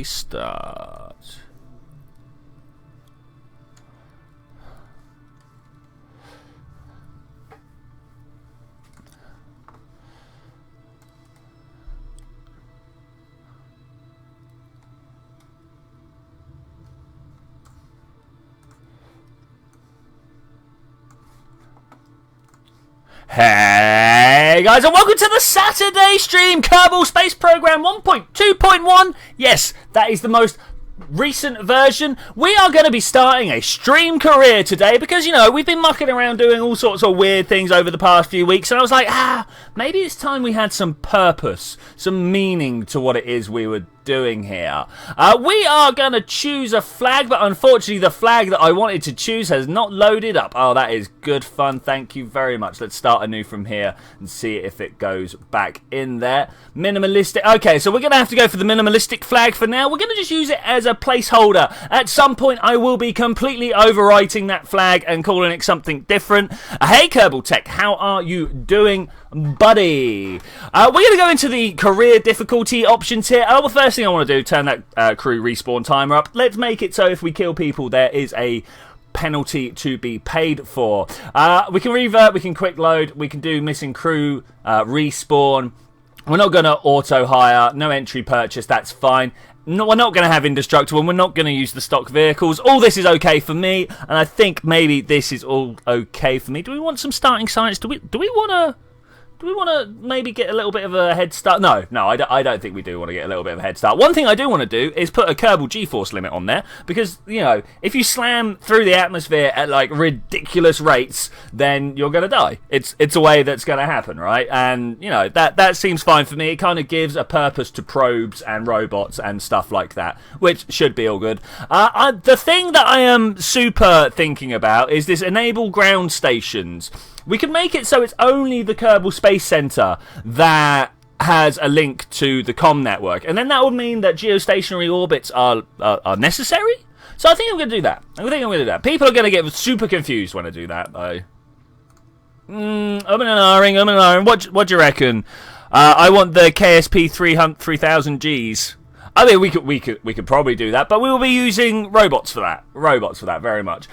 start. Hey guys, and welcome to the Saturday stream, Kerbal Space Program 1.2.1. Yes, that is the most recent version. We are going to be starting a stream career today because, you know, we've been mucking around doing all sorts of weird things over the past few weeks, and I was like, maybe it's time we had some purpose, some meaning to what it is we were doing here. We are going to choose a flag, but unfortunately the flag that I wanted to choose has not loaded up. Oh, that is good fun. Thank you very much. Let's start anew from here and see if it goes back in there. Minimalistic. Okay, so we're going to have to go for the minimalistic flag for now. We're going to just use it as a placeholder. At some point I will be completely overwriting that flag and calling it something different. Hey Kerbal Tech, how are you doing, buddy? We're going to go into the career difficulty options here. The first thing I want to do, turn that crew respawn timer up. Let's make it so if we kill people there is a penalty to be paid for. We can revert, we can quick load, we can do missing crew respawn. We're not going to auto hire, no entry purchase, that's fine. No, we're not going to have indestructible, and we're not going to use the stock vehicles. All this is okay for me, and I think maybe this is all okay for me. Do we want some starting science? Do we want to maybe get a little bit of a head start? No, I don't think we do want to get a little bit of a head start. One thing I do want to do is put a Kerbal G-force limit on there, because, you know, if you slam through the atmosphere at, like, ridiculous rates, then you're going to die. It's a way that's going to happen, right? And, you know, that seems fine for me. It kind of gives a purpose to probes and robots and stuff like that, which should be all good. The thing that I am super thinking about is this enable ground stations. We can make it so it's only the Kerbal Space Center that has a link to the comm network, and then that would mean that geostationary orbits are necessary. So I think I'm going to do that. People are going to get super confused when I do that, though. I'm an ahhing. What do you reckon? I want the KSP 3000 Gs. I mean, we could probably do that, but we will be using robots for that. Very much.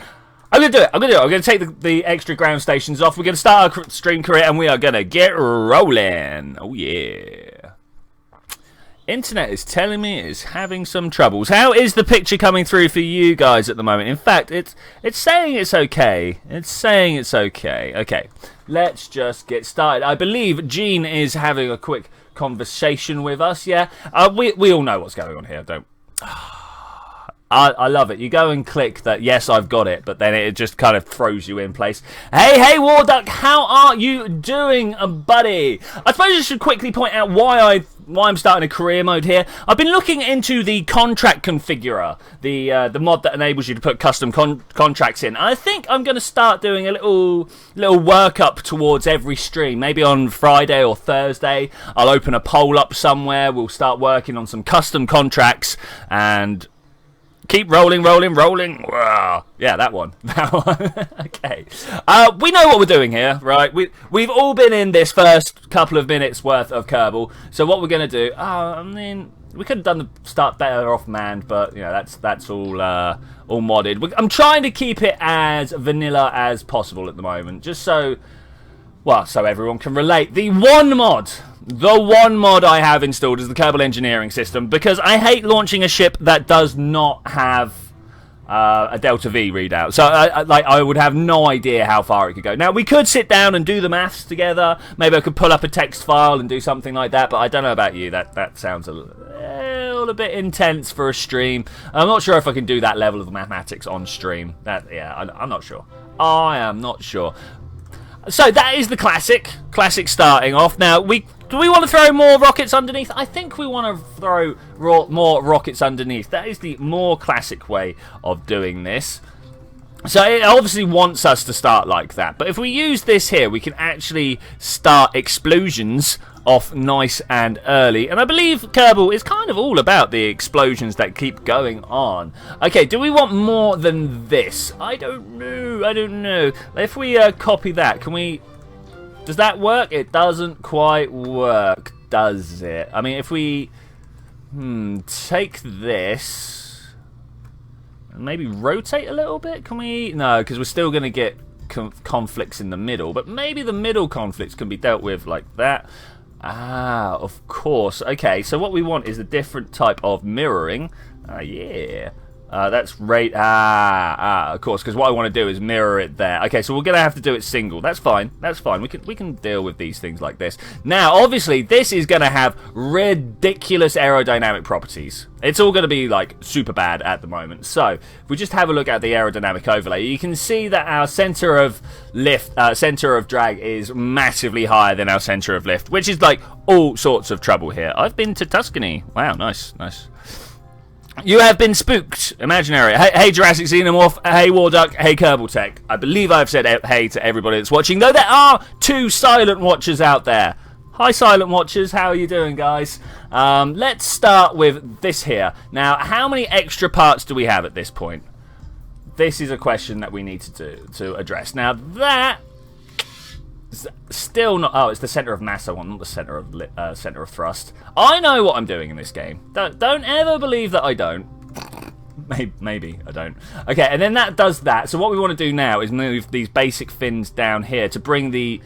I'm going to do it. I'm going to take the extra ground stations off. We're going to start our stream career, and we are going to get rolling. Oh, yeah. Internet is telling me it's having some troubles. How is the picture coming through for you guys at the moment? In fact, it's saying it's okay. Okay, let's just get started. I believe Gene is having a quick conversation with us, yeah? We all know what's going on here, don't we? I love it. You go and click that, yes, I've got it, but then it just kind of throws you in place. Hey, Warduck, how are you doing, buddy? I suppose I should quickly point out why I'm starting a career mode here. I've been looking into the contract configurer, the mod that enables you to put custom contracts in. I think I'm going to start doing a little workup towards every stream. Maybe on Friday or Thursday, I'll open a poll up somewhere. We'll start working on some custom contracts and keep rolling. Wow. Yeah, that one. Okay. We know what we're doing here, right? We've all been in this first couple of minutes worth of Kerbal. So what we're going to do, I mean, we could have done the start better off manned, but, you know, that's all modded. I'm trying to keep it as vanilla as possible at the moment, just so everyone can relate. The one mod I have installed is the Kerbal engineering system, because I hate launching a ship that does not have a Delta V readout. So I would have no idea how far it could go. Now, we could sit down and do the maths together. Maybe I could pull up a text file and do something like that, but I don't know about you. That sounds a little bit intense for a stream. I'm not sure if I can do that level of mathematics on stream. I'm not sure. I am not sure. So that is the classic starting off. Now, do we want to throw more rockets underneath? I think we want to throw more rockets underneath. That is the more classic way of doing this. So it obviously wants us to start like that. But if we use this here, we can actually start explosions off nice and early. And I believe Kerbal is kind of all about the explosions that keep going on. Okay, do we want more than this? I don't know. If we copy that, can we... Does that work? It doesn't quite work, does it? I mean, if we... Take this. And maybe rotate a little bit? Can we? No, because we're still going to get conflicts in the middle. But maybe the middle conflicts can be dealt with like that. Ah, of course. Okay, so what we want is a different type of mirroring. Yeah. That's right. Of course, because what I want to do is mirror it there. Okay, so we're going to have to do it single. That's fine. That's fine. We can deal with these things like this. Now, obviously, this is going to have ridiculous aerodynamic properties. It's all going to be, like, super bad at the moment. So, if we just have a look at the aerodynamic overlay, you can see that our center of center of drag is massively higher than our center of lift, which is, like, all sorts of trouble here. I've been to Tuscany. Wow, nice, nice. You have been spooked. Imaginary. Hey Jurassic Xenomorph. Hey Warduck. Hey Kerbal Tech. I believe I've said hey to everybody that's watching, though there are 2 silent watchers out there. Hi silent watchers. How are you doing, guys? Let's start with this here. Now, how many extra parts do we have at this point? This is a question that we need to address. Now, that... still not. Oh, it's the center of mass I want, not the center of thrust. I know what I'm doing in this game. Don't ever believe that I don't. Maybe I don't. Okay, and then that does that. So what we want to do now is move these basic fins down here to bring the.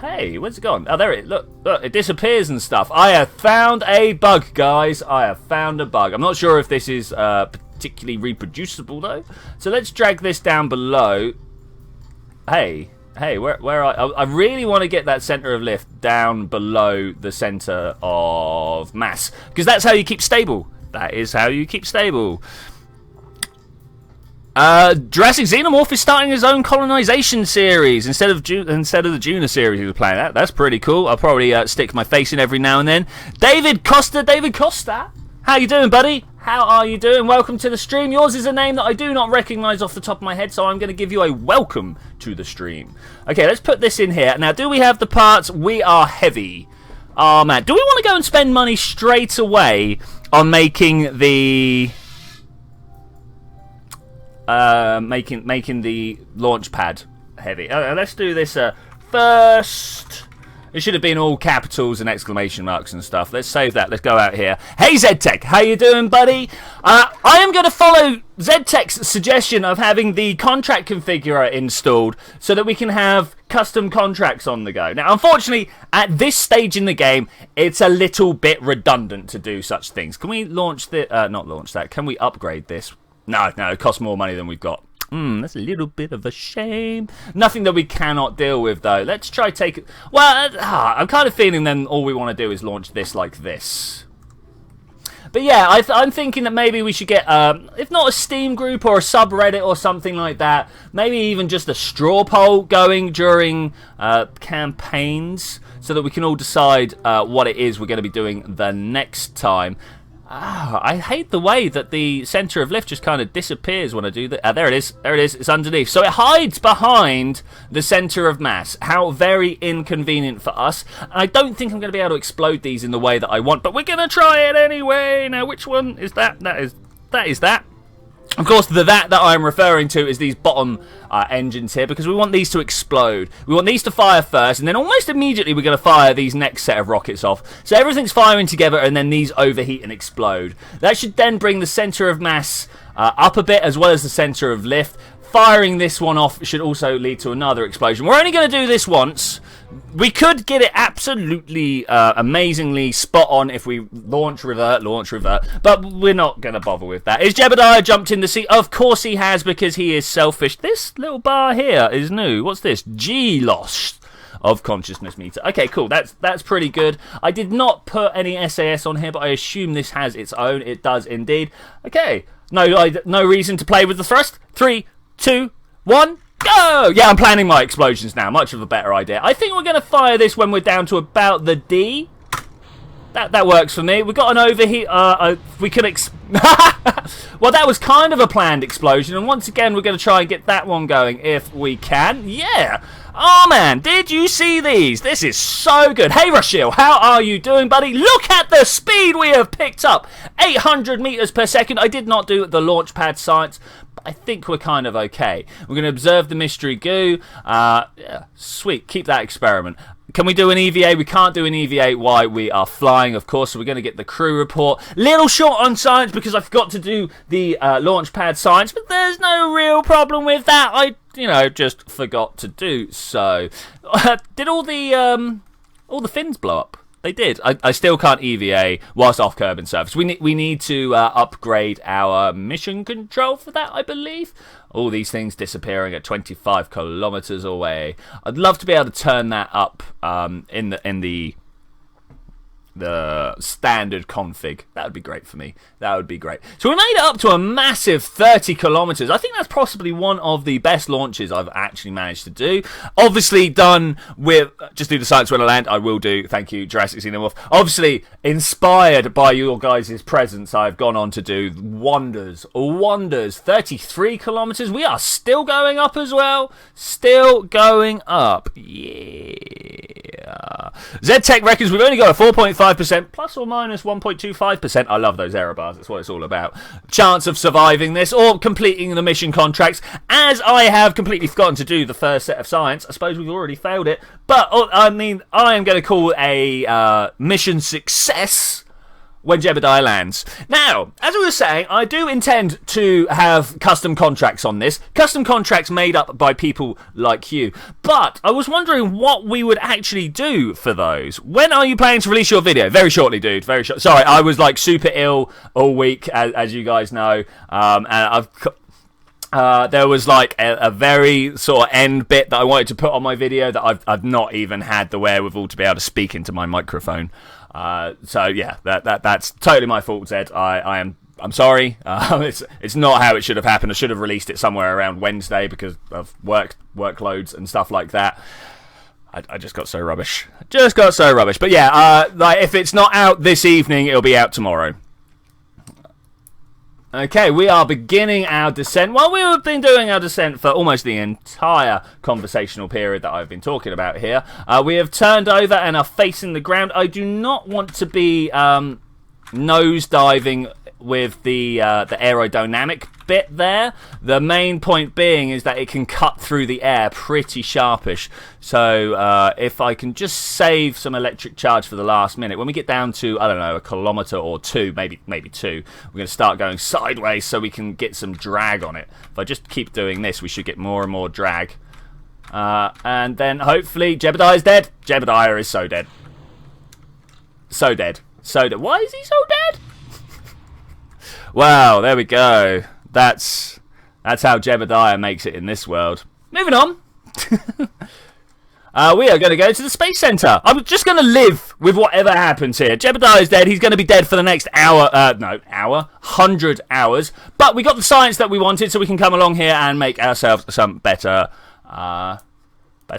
Hey, where's it gone? Oh, there it. Look, it disappears and stuff. I have found a bug, guys. I have found a bug. I'm not sure if this is particularly reproducible though. So let's drag this down below. Hey, where I really want to get that center of lift down below the center of mass, because that's how you keep stable. That is how you keep stable. Jurassic Xenomorph is starting his own colonization series instead of the Juna series he was playing. That's pretty cool. I'll probably stick my face in every now and then. David Costa. How you doing, buddy? How are you doing? Welcome to the stream. Yours is a name that I do not recognize off the top of my head, so I'm going to give you a welcome to the stream. Okay, let's put this in here. Now, do we have the parts? We are heavy. Oh, man. Do we want to go and spend money straight away on making the... making the launch pad heavy? Let's do this first... It should have been all capitals and exclamation marks and stuff. Let's save that. Let's go out here. Hey, ZTech. How you doing, buddy? I am going to follow ZTech's suggestion of having the contract configurer installed so that we can have custom contracts on the go. Now, unfortunately, at this stage in the game, it's a little bit redundant to do such things. Can we launch the... not launch that. Can we upgrade this? No, it costs more money than we've got. That's a little bit of a shame. Nothing that we cannot deal with, though. Let's try take it. Well, I'm kind of feeling then all we want to do is launch this like this. But yeah, I'm thinking that maybe we should get, if not a Steam group or a subreddit or something like that, maybe even just a straw poll going during campaigns so that we can all decide what it is we're going to be doing the next time. I hate the way that the center of lift just kind of disappears when I do that. There it is. It's underneath. So it hides behind the center of mass. How very inconvenient for us. I don't think I'm going to be able to explode these in the way that I want, but we're going to try it anyway. Now, which one is that? That is that. Of course, that I'm referring to is these bottom engines here, because we want these to explode. We want these to fire first, and then almost immediately we're going to fire these next set of rockets off. So everything's firing together, and then these overheat and explode. That should then bring the center of mass up a bit, as well as the center of lift. Firing this one off should also lead to another explosion. We're only going to do this once. We could get it absolutely amazingly spot on if we launch, revert, but we're not going to bother with that. Is Jebediah jumped in the sea? Of course he has, because he is selfish. This little bar here is new. What's this? G-loss of consciousness meter. Okay, cool. That's pretty good. I did not put any SAS on here, but I assume this has its own. It does indeed. Okay, no reason to play with the thrust. 3, 2, 1. Go! Yeah, I'm planning my explosions now. Much of a better idea. I think we're going to fire this when we're down to about the D. That works for me. We've got an overheat. We could Well, that was kind of a planned explosion, and once again, we're going to try and get that one going if we can. Yeah. Oh, man, did you see these? This is so good. Hey, Rashil, how are you doing, buddy? Look at the speed we have picked up. 800 meters per second. I did not do the launch pad science, but I think we're kind of okay. We're going to observe the mystery goo. Yeah, sweet. Keep that experiment. Can we do an EVA? We can't do an EVA while we are flying, of course, so we're going to get the crew report. Little short on science because I forgot to do the launch pad science, but there's no real problem with that. I, just forgot to do so. Did all the fins blow up? They did. I still can't EVA whilst off Kerbal surface. We need to upgrade our mission control for that, I believe. All these things disappearing at 25 kilometers away. I'd love to be able to turn that up in the standard config. That would be great for me. That would be great. So we made it up to a massive 30 kilometers. I think that's possibly one of the best launches I've actually managed to do. Obviously done with, just do the science when I land. I will do. Thank you, Jurassic Xenomorph. Obviously inspired by your guys' presence, I've gone on to do wonders. 33 kilometers. We are still going up as well. Still going up. Yeah. Z-Tech reckons we've only got a 4.5% plus or minus 1.25%. I love those error bars. That's what it's all about. Chance of surviving this or completing the mission contracts. As I have completely forgotten to do the first set of science, I suppose we've already failed it. But, I mean, I am going to call a mission success when Jebediah lands. Now, as I was saying, I do intend to have custom contracts on this. Custom contracts made up by people like you. But I was wondering what we would actually do for those. When are you planning to release your video? Very shortly, dude. Very short. Sorry, I was like super ill all week, as you guys know. And there was like a very sort of end bit that I wanted to put on my video that I've not even had the wherewithal to be able to speak into my microphone. So yeah, that's totally my fault, Zed. I'm sorry. It's not how it should have happened. I should have released it somewhere around Wednesday because of workloads and stuff like that. I just got so rubbish. But yeah, like if it's not out this evening, it'll be out tomorrow. Okay, we are beginning our descent. Well, we have been doing our descent for almost the entire conversational period that I've been talking about here. We have turned over and are facing the ground. I do not want to be nosediving with the aerodynamic bit there. The main point being is that it can cut through the air pretty sharpish. So if I can just save some electric charge for the last minute, when we get down to, I don't know, a kilometer or two, maybe two, we're going to start going sideways so we can get some drag on it. If I just keep doing this, we should get more and more drag. And then hopefully Jebediah is dead. Jebediah is so dead. So dead. Why is he so dead? Wow, there we go. That's how Jebediah makes it in this world. Moving on. We are going to go to the Space Center. I'm just going to live with whatever happens here. Jebediah is dead. He's going to be dead for the next 100 hours. But we got the science that we wanted, so we can come along here and make ourselves some better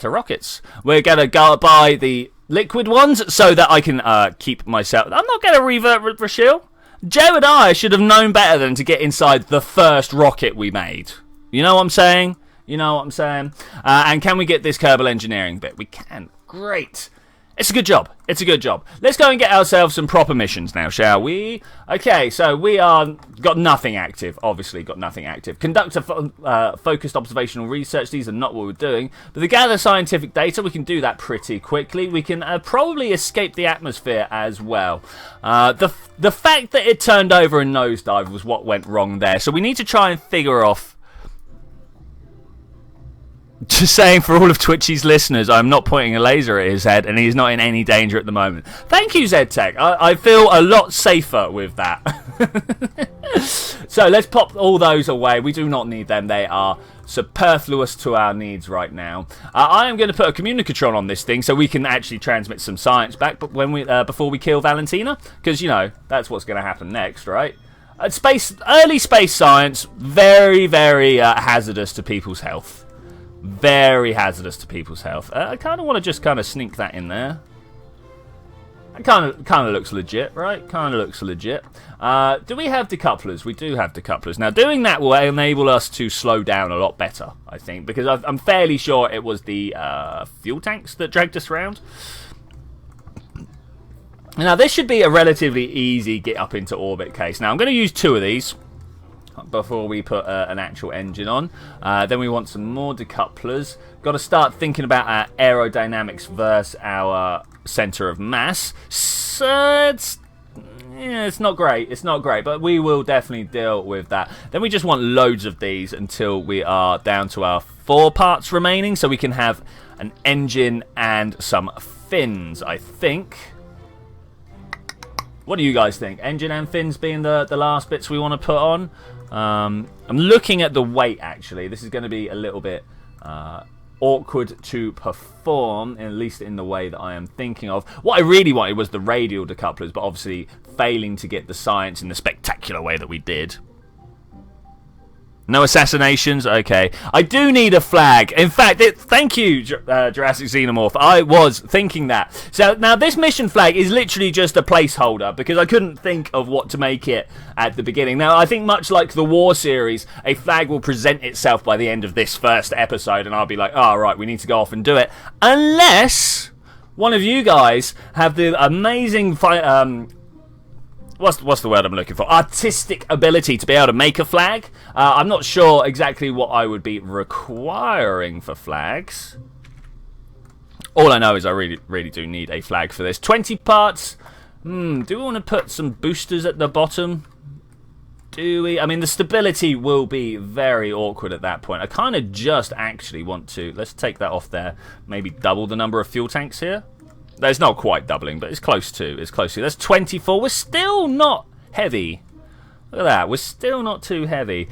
rockets. We're going to go buy the liquid ones so that I can keep myself. I'm not going to revert Rashil. Jebediah should have known better than to get inside the first rocket we made. You know what I'm saying? And can we get this Kerbal engineering bit? We can. Great. It's a good job. Let's go and get ourselves some proper missions now, shall we? Okay, so we are got nothing active. Obviously got nothing active. Conduct a focused observational research. These are not what we're doing. But to gather scientific data, we can do that pretty quickly. We can probably escape the atmosphere as well. The fact that it turned over and nosedive was what went wrong there. So we need to try and figure off. Just saying for all of Twitchy's listeners, I'm not pointing a laser at his head and he's not in any danger at the moment. Thank you, Z-Tech. I feel a lot safer with that. So let's pop all those away. We do not need them. They are superfluous to our needs right now. I am going to put a communicatron on this thing so we can actually transmit some science back but when before we kill Valentina. Because, that's what's going to happen next, right? Early space science, very, very hazardous to people's health. Very hazardous to people's health. I kind of want to just kind of sneak that in there. Kind of looks legit, right? Kind of looks legit. Do we have decouplers? We do have decouplers. Now, doing that will enable us to slow down a lot better, I think, because I'm fairly sure it was the fuel tanks that dragged us around. Now, this should be a relatively easy get up into orbit case. Now, I'm going to use 2 of these before we put an actual engine on. Then we want some more decouplers. Got to start thinking about our aerodynamics versus our center of mass. So it's not great. It's not great, but we will definitely deal with that. Then we just want loads of these until we are down to our 4 parts remaining, so we can have an engine and some fins, I think. What do you guys think? Engine and fins being the last bits we want to put on. I'm looking at the weight, actually. This is going to be a little bit awkward to perform, at least in the way that I am thinking of. What I really wanted was the radial decouplers, but obviously failing to get the science in the spectacular way that we did. No assassinations? Okay. I do need a flag. In fact, thank you, Jurassic Xenomorph. I was thinking that. So, now this mission flag is literally just a placeholder because I couldn't think of what to make it at the beginning. Now, I think much like the War series, a flag will present itself by the end of this first episode and I'll be like, oh, right, we need to go off and do it. Unless one of you guys have the amazing... What's the word I'm looking for? Artistic ability to be able to make a flag. I'm not sure exactly what I would be requiring for flags. All I know is I really do need a flag for this. 20 parts. Do we want to put some boosters at the bottom? Do we? I mean, the stability will be very awkward at that point. I kind of just actually want to... Let's take that off there. Maybe double the number of fuel tanks here. It's not quite doubling, but it's close to. It's close to. That's 24. We're still not heavy. Look at that. We're still not too heavy.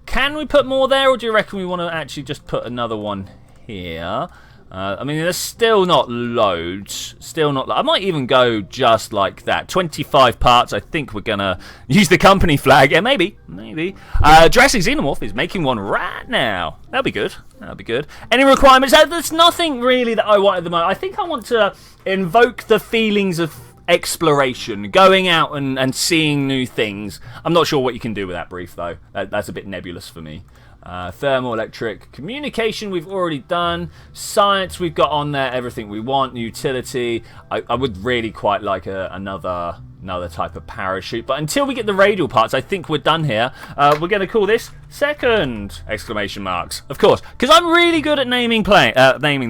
Can we put more there, or do you reckon we want to actually just put another one here? I mean, there's still not loads. Still not. I might even go just like that. 25 parts. I think we're going to use the company flag. Yeah, maybe. Jurassic Xenomorph is making one right now. That'll be good. That'll be good. Any requirements? There's nothing really that I want at the moment. I think I want to invoke the feelings of exploration, going out and seeing new things. I'm not sure what you can do with that brief, though. That's a bit nebulous for me. Thermoelectric communication we've already done. Science we've got on there. Everything we want. Utility. I would really quite like another type of parachute. But until we get the radial parts, I think we're done here. We're going to call this second! Exclamation marks. Of course, because I'm really good at naming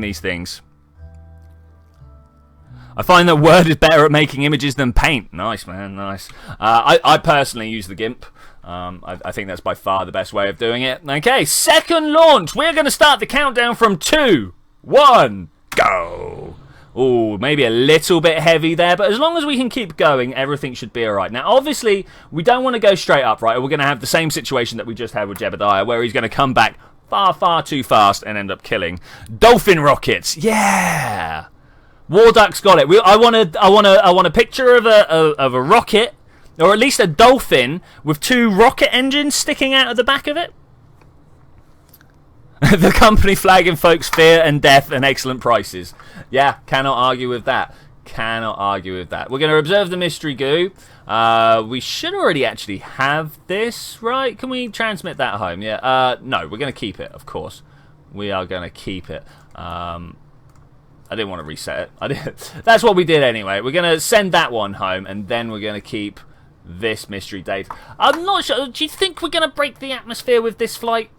these things. I find that Word is better at making images than paint. Nice, man. Nice. I personally use the GIMP. I think that's by far the best way of doing it. Okay, second launch. We're going to start the countdown from 2, 1, go. Oh, maybe a little bit heavy there, but as long as we can keep going, everything should be alright. Now, obviously, we don't want to go straight up, right? We're going to have the same situation that we just had with Jebediah, where he's going to come back far, far too fast and end up killing. Dolphin rockets. Yeah. War Duck's got it. I want a picture of a rocket, or at least a dolphin with 2 rocket engines sticking out of the back of it. The company flag invokes fear and death and excellent prices. Yeah, cannot argue with that. Cannot argue with that. We're going to observe the mystery goo. We should already actually have this, right? Can we transmit that home? Yeah. No, we're going to keep it, of course. We are going to keep it. I didn't want to reset it. That's what we did anyway. We're going to send that one home, and then we're going to keep this mystery data. I'm not sure. Do you think we're going to break the atmosphere with this flight?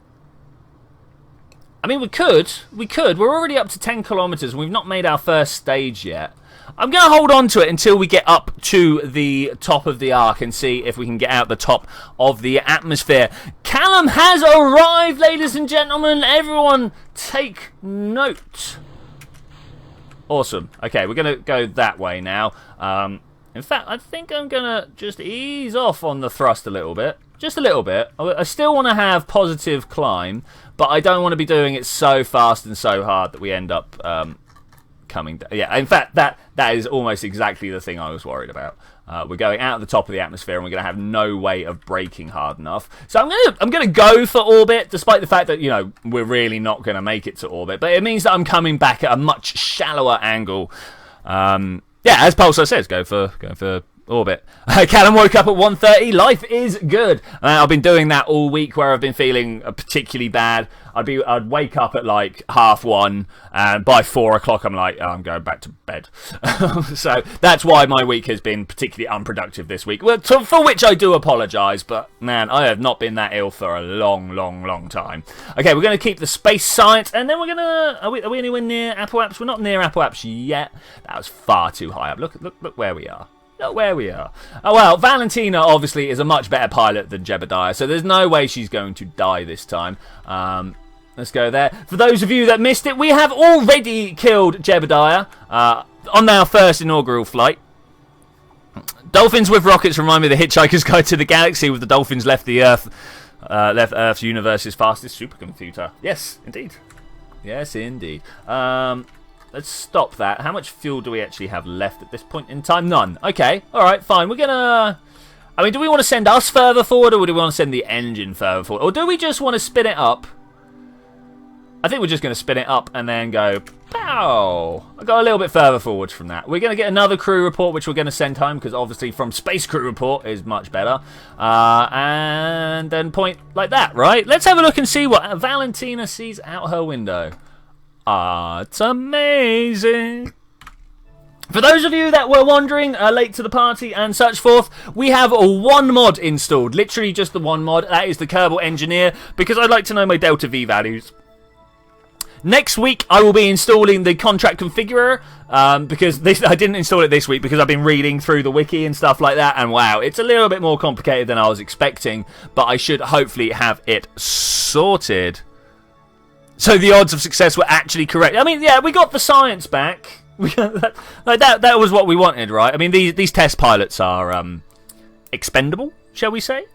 I mean, we could. We're already up to 10 kilometers, and we've not made our first stage yet. I'm going to hold on to it until we get up to the top of the arc and see if we can get out the top of the atmosphere. Callum has arrived, ladies and gentlemen. Everyone take note. Awesome. Okay, we're going to go that way now. In fact, I think I'm going to just ease off on the thrust a little bit. Just a little bit. I still want to have positive climb, but I don't want to be doing it so fast and so hard that we end up coming down. Yeah, in fact, that is almost exactly the thing I was worried about. We're going out of the top of the atmosphere, and we're going to have no way of braking hard enough. So I'm going to go for orbit, despite the fact that, you know, we're really not going to make it to orbit. But it means that I'm coming back at a much shallower angle. Yeah, as Pulsar says, go for orbit. Callum woke up at 1:30. Life is good. I've been doing that all week where I've been feeling particularly bad. I'd wake up at like 1:30, and by 4 o'clock I'm like, oh, I'm going back to bed. So that's why my week has been particularly unproductive this week. Well, for which I do apologise, but man, I have not been that ill for a long time. Okay, we're going to keep the space science, and then we're going to... Are we anywhere near Apple Apps? We're not near Apple Apps yet. That was far too high up. Look where we are. Look where we are. Oh, well, Valentina obviously is a much better pilot than Jebediah, so there's no way she's going to die this time. Let's go there. For those of you that missed it, we have already killed Jebediah on our first inaugural flight. Dolphins with rockets remind me of the Hitchhiker's Guide to the Galaxy, with the dolphins left Earth's universe's fastest supercomputer. Yes, indeed. Yes, indeed. Let's stop that. How much fuel do we actually have left at this point in time? None. Okay. All right, fine. We're going to... I mean, do we want to send us further forward, or do we want to send the engine further forward? Or do we just want to spin it up? I think we're just going to spin it up and then go, pow! I got a little bit further forward from that. We're going to get another crew report, which we're going to send home, because obviously from Space Crew Report is much better. And then point like that, right? Let's have a look and see what Valentina sees out her window. Ah, it's amazing. For those of you that were wondering, late to the party and such forth, we have one mod installed. Literally just the one mod. That is the Kerbal Engineer, because I'd like to know my Delta V values. Next week, I will be installing the contract configurer, because I didn't install it this week because I've been reading through the wiki and stuff like that, and wow, it's a little bit more complicated than I was expecting, but I should hopefully have it sorted. So the odds of success were actually correct. I mean, yeah, we got the science back. That was what we wanted, right? I mean, these test pilots are expendable, shall we say?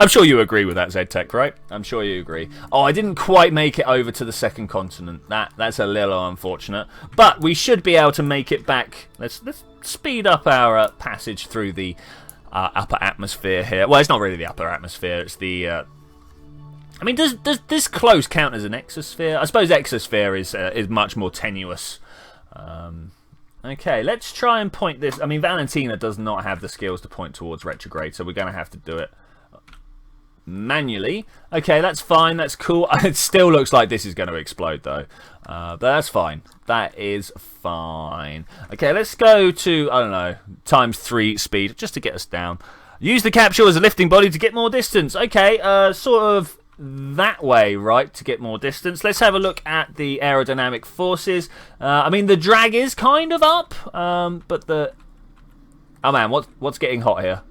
I'm sure you agree with that, ZTech, right? I'm sure you agree. Oh, I didn't quite make it over to the second continent. That's a little unfortunate. But we should be able to make it back. Let's speed up our passage through the upper atmosphere here. Well, it's not really the upper atmosphere. It's the... I mean, does this close count as an exosphere? I suppose exosphere is much more tenuous. Okay, let's try and point this. I mean, Valentina does not have the skills to point towards retrograde, so we're going to have to do it manually. Okay, that's fine. That's cool. It still looks like this is going to explode, though. But that's fine. That is fine. Okay, let's go to, I don't know, ×3 speed, just to get us down. Use the capsule as a lifting body to get more distance. Okay, sort of... that way, right, to get more distance. Let's have a look at the aerodynamic forces. I mean, the drag is kind of up, but the... Oh, man, what's getting hot here?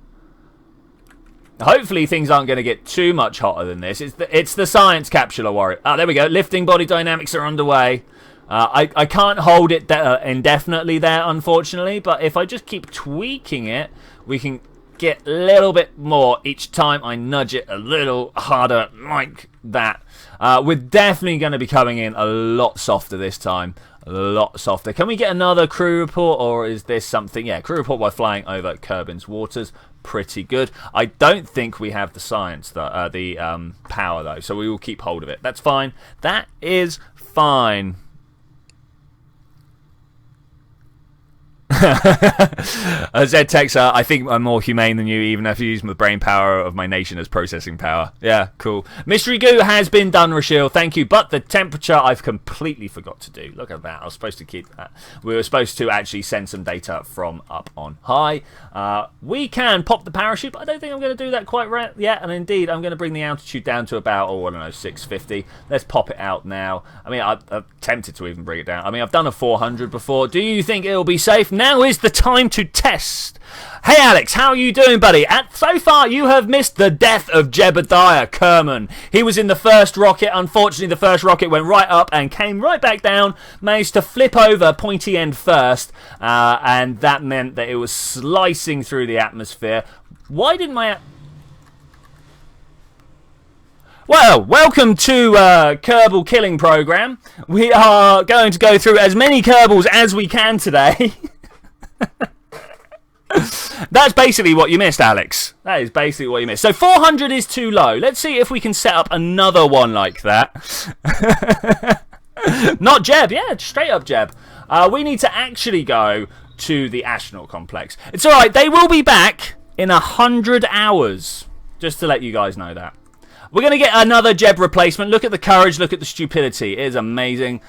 Hopefully things aren't going to get too much hotter than this. It's the science capsule I worry. Ah, there we go. Lifting body dynamics are underway. I can't hold it indefinitely there, unfortunately, but if I just keep tweaking it, we can... get a little bit more each time I nudge it a little harder like that. We're definitely going to be coming in a lot softer this time. A lot softer. Can we get another crew report, or is this something? Yeah, crew report while flying over Kerbin's waters. Pretty good. I don't think we have the science, the power, though, so we will keep hold of it. That's fine. That is fine. ZTech's, I think I'm more humane than you, even if you use the brain power of my nation as processing power. Yeah, cool. Mystery goo has been done, Rochelle. Thank you. But the temperature I've completely forgot to do. Look at that. I was supposed to keep that. We were supposed to actually send some data from up on high. We can pop the parachute, but I don't think I'm going to do that quite right yet. And indeed, I'm going to bring the altitude down to about, I don't know, 650. Let's pop it out now. I mean, I'm tempted to even bring it down. I mean, I've done a 400 before. Do you think it'll be safe? Now is the time to test. Hey Alex, how are you doing, buddy? So far you have missed the death of Jebediah Kerman. He was in the first rocket. Unfortunately, the first rocket went right up and came right back down. Managed to flip over pointy end first, and that meant that it was slicing through the atmosphere. Why didn't my... Well, welcome to Kerbal Killing Program. We are going to go through as many Kerbals as we can today. That's basically what you missed, Alex. That is basically what you missed. So 400 is too low. Let's see if we can set up another one like that. Not Jeb, yeah, straight up Jeb. We need to actually go to the astronaut complex. It's alright, they will be back in 100 hours. Just to let you guys know that. We're going to get another Jeb replacement. Look at the courage, look at the stupidity. It is amazing.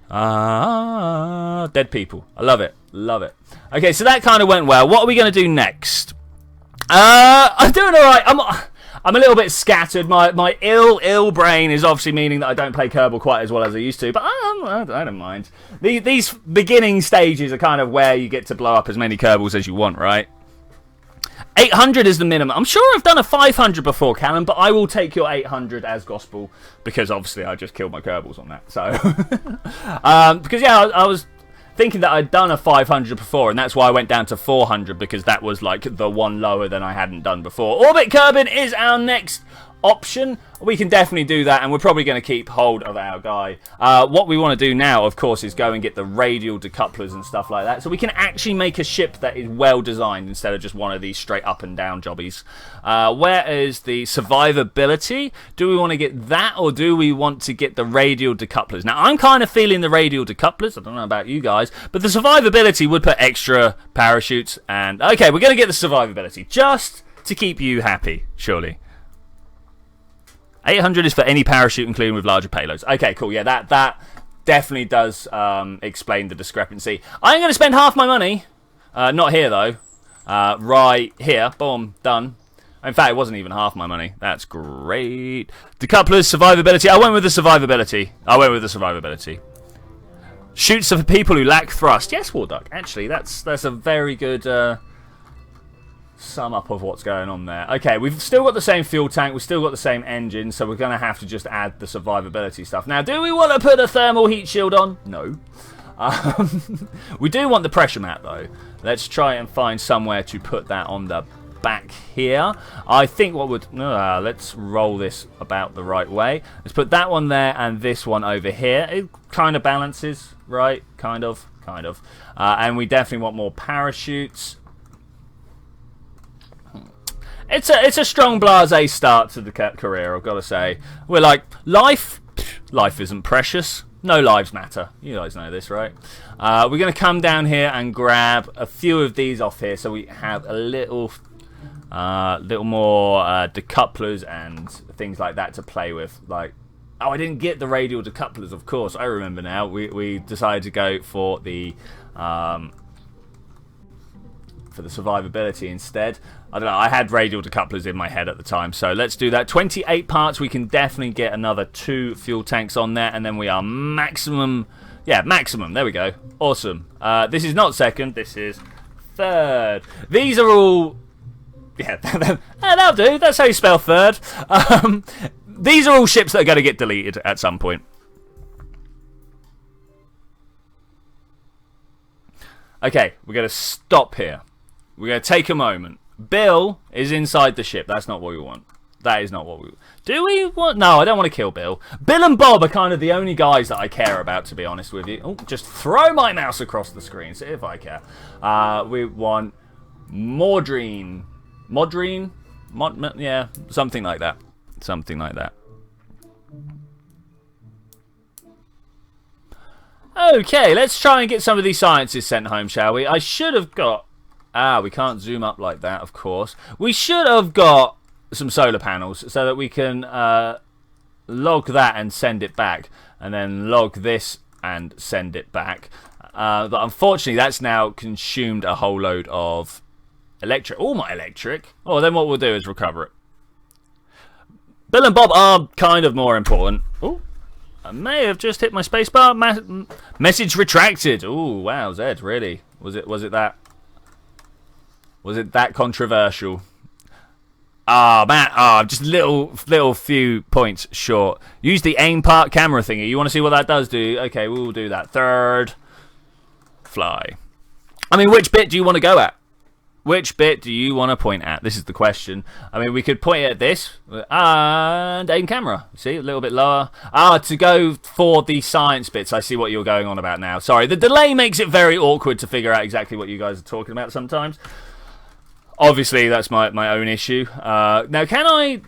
Dead people. I love it. Love it. Okay, so that kind of went well. What are we going to do next? I'm doing alright. I'm a little bit scattered. My ill brain is obviously meaning that I don't play Kerbal quite as well as I used to, but I don't mind. These beginning stages are kind of where you get to blow up as many Kerbals as you want, right? 800 is the minimum. I'm sure I've done a 500 before, Callum, but I will take your 800 as gospel because obviously I just killed my Kerbals on that. So, because yeah, I was thinking that I'd done a 500 before, and that's why I went down to 400 because that was like the one lower than I hadn't done before. Orbit Kerbin is our next option. We can definitely do that, and we're probably going to keep hold of our guy. What we want to do now, of course, is go and get the radial decouplers and stuff like that, so we can actually make a ship that is well designed instead of just one of these straight up and down jobbies. Where is the survivability? Do we want to get that, or do we want to get the radial decouplers? Now, I'm kind of feeling the radial decouplers. I don't know about you guys, but the survivability would put extra parachutes, and okay, we're going to get the survivability just to keep you happy, surely. 800 is for any parachute, including with larger payloads. Okay, cool. Yeah, that definitely does explain the discrepancy. I'm going to spend half my money. Not here, though. Right here. Boom. Done. In fact, it wasn't even half my money. That's great. Decouplers, survivability. I went with the survivability. Shoots are for people who lack thrust. Yes, Warduck. Actually, that's a very good sum up of what's going on there. Okay, we've still got the same fuel tank, we've still got the same engine, so we're going to have to just add the survivability stuff. Now, do we want to put a thermal heat shield on? No. We do want the pressure mat, though. Let's try and find somewhere to put that on the back here. I think what would... let's roll this about the right way. Let's put that one there and this one over here. It kind of balances, right? Kind of. And we definitely want more parachutes. It's a strong blasé start to the career, I've got to say. We're like, life isn't precious. No lives matter. You guys know this, right? We're going to come down here and grab a few of these off here so we have a little more decouplers and things like that to play with. Like, oh, I didn't get the radial decouplers, of course. I remember now. We decided to go for the survivability instead. I don't know, I had radial decouplers in my head at the time, so let's do that. 28 parts, we can definitely get another 2 fuel tanks on there, and then we are maximum, there we go. Awesome. This is not second, this is third. These are all, that'll do, that's how you spell third. These are all ships that are going to get deleted at some point. Okay, we're going to stop here. We're going to take a moment. Bill is inside the ship. That's not what we want. That is not what we want. Do we want... No, I don't want to kill Bill. Bill and Bob are kind of the only guys that I care about, to be honest with you. Oh, just throw my mouse across the screen, see if I care. We want Maudrine. Maudrine? Yeah, something like that. Something like that. Okay, let's try and get some of these sciences sent home, shall we? I should have got... we can't zoom up like that, of course. We should have got some solar panels so that we can log that and send it back. And then log this and send it back. But unfortunately, that's now consumed a whole load of electric. All my electric. Oh, then what we'll do is recover it. Bill and Bob are kind of more important. Oh. I may have just hit my spacebar. Message retracted. Oh wow, Zed, really? Was it that? Was it that controversial? Man, just little few points short. Use the aim part camera thingy. You want to see what that does? Do okay? We'll do that. Third, fly. I mean, which bit do you want to go at? Which bit do you want to point at? This is the question. I mean, we could point at this and aim camera. See, a little bit lower. To go for the science bits. I see what you're going on about now. Sorry, the delay makes it very awkward to figure out exactly what you guys are talking about sometimes. Obviously, that's my own issue. Now, can I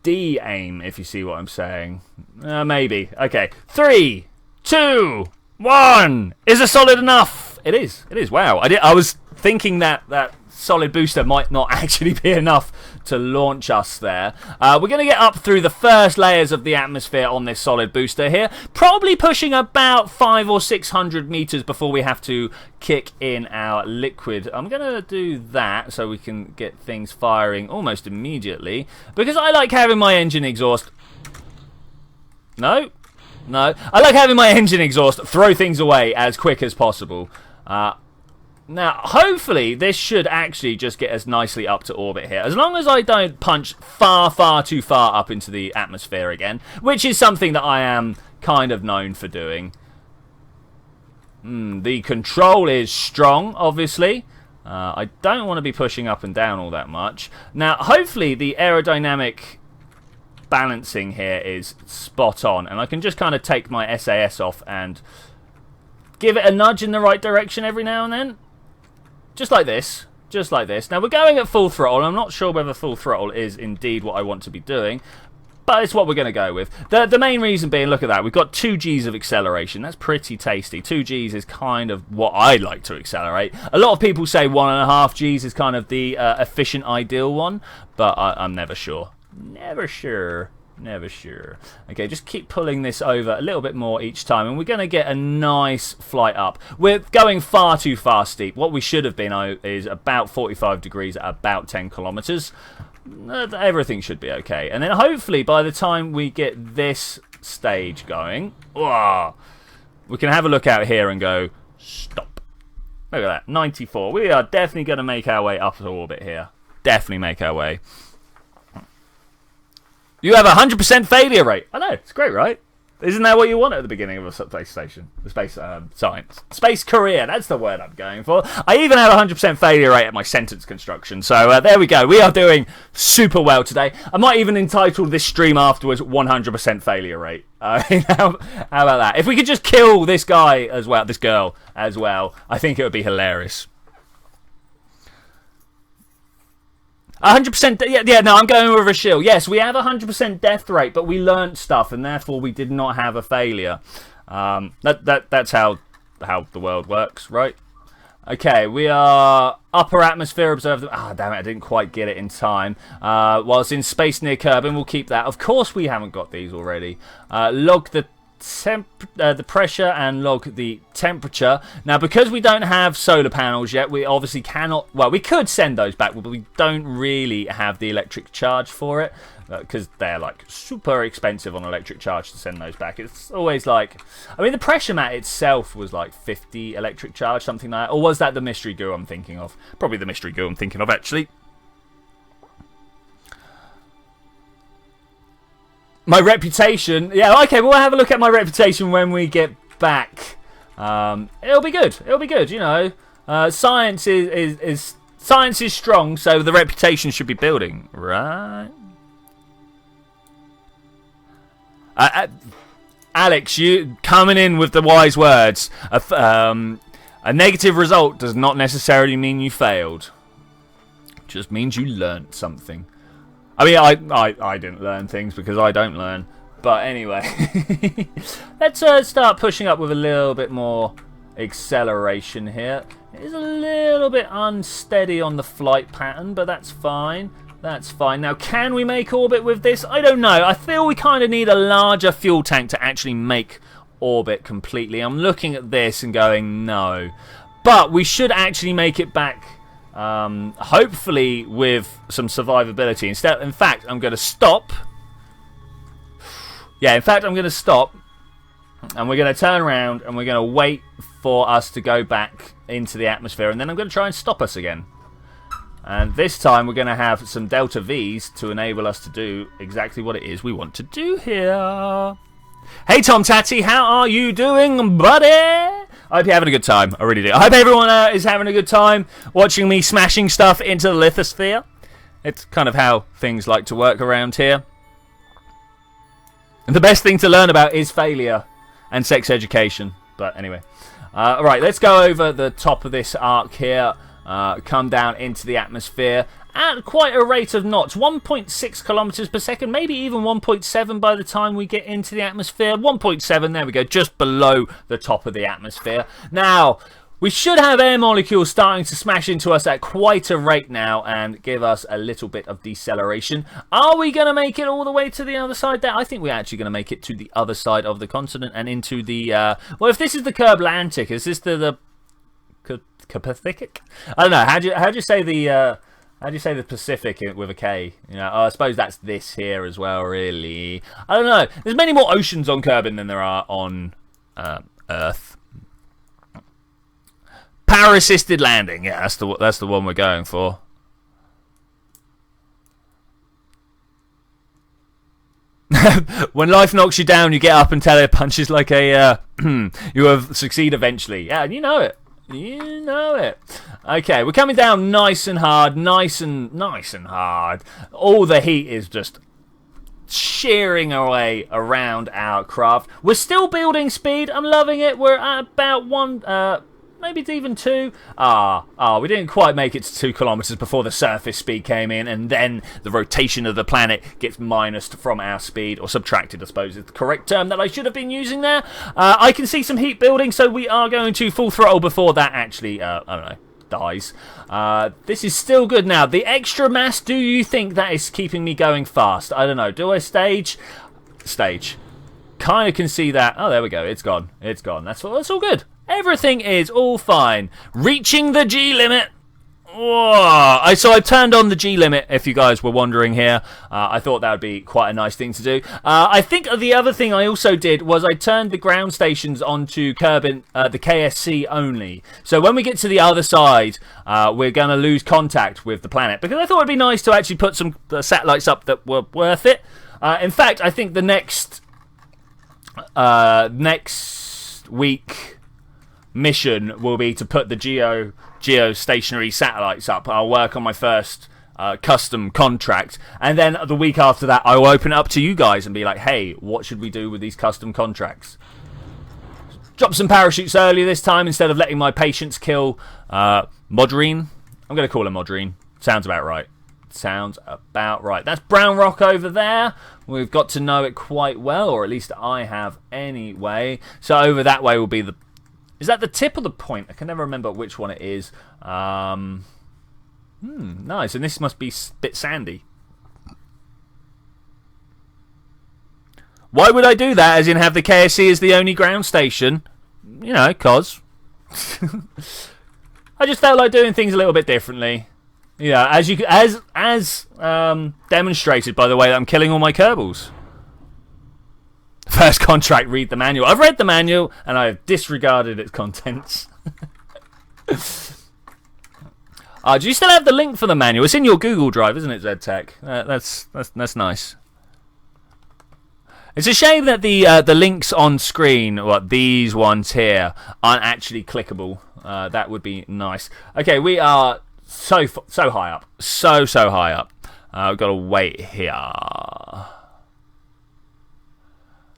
de-aim, if you see what I'm saying? Maybe. Okay. 3, 2, 1. Is it solid enough? It is. It is. Wow. I was thinking that solid booster might not actually be enough to launch us there. We're going to get up through the first layers of the atmosphere on this solid booster here. Probably pushing about 500 or 600 meters before we have to kick in our liquid. I'm going to do that so we can get things firing almost immediately. Because I like having my engine exhaust... No. I like having my engine exhaust throw things away as quick as possible. Now, hopefully, this should actually just get us nicely up to orbit here. As long as I don't punch far too far up into the atmosphere again, which is something that I am kind of known for doing. The control is strong, obviously. I don't want to be pushing up and down all that much. Now, hopefully, the aerodynamic balancing here is spot on. And I can just kind of take my SAS off and give it a nudge in the right direction every now and then. Just like this. Now, we're going at full throttle. I'm not sure whether full throttle is indeed what I want to be doing, but it's what we're going to go with. The main reason being, look at that. We've got 2 Gs of acceleration. That's pretty tasty. 2 Gs is kind of what I like to accelerate. A lot of people say 1.5 Gs is kind of the efficient, ideal one, but I'm never sure. Never sure. Okay, just keep pulling this over a little bit more each time, and we're going to get a nice flight up. We're going far too far steep. What we should have been is about 45 degrees at about 10 kilometers. Everything should be okay. And then hopefully by the time we get this stage going, we can have a look out here and go, stop. Look at that, 94. We are definitely going to make our way up to orbit here. Definitely make our way. You have a 100% failure rate. I know, it's great, right? Isn't that what you want at the beginning of a space station? The space science. Space career, that's the word I'm going for. I even have a 100% failure rate at my sentence construction. So there we go. We are doing super well today. I might even entitle this stream afterwards 100% failure rate. How about that? If we could just kill this guy as well, this girl as well, I think it would be hilarious. 100%, yeah, no, I'm going with a shield. Yes, we have a 100% death rate, but we learnt stuff, and therefore we did not have a failure. That's how the world works, right? Okay, we are upper atmosphere, observe the... damn it, I didn't quite get it in time. Whilst in space near Kerbal, we'll keep that. Of course we haven't got these already. Log the pressure and log the temperature. Now, because we don't have solar panels yet, we obviously cannot... Well, we could send those back, but we don't really have the electric charge for it, because they're, like, super expensive on electric charge to send those back. It's always like... I mean, the pressure mat itself was, like, 50 electric charge, something like that. Or was that the mystery goo I'm thinking of? Probably the mystery goo I'm thinking of, actually. My reputation, yeah, okay, we'll have a look at my reputation when we get back. It'll be good, you know. Science is strong, so the reputation should be building, right? Alex, you coming in with the wise words. A negative result does not necessarily mean you failed. It just means you learnt something. I mean, I didn't learn things because I don't learn. But anyway, let's start pushing up with a little bit more acceleration here. It is a little bit unsteady on the flight pattern, but that's fine. That's fine. Now, can we make orbit with this? I don't know. I feel we kind of need a larger fuel tank to actually make orbit completely. I'm looking at this and going, no. But we should actually make it back... hopefully with some survivability. In fact, I'm going to stop. Yeah, in fact, I'm going to stop. And we're going to turn around and we're going to wait for us to go back into the atmosphere. And then I'm going to try and stop us again. And this time we're going to have some Delta V's to enable us to do exactly what it is we want to do here. Hey Tom Tatty, how are you doing, buddy? I hope you're having a good time. I really do. I hope everyone is having a good time watching me smashing stuff into the lithosphere. It's kind of how things like to work around here. And the best thing to learn about is failure and sex education. But anyway. Right, let's go over the top of this arc here. Come down into the atmosphere at quite a rate of knots. 1.6 kilometers per second, maybe even 1.7 by the time we get into the atmosphere. 1.7, there we go, just below the top of the atmosphere. Now, We should have air molecules starting to smash into us at quite a rate now and give us a little bit of deceleration. Are we going to make it all the way to the other side there? I think we're actually going to make it to the other side of the continent and into the... well, if this is the Kerblantic, is this the Pacific? I don't know. How do you say the... how do you say the Pacific with a K? You know, I suppose that's this here as well, really. I don't know. There's many more oceans on Kerbin than there are on Earth. Power assisted landing. Yeah, that's the one we're going for. When life knocks you down, you get up and telepunches like a you have succeed eventually. Yeah, you know it. You know it. Okay, we're coming down nice and hard, nice and hard. All the heat is just shearing away around our craft. We're still building speed. I'm loving it. We're at about one, maybe it's even 2. We didn't quite make it to 2 kilometers before the surface speed came in, and then the rotation of the planet gets minused from our speed, or subtracted, I suppose is the correct term that I should have been using there. I can see some heat building, so we are going to full throttle before that actually, I don't know, dies. This is still good now. The extra mass, do you think that is keeping me going fast? I don't know. Do I stage? Stage. Kind of can see that. Oh, there we go. It's gone. It's gone. That's all good. Everything is all fine. Reaching the G limit. Whoa. So I turned on the G limit, if you guys were wondering here. I thought that would be quite a nice thing to do. I think the other thing I also did was I turned the ground stations onto Kerbin, the KSC only. So when we get to the other side, we're going to lose contact with the planet. Because I thought it would be nice to actually put some satellites up that were worth it. In fact, I think the next week mission will be to put the geostationary satellites up. I'll work on my first custom contract, and then the week after that I will open it up to you guys and be like, hey, what should we do with these custom contracts? Drop some parachutes early this time instead of letting my patience kill Modrine. I'm going to call her Modrine. Sounds about right. Sounds about right. That's brown rock over there. We've got to know it quite well, or at least I have anyway. So over that way will be the... Is that the tip or the point? I can never remember which one it is. Nice. And this must be a bit sandy. Why would I do that, as in have the KSC as the only ground station? You know, cause... I just felt like doing things a little bit differently. Yeah, as demonstrated by the way that I'm killing all my Kerbals. First contract, read the manual. I've read the manual and I've disregarded its contents. Do you still have the link for the manual? It's in your Google Drive, isn't it, ZTech? That's nice. It's a shame that the links on screen, these ones here, aren't actually clickable. That would be nice. Okay, we are so high up, so high up. I've got to wait here.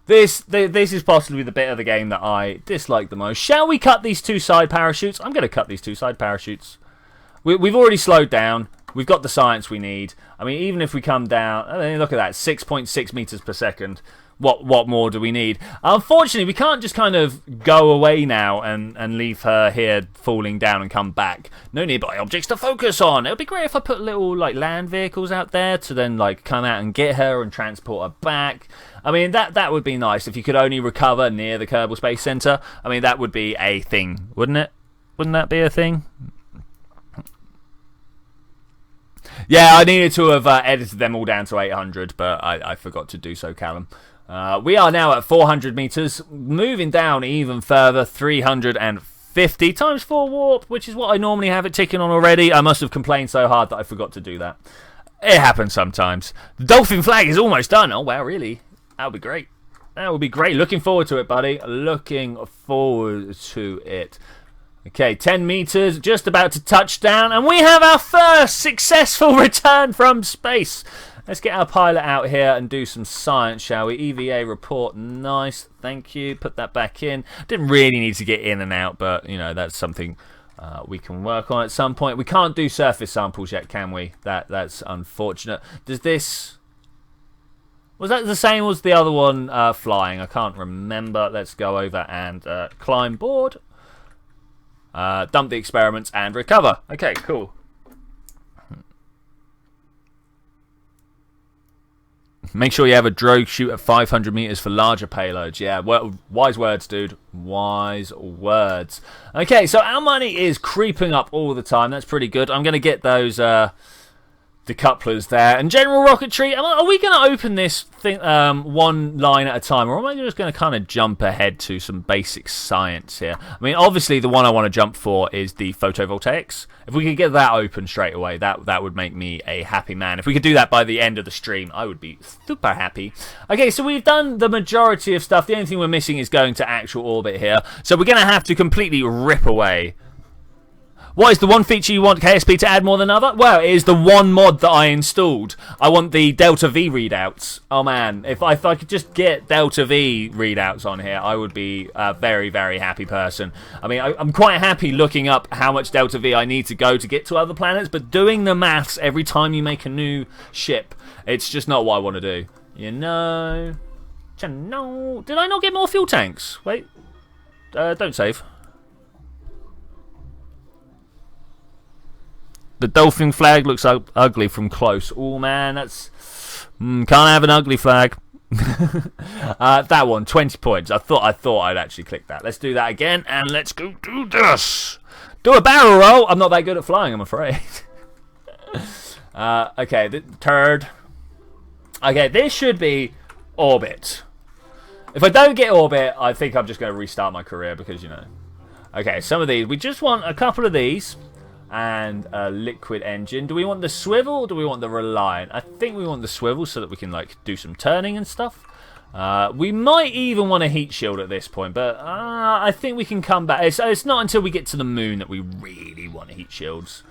This is possibly the bit of the game that I dislike the most. Shall we cut these 2 side parachutes? I'm going to cut these 2 side parachutes. We've already slowed down. We've got the science we need. I mean, even if we come down... I mean, look at that, 6.6 meters per second. What more do we need? Unfortunately, we can't just kind of go away now and leave her here falling down and come back. No nearby objects to focus on. It would be great if I put little like land vehicles out there to then like come out and get her and transport her back. I mean, that would be nice if you could only recover near the Kerbal Space Center. I mean, that would be a thing, wouldn't it? Wouldn't that be a thing? Yeah, I needed to have edited them all down to 800, but I forgot to do so, Callum. We are now at 400 meters, moving down even further, 350 times 4 warp, which is what I normally have it ticking on already. I must have complained so hard that I forgot to do that. It happens sometimes. The dolphin flag is almost done. Oh, wow, really? That would be great. That would be great. Looking forward to it, buddy. Looking forward to it. Okay, 10 meters, just about to touch down, and we have our first successful return from space. Let's get our pilot out here and do some science, shall we? EVA report, nice, thank you. Put that back in. Didn't really need to get in and out, but, you know, that's something we can work on at some point. We can't do surface samples yet, can we? That's unfortunate. Does this... Was that the same as the other one flying? I can't remember. Let's go over and climb board. dump the experiments, and recover. Okay, cool. Make sure you have a drogue shoot at 500 meters for larger payloads. Yeah, well, wise words, dude. Wise words. Okay, so our money is creeping up all the time. That's pretty good. I'm going to get those decouplers there. And general rocketry, are we going to open this thing one line at a time? Or am I just going to kind of jump ahead to some basic science here? I mean, obviously, the one I want to jump for is the photovoltaics. If we could get that open straight away, that would make me a happy man. If we could do that by the end of the stream, I would be super happy. Okay, so we've done the majority of stuff. The only thing we're missing is going to actual orbit here. So we're going to have to completely rip away. What is the one feature you want KSP to add more than other? Well, it is the one mod that I installed. I want the Delta V readouts. Oh man, if I could just get Delta V readouts on here, I would be a very, very happy person. I mean, I'm quite happy looking up how much Delta V I need to go to get to other planets, but doing the maths every time you make a new ship, it's just not what I want to do. You know? Did I not get more fuel tanks? Wait. Don't save. The dolphin flag looks ugly from close. Oh man, that's can't have an ugly flag. That one, 20 points. I thought I'd actually click that. Let's do that again, and let's go do this. Do a barrel roll. I'm not that good at flying, I'm afraid. Okay, the turd. Okay, this should be orbit. If I don't get orbit, I think I'm just going to restart my career because, you know. Okay, some of these. We just want a couple of these. And a liquid engine. Do we want the swivel or do we want the Reliant? I think we want the swivel so that we can like do some turning and stuff. We might even want a heat shield at this point, but I think we can come back. It's not until we get to the moon that we really want heat shields.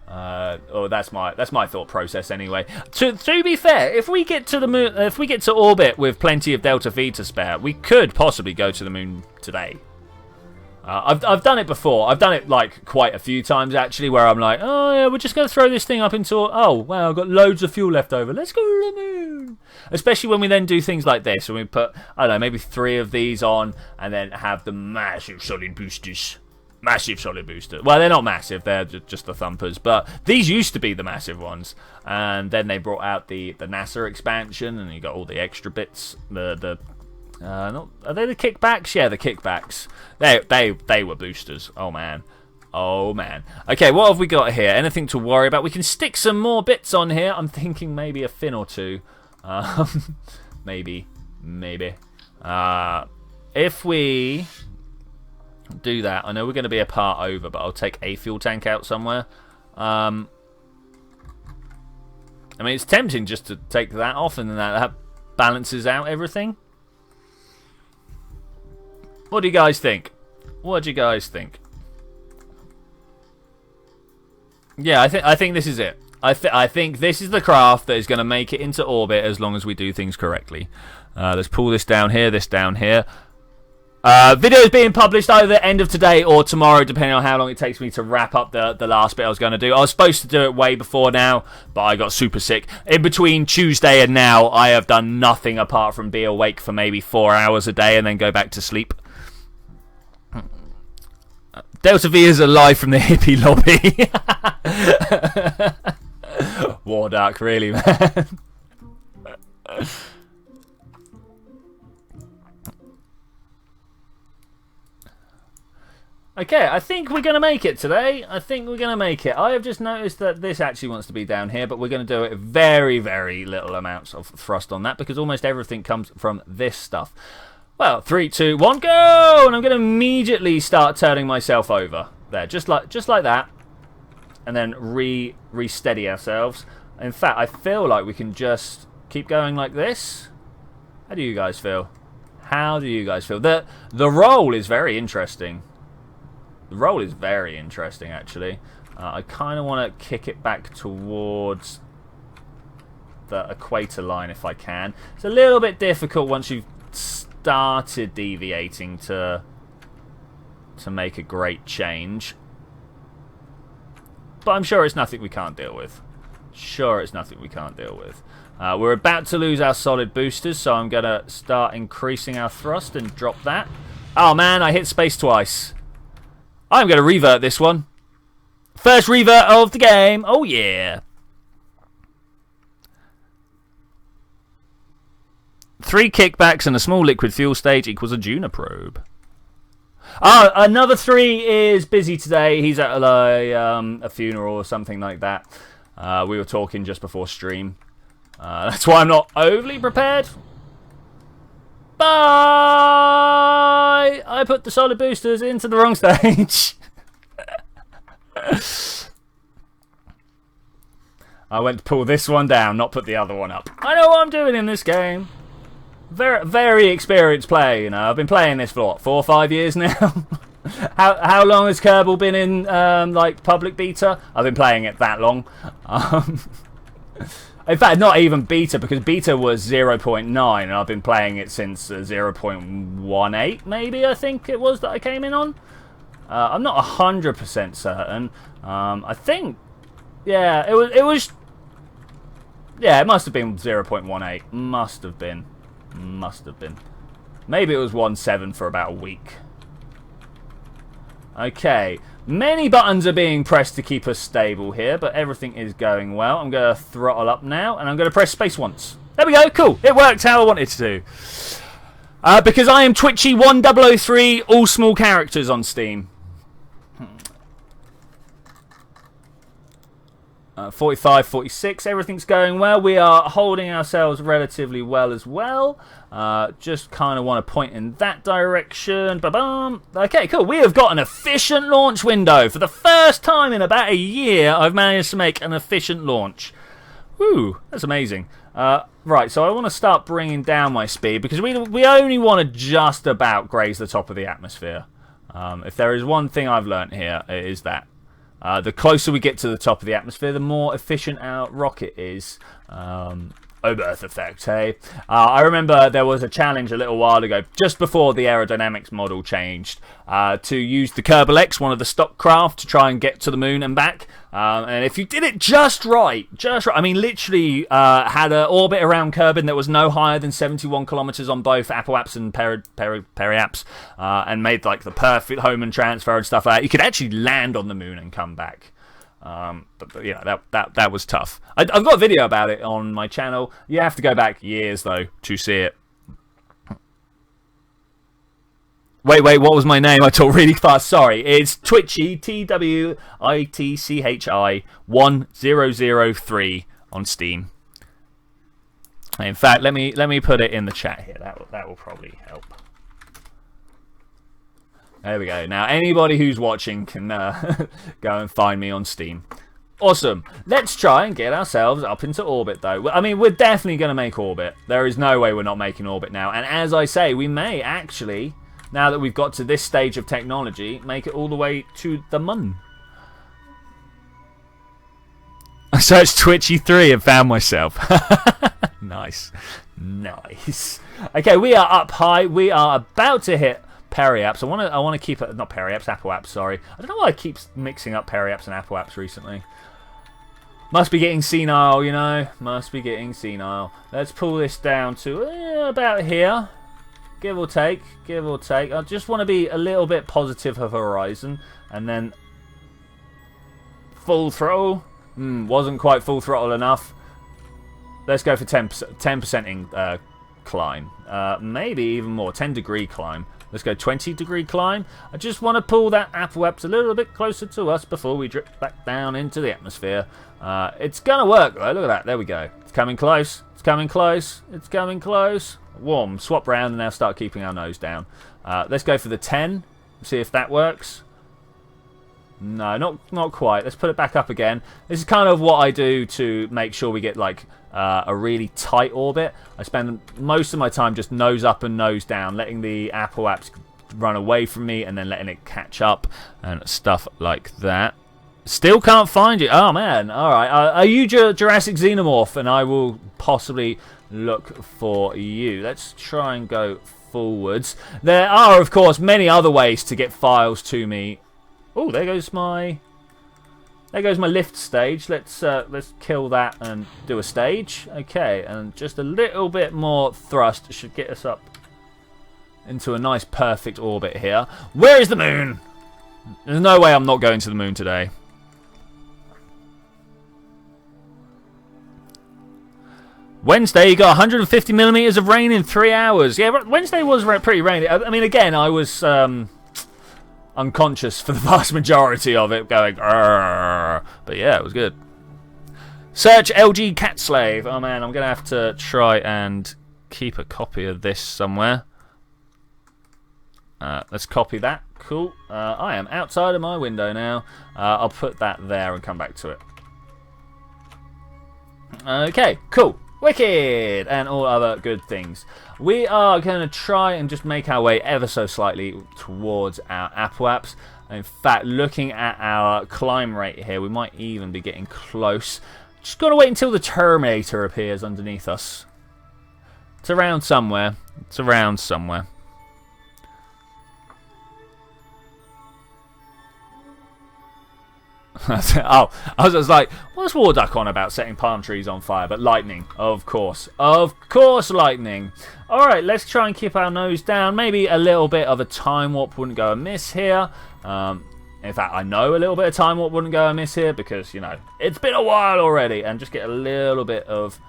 That's my thought process anyway. To be fair, if we get to the moon, if we get to orbit with plenty of Delta V to spare, we could possibly go to the moon today. I've done it before. I've done it like quite a few times actually, where I'm like, oh yeah, we're just going to throw this thing up into. Oh wow, I've got loads of fuel left over. Let's go to the moon. Especially when we then do things like this, and we put I don't know maybe 3 of these on, and then have the massive solid boosters. Massive solid booster. Well, they're not massive. They're just the thumpers. But these used to be the massive ones, and then they brought out the NASA expansion, and you got all the extra bits. Are they the kickbacks? Yeah, the kickbacks. They were boosters. Oh man. Oh man. Okay, what have we got here? Anything to worry about? We can stick some more bits on here. I'm thinking maybe a fin or two. Maybe. If we do that, I know we're going to be a part over, but I'll take a fuel tank out somewhere. I mean, it's tempting just to take that off, and then that balances out everything. What do you guys think? What do you guys think? Yeah, I think this is it. I think this is the craft that is going to make it into orbit as long as we do things correctly. Let's pull this down here, this down here. Video is being published either end of today or tomorrow, depending on how long it takes me to wrap up the last bit I was going to do. I was supposed to do it way before now, but I got super sick. In between Tuesday and now, I have done nothing apart from be awake for maybe 4 hours a day and then go back to sleep. Delta V is alive from the hippie lobby. War Dark, really, man. Okay, I think we're going to make it today. I think we're going to make it. I have just noticed that this actually wants to be down here, but we're going to do it very, very little amounts of thrust on that because almost everything comes from this stuff. Well, 3, 2, 1, go! And I'm going to immediately start turning myself over. There, just like that. And then re-steady ourselves. In fact, I feel like we can just keep going like this. How do you guys feel? How do you guys feel? The roll is very interesting. The roll is very interesting, actually. I kind of want to kick it back towards the equator line if I can. It's a little bit difficult once you've started deviating to make a great change, but I'm sure it's nothing we can't deal with. We're about to lose our solid boosters, so I'm gonna start increasing our thrust and drop that. Oh man, I hit space twice. I'm going to revert this one. First revert of the game. Oh, yeah. 3 kickbacks and a small liquid fuel stage equals a Juna probe. Oh, another 3 is busy today. He's at a funeral or something like that. We were talking just before stream. That's why I'm not overly prepared. Bye! I put the solid boosters into the wrong stage. I went to pull this one down, not put the other one up. I know what I'm doing in this game. Very, very experienced player, you know. I've been playing this for what, 4 or 5 years now. How long has Kerbal been in like public beta? I've been playing it that long. In fact, not even beta, because beta was 0.9 and I've been playing it since 0.18 maybe, I think it was that I came in on. I'm not 100% certain. I think, yeah, it was yeah, it must have been 0.18. Must have been. Maybe it was 1.7 for about a week. Okay, many buttons are being pressed to keep us stable here, but everything is going well. I'm going to throttle up now, and I'm going to press space once. There we go, cool. It worked how I wanted to. Because I am Twitchy1003, all small characters on Steam. 45, 46, everything's going well. We are holding ourselves relatively well as well. Just kind of want to point in that direction. Ba-bum. Okay, cool. We have got an efficient launch window. For the first time in about a year, I've managed to make an efficient launch. Woo, that's amazing. Right, so I want to start bringing down my speed because we only want to just about graze the top of the atmosphere. If there is one thing I've learnt here, it is that. The closer we get to the top of the atmosphere, the more efficient our rocket is. Birth effect, hey? I remember there was a challenge a little while ago, just before the aerodynamics model changed, to use the Kerbal X, one of the stock craft, to try and get to the moon and back. And if you did it just right, I mean, literally had an orbit around Kerbin that was no higher than 71 kilometers on both Apple apps and Peri-apps, and made like the perfect home and transfer and stuff like that, you could actually land on the moon and come back. But you know, that was tough. I've got a video about it on my channel. You have to go back years though to see it. Wait, what was my name? I talk really fast. Sorry, it's Twitchy TWITCHI 1003 on Steam. In fact, let me put it in the chat here. That will probably help. There we go. Now, anybody who's watching can go and find me on Steam. Awesome. Let's try and get ourselves up into orbit, though. I mean, we're definitely going to make orbit. There is no way we're not making orbit now. And as I say, we may actually, now that we've got to this stage of technology, make it all the way to the moon. I searched Twitchy3 and found myself. Nice. Okay, we are up high. We are about to hit Peri-apps. I want to keep it, not Peri-apps, Apple apps, sorry. I don't know why I keep mixing up Peri-apps and Apple apps recently. Must be getting senile, you know. Must be getting senile. Let's pull this down to about here. Give or take. I just want to be a little bit positive of horizon. And then full throttle. Wasn't quite full throttle enough. Let's go for 10% climb. Maybe even more. 10-degree climb. Let's go 20-degree climb. I just want to pull that Apple apps a little bit closer to us before we drip back down into the atmosphere. It's going to work, though. Look at that. There we go. It's coming close. Warm. Swap round and now start keeping our nose down. Let's go for the 10. See if that works. No, not quite. Let's put it back up again. This is kind of what I do to make sure we get like a really tight orbit. I spend most of my time just nose up and nose down, letting the Apple apps run away from me and then letting it catch up and stuff like that. Still can't find you. Oh man. Alright. Are you Jurassic Xenomorph? And I will possibly look for you. Let's try and go forwards. There are, of course, many other ways to get files to me. Oh, there goes my lift stage. Let's kill that and do a stage. Okay, and just a little bit more thrust should get us up into a nice perfect orbit here. Where is the moon? There's no way I'm not going to the moon today. Wednesday, you got 150 millimeters of rain in 3 hours. Yeah, Wednesday was pretty rainy. I mean, again, I was unconscious for the vast majority of it, going, "Arr." But yeah, it was good. Search LG Cat Slave. Oh man, I'm going to have to try and keep a copy of this somewhere. Let's copy that. Cool. I am outside of my window now. I'll put that there and come back to it. Okay, cool. Wicked! And all other good things. We are going to try and just make our way ever so slightly towards our Apple apps. In fact, looking at our climb rate here, we might even be getting close. Just got to wait until the Terminator appears underneath us. It's around somewhere. It's around somewhere. Oh, I was like, what's Warduck on about setting palm trees on fire? But lightning, of course. Of course, lightning. Alright, let's try and keep our nose down. Maybe a little bit of a time warp wouldn't go amiss here. In fact, I know a little bit of time warp wouldn't go amiss here because, you know, it's been a while already. And just get a little bit of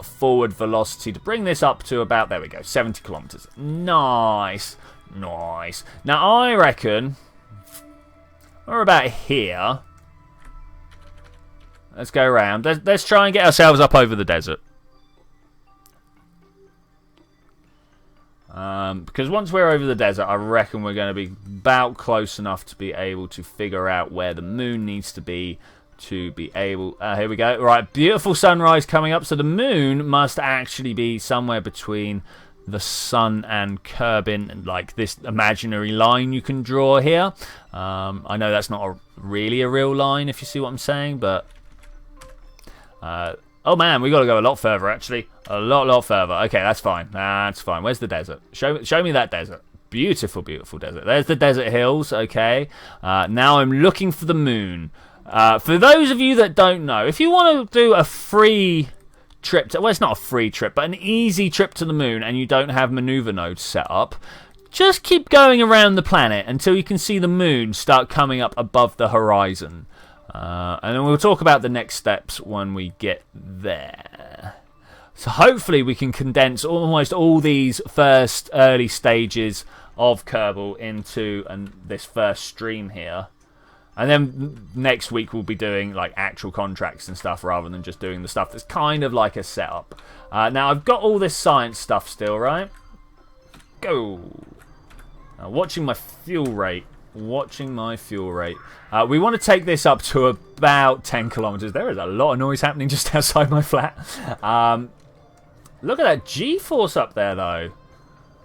forward velocity to bring this up to about, there we go, 70 kilometers. Nice. Nice. Now, I reckon we're about here. Let's go around. Let's try and get ourselves up over the desert. Because once we're over the desert, I reckon we're going to be about close enough to be able to figure out where the moon needs to be able... here we go. Right, beautiful sunrise coming up. So the moon must actually be somewhere between the sun and Kerbin, and like this imaginary line you can draw here. I know that's not really a real line, if you see what I'm saying, but oh man, we got to go a lot further actually, a lot further. Okay, that's fine. That's fine. Where's the desert? Show me that desert. Beautiful, beautiful desert. There's the desert hills. Okay, now I'm looking for the moon. For those of you that don't know, if you want to do a free trip to, well, it's not a free trip, but an easy trip to the moon, and you don't have maneuver nodes set up, just keep going around the planet until you can see the moon start coming up above the horizon. And then we'll talk about the next steps when we get there. So hopefully we can condense almost all these first early stages of Kerbal into this first stream here. And then next week we'll be doing like actual contracts and stuff rather than just doing the stuff that's kind of like a setup. Now I've got all this science stuff still, right? Go. Watching my fuel rate. Watching my fuel rate. We want to take this up to about 10 kilometers. There is a lot of noise happening just outside my flat. Look at that G-force up there though.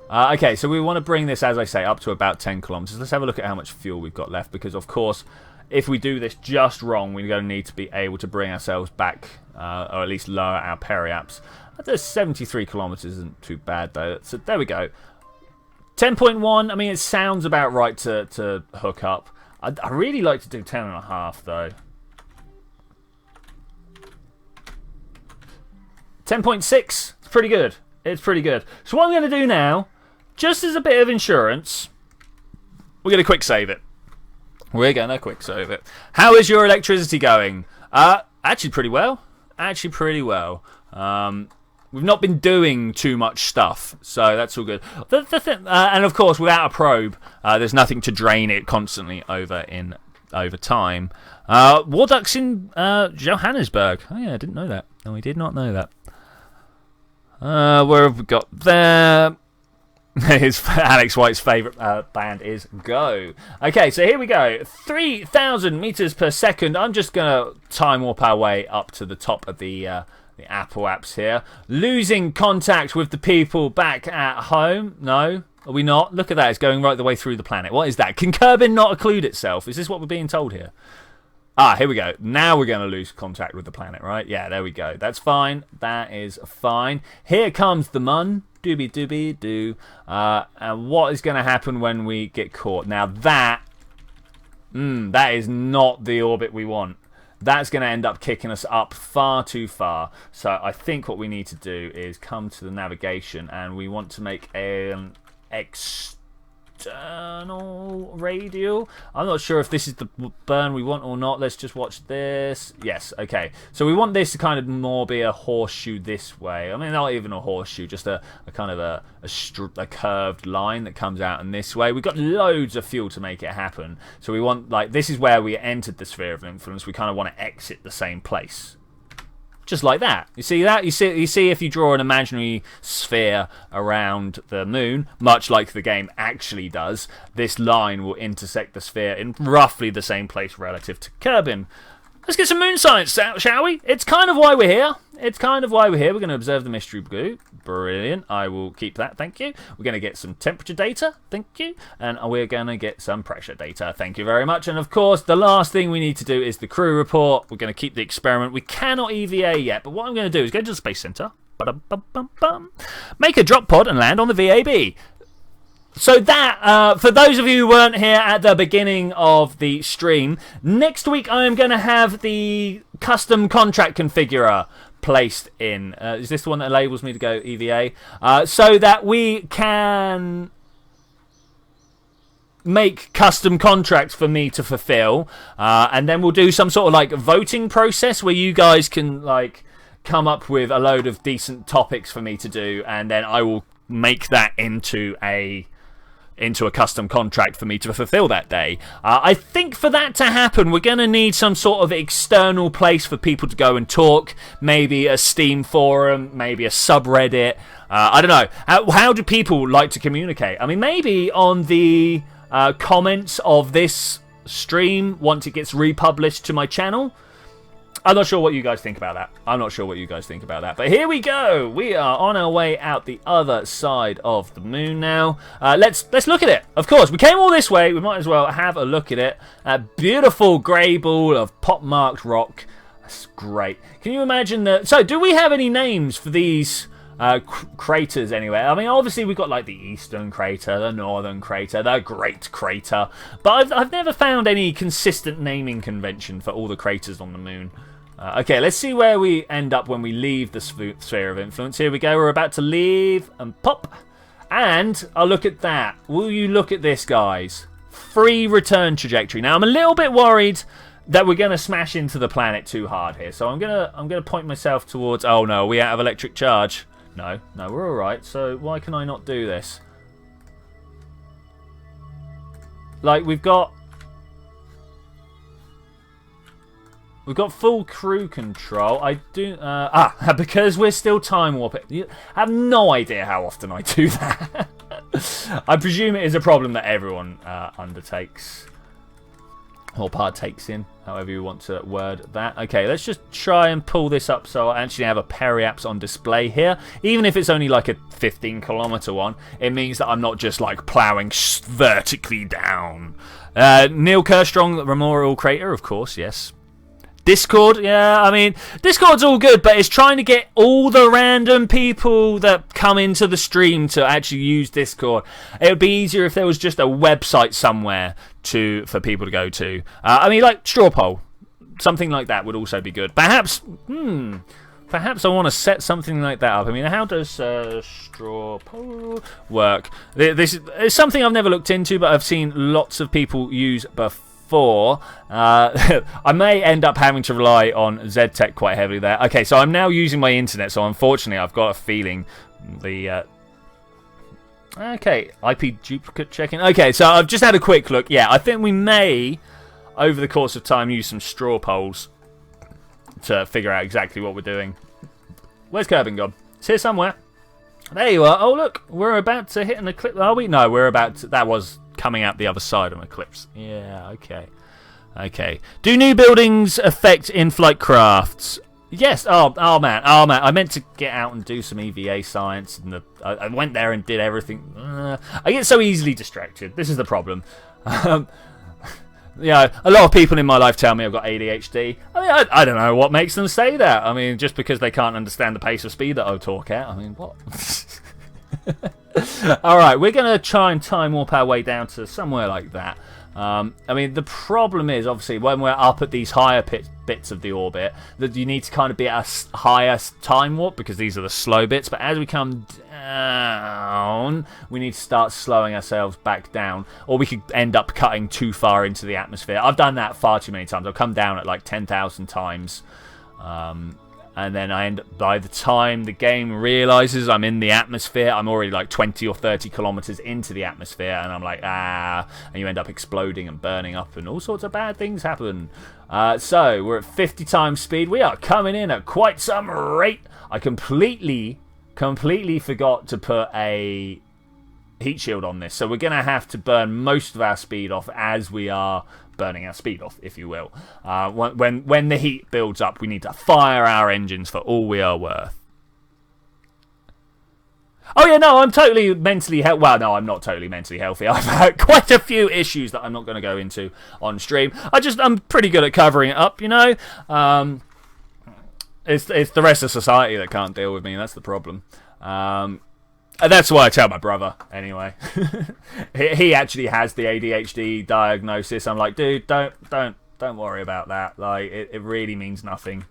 Okay, so we want to bring this, as I say, up to about 10 kilometers. Let's have a look at how much fuel we've got left, because, of course, if we do this just wrong, we're going to need to be able to bring ourselves back, or at least lower our periaps. There's 73 kilometers isn't too bad, though. So there we go. 10.1, I mean, it sounds about right to hook up. I really like to do 10.5, though. 10.6, it's pretty good. It's pretty good. So what I'm going to do now, just as a bit of insurance, we're going to quick save it. We're going to quick save it. How is your electricity going? Actually pretty well. Actually pretty well. We've not been doing too much stuff, so that's all good. And of course, without a probe, there's nothing to drain it constantly over time. Warduck's in Johannesburg. Oh yeah, I didn't know that. No, we did not know that. Where have we got there? Alex White's favourite band is Go. Okay, so here we go. 3,000 meters per second. I'm just going to time warp our way up to the top of the Apple apps here. Losing contact with the people back at home. No, are we not? Look at that. It's going right the way through the planet. What is that? Can Kerbin not occlude itself? Is this what we're being told here? Ah, here we go. Now we're going to lose contact with the planet, right? Yeah, there we go. That's fine. That is fine. Here comes the mun. Doobie doobie doo. And what is going to happen when we get caught? Now that is not the orbit we want. That's going to end up kicking us up far too far. So I think what we need to do is come to the navigation, and we want to make an external radial. I'm not sure if this is the burn we want or not. Let's just watch this. Yes, okay. So we want this to kind of more be a horseshoe this way. I mean, not even a horseshoe, just a kind of a curved line that comes out in this way. We've got loads of fuel to make it happen. So we want, like, this is where we entered the sphere of influence. We kind of want to exit the same place. Just like that. You see that? You see if you draw an imaginary sphere around the moon, much like the game actually does, this line will intersect the sphere in roughly the same place relative to Kerbin. Let's get some moon science out, shall we? It's kind of why we're here. It's kind of why we're here. We're going to observe the mystery blue. Brilliant. I will keep that. Thank you. We're going to get some temperature data. Thank you. And we're going to get some pressure data. Thank you very much. And of course, the last thing we need to do is the crew report. We're going to keep the experiment. We cannot EVA yet, but what I'm going to do is go to the Space Center. Make a drop pod and land on the VAB. So that, for those of you who weren't here at the beginning of the stream, next week I am going to have the custom contract configurer placed in. Is this the one that enables me to go EVA? So that we can make custom contracts for me to fulfill. And then we'll do some sort of like voting process where you guys can like come up with a load of decent topics for me to do. And then I will make that into a custom contract for me to fulfill that day. I think for that to happen, we're going to need some sort of external place for people to go and talk. Maybe a Steam forum, maybe a subreddit. I don't know. How do people like to communicate? I mean, maybe on the comments of this stream once it gets republished to my channel. I'm not sure what you guys think about that. But here we go. We are on our way out the other side of the moon now. Let's look at it. Of course, we came all this way. We might as well have a look at it. A beautiful grey ball of pot-marked rock. That's great. Can you imagine that? So, do we have any names for these craters anyway? I mean, obviously we've got like the eastern crater, the northern crater, the great crater. But I've never found any consistent naming convention for all the craters on the moon. Okay, let's see where we end up when we leave the sphere of influence. Here we go. We're about to leave and pop. And I'll look at that. Will you look at this, guys? Free return trajectory. Now, I'm a little bit worried that we're going to smash into the planet too hard here. So I'm gonna point myself towards... Oh, no. Are we out of electric charge? No, we're all right. So why can I not do this? Like, we've got full crew control. I do... because we're still time warping. I have no idea how often I do that. I presume it is a problem that everyone undertakes. Or partakes in, however you want to word that. Okay, let's just try and pull this up so I actually have a periapse on display here. Even if it's only like a 15-kilometer one, it means that I'm not just like ploughing vertically down. Neil Kerstrong, Memorial Crater, of course, yes. Discord, yeah, I mean, Discord's all good, but it's trying to get all the random people that come into the stream to actually use Discord. It would be easier if there was just a website somewhere for people to go to. I mean, like straw poll, something like that would also be good. Perhaps I want to set something like that up. I mean, how does straw poll work? This is something I've never looked into, but I've seen lots of people use before. I may end up having to rely on ZTech quite heavily there. Okay, so I'm now using my internet, so unfortunately I've got a feeling the... Okay, IP duplicate checking. Okay, so I've just had a quick look. Yeah, I think we may, over the course of time, use some straw polls to figure out exactly what we're doing. Where's Kerbin gone? It's here somewhere. There you are. Oh, look, we're about to hit an eclipse. Are we? No, we're about to... That was... coming out the other side of an eclipse. Yeah, okay. Do new buildings affect in-flight crafts? Yes. Oh man. I meant to get out and do some EVA science, and I went there and did everything. I get so easily distracted. This is the problem. Yeah, a lot of people in my life tell me I've got ADHD. I mean, I don't know what makes them say that. I mean, just because they can't understand the pace of speed that I talk at. I mean, what? Alright, we're going to try and time warp our way down to somewhere like that. I mean, the problem is, obviously, when we're up at these higher bits of the orbit, that you need to kind of be at a higher time warp, because these are the slow bits. But as we come down, we need to start slowing ourselves back down, or we could end up cutting too far into the atmosphere. I've done that far too many times. I've come down at like 10,000 times. And then by the time the game realizes I'm in the atmosphere, I'm already like 20 or 30 kilometers into the atmosphere, and I'm like, and you end up exploding and burning up, and all sorts of bad things happen. So we're at 50 times speed. We are coming in at quite some rate. I completely forgot to put a heat shield on this, so we're going to have to burn most of our speed off as we are burning our speed off, if you will. When the heat builds up, we need to fire our engines for all we are worth. Oh yeah, no, I'm totally mentally healthy. Well, no, I'm not totally mentally healthy. I've had quite a few issues that I'm not going to go into on stream. I'm pretty good at covering it up, you know. It's the rest of society that can't deal with me. That's the problem. And that's why I tell my brother, anyway. He actually has the ADHD diagnosis. I'm like, dude, don't worry about that. Like, it really means nothing.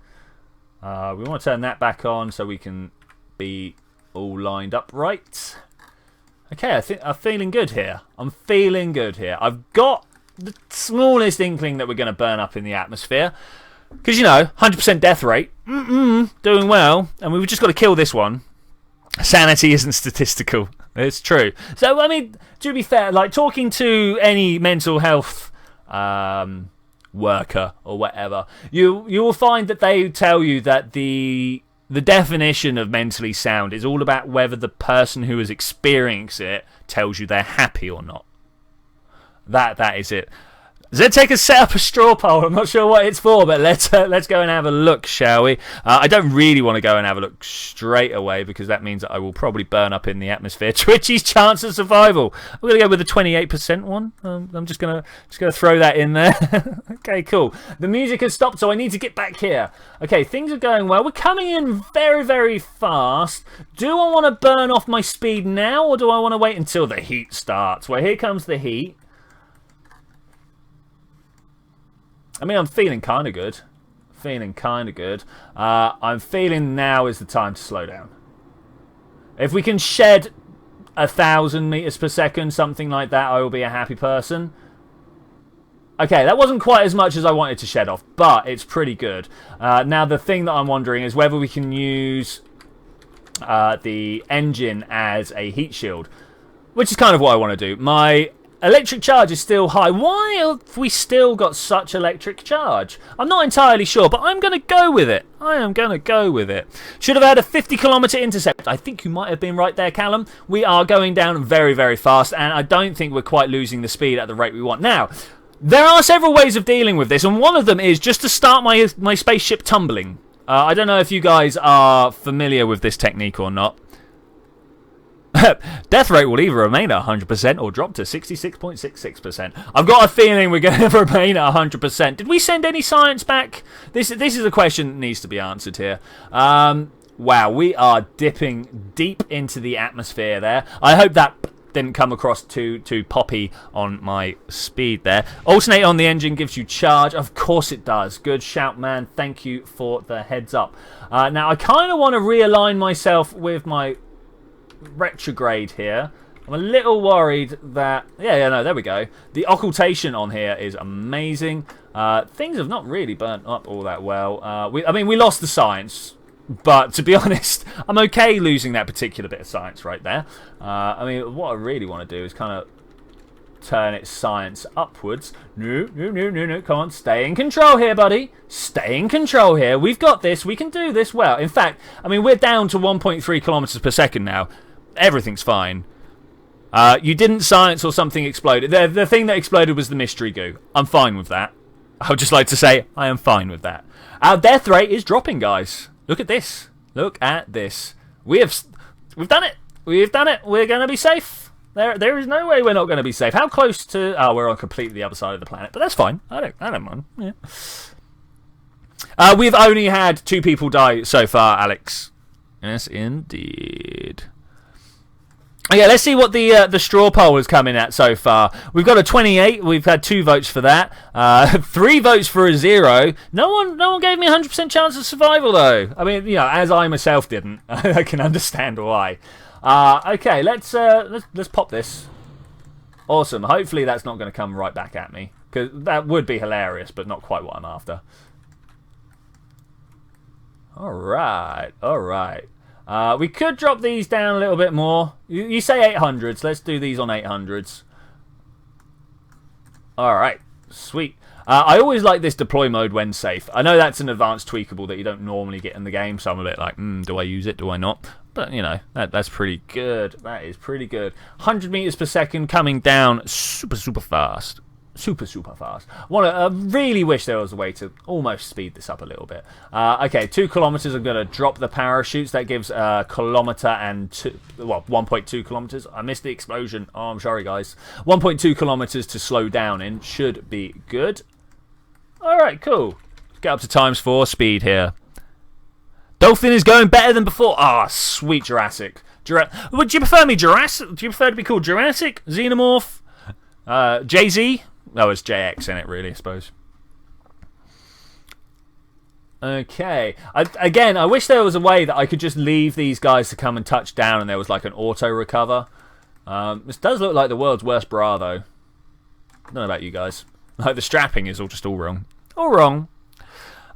We want to turn that back on so we can be all lined up right. Okay, I think I'm feeling good here. I've got the smallest inkling that we're going to burn up in the atmosphere. Because, you know, 100% death rate. Doing well. And we've just got to kill this one. Sanity isn't statistical. It's true. So, I mean, to be fair, like talking to any mental health worker or whatever, you will find that they tell you that the definition of mentally sound is all about whether the person who has experienced it tells you they're happy or not. That is it. Zedtech has set up a straw poll. I'm not sure what it's for, but let's go and have a look, shall we? I don't really want to go and have a look straight away, because that means that I will probably burn up in the atmosphere. Twitchy's chance of survival. I'm going to go with the 28% one. I'm just gonna throw that in there. Okay, cool. The music has stopped, so I need to get back here. Okay, things are going well. We're coming in very, very fast. Do I want to burn off my speed now, or do I want to wait until the heat starts? Well, here comes the heat. I mean, I'm feeling kind of good. I'm feeling now is the time to slow down. If we can shed 1,000 meters per second, something like that, I will be a happy person. Okay, that wasn't quite as much as I wanted to shed off, but it's pretty good. Now, the thing that I'm wondering is whether we can use the engine as a heat shield, which is kind of what I want to do. My electric charge is still high. Why have we still got such electric charge? I'm not entirely sure, but I'm going to go with it. Should have had a 50-kilometer intercept. I think you might have been right there, Callum. We are going down very, very fast, and I don't think we're quite losing the speed at the rate we want. Now, there are several ways of dealing with this, and one of them is just to start my spaceship tumbling. I don't know if you guys are familiar with this technique or not. Death rate will either remain at 100% or drop to 66.66%. I've got a feeling we're going to remain at 100%. Did we send any science back? This is a question that needs to be answered here. Wow, we are dipping deep into the atmosphere there. I hope that didn't come across too poppy on my speed there. Alternate on the engine gives you charge. Of course it does. Good shout, man. Thank you for the heads up. Now, I kind of want to realign myself with my retrograde here. I'm a little worried that no, there we go. The occultation on here is amazing. Things have not really burnt up all that well. I mean, we lost the science, but to be honest, I'm okay losing that particular bit of science right there. I mean, what I really want to do is kind of turn its science upwards. No. Come on, stay in control here, buddy. Stay in control here. We've got this. We can do this well. In fact, I mean, we're down to 1.3 kilometers per second now. Everything's fine. You didn't science or something exploded. The thing that exploded was the mystery goo. I'm fine with that. I would just like to say I am fine with that. Our death rate is dropping, guys. Look at this. Look at this. We've done it. We've done it. We're going to be safe. There is no way we're not going to be safe. How close to... Oh, we're on completely the other side of the planet. But that's fine. I don't mind. Yeah. We've only had 2 people die so far, Alex. Yes, indeed. Okay, let's see what the straw poll is coming at so far. We've got a 28. We've had 2 votes for that. 3 votes for a 0. No one gave me a 100% chance of survival though. I mean, you know, as I myself didn't. I can understand why. Okay, let's pop this. Awesome. Hopefully that's not going to come right back at me, because that would be hilarious, but not quite what I'm after. All right. We could drop these down a little bit more. You say 800s. Let's do these on 800s. Alright. Sweet. I always like this deploy mode when safe. I know that's an advanced tweakable that you don't normally get in the game, so I'm a bit like, do I use it? Do I not? But, you know, that's pretty good. That is pretty good. 100 meters per second coming down super fast. Super fast. I really wish there was a way to almost speed this up a little bit. Okay, 2 kilometers. I'm going to drop the parachutes. That gives a kilometer and 1.2 kilometers. I missed the explosion. Oh, I'm sorry, guys. 1.2 kilometers to slow down in. Should be good. All right, cool. Let's get up to ×4 speed here. Dolphin is going better than before. Ah, sweet Jurassic. Would you prefer me Jurassic? Do you prefer to be called Jurassic? Xenomorph? JZ? Oh, it's JX in it, really, I suppose. Okay. Again, I wish there was a way that I could just leave these guys to come and touch down and there was like an auto-recover. This does look like the world's worst bra, though. I don't know about you guys. Like, the strapping is all wrong. All wrong.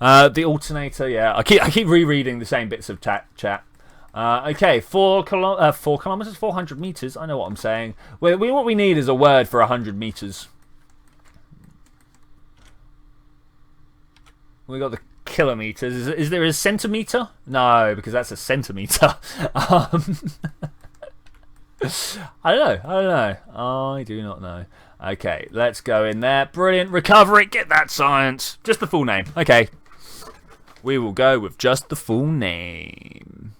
The alternator, yeah. I keep rereading the same bits of chat. Okay, 4 kilometers, 400 meters. I know what I'm saying. What we need is a word for 100 meters. We got the kilometers. Is there a centimeter? No, because that's a centimeter. I don't know. I do not know. Okay, let's go in there. Brilliant. Recover it. Get that science. Just the full name. Okay. We will go with just the full name.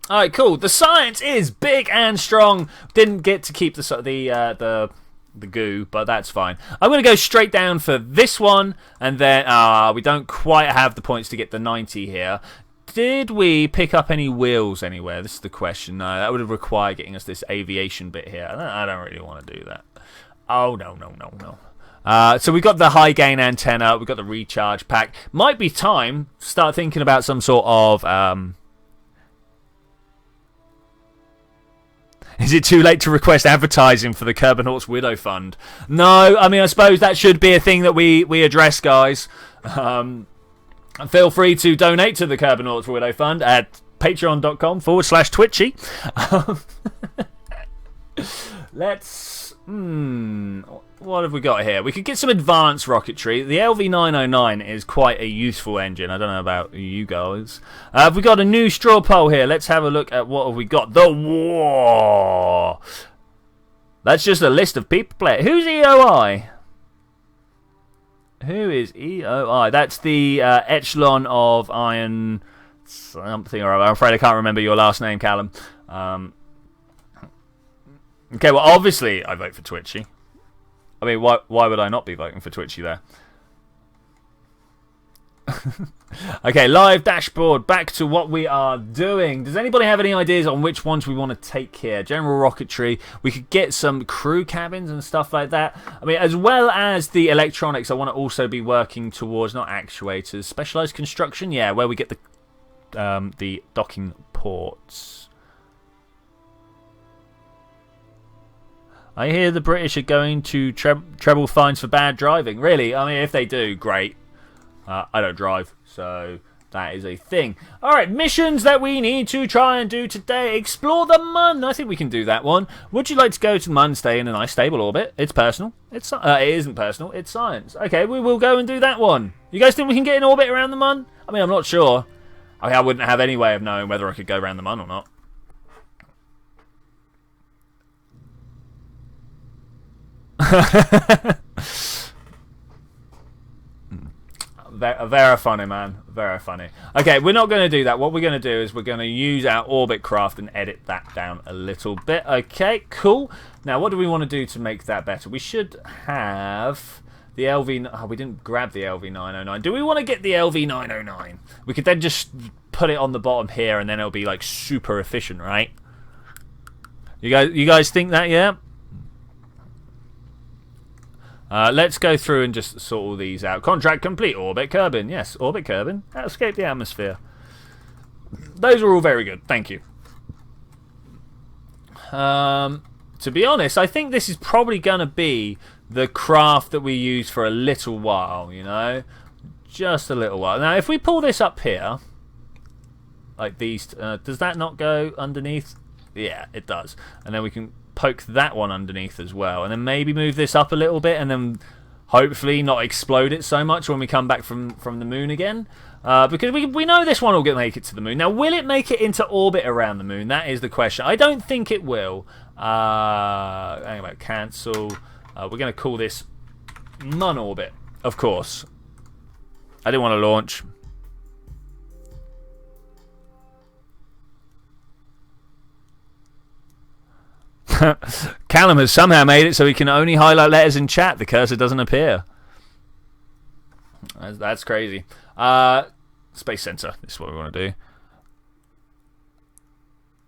Alright, cool. The science is big and strong. Didn't get to keep the goo, but that's fine. I'm going to go straight down for this one, and then we don't quite have the points to get the 90 here. Did we pick up any wheels anywhere? This is the question. No, that would have required getting us this aviation bit here. I don't really want to do that. Oh, no. So we got the high gain antenna. We got the recharge pack. Might be time to start thinking about some sort of... Is it too late to request advertising for the Kerbal Widow Fund? No, I mean, I suppose that should be a thing that we address, guys. Feel free to donate to the Kerbal Widow Fund at patreon.com/twitchy. Let's... what have we got here? We could get some advanced rocketry. The LV909 is quite a useful engine. I don't know about you guys. We got a new straw poll here. Let's have a look at what have we got. The War. That's just a list of people playing. Who's EOI? Who is EOI? That's the echelon of iron something or other. I'm afraid I can't remember your last name, Callum. Okay, well, obviously I vote for Twitchy. I mean, why would I not be voting for Twitchy there? Okay, live dashboard. Back to what we are doing. Does anybody have any ideas on which ones we want to take here? General rocketry. We could get some crew cabins and stuff like that. I mean, as well as the electronics, I want to also be working towards, not actuators, specialized construction. Yeah, where we get the docking ports. I hear the British are going to treble fines for bad driving. Really? I mean, if they do, great. I don't drive, so that is a thing. Alright, missions that we need to try and do today. Explore the Mun. I think we can do that one. Would you like to go to the Mun, stay in a nice stable orbit? It's personal. It isn't personal. It's science. Okay, we will go and do that one. You guys think we can get in orbit around the Mun? I mean, I'm not sure. I mean, I wouldn't have any way of knowing whether I could go around the Mun or not. Very funny, man. Very funny. Okay, we're not going to do that. What we're going to do is we're going to use our orbit craft and edit that down a little bit. Okay, cool. Now, what do we want to do to make that better? We should have the LV... Oh, we didn't grab the LV909. Do we want to get the LV909? We could then just put it on the bottom here and then it'll be like super efficient, right? You guys think that? Yeah. Let's go through and just sort all these out. Contract complete. Orbit Kerbin. Yes, orbit Kerbin. Escape the atmosphere. Those are all very good. Thank you. To be honest, I think this is probably going to be the craft that we use for a little while, you know? Just a little while. Now, if we pull this up here, like these, does that not go underneath? Yeah, it does. And then we can poke that one underneath as well. And then maybe move this up a little bit and then hopefully not explode it so much when we come back from the moon again. Because we know this one will make it to the moon. Now, will it make it into orbit around the moon? That is the question. I don't think it will. Anyway, cancel. We're going to call this Mun Orbit, of course. I didn't want to launch. Callum has somehow made it so he can only highlight letters in chat. The cursor doesn't appear. That's crazy. Space Center. This is what we want to do.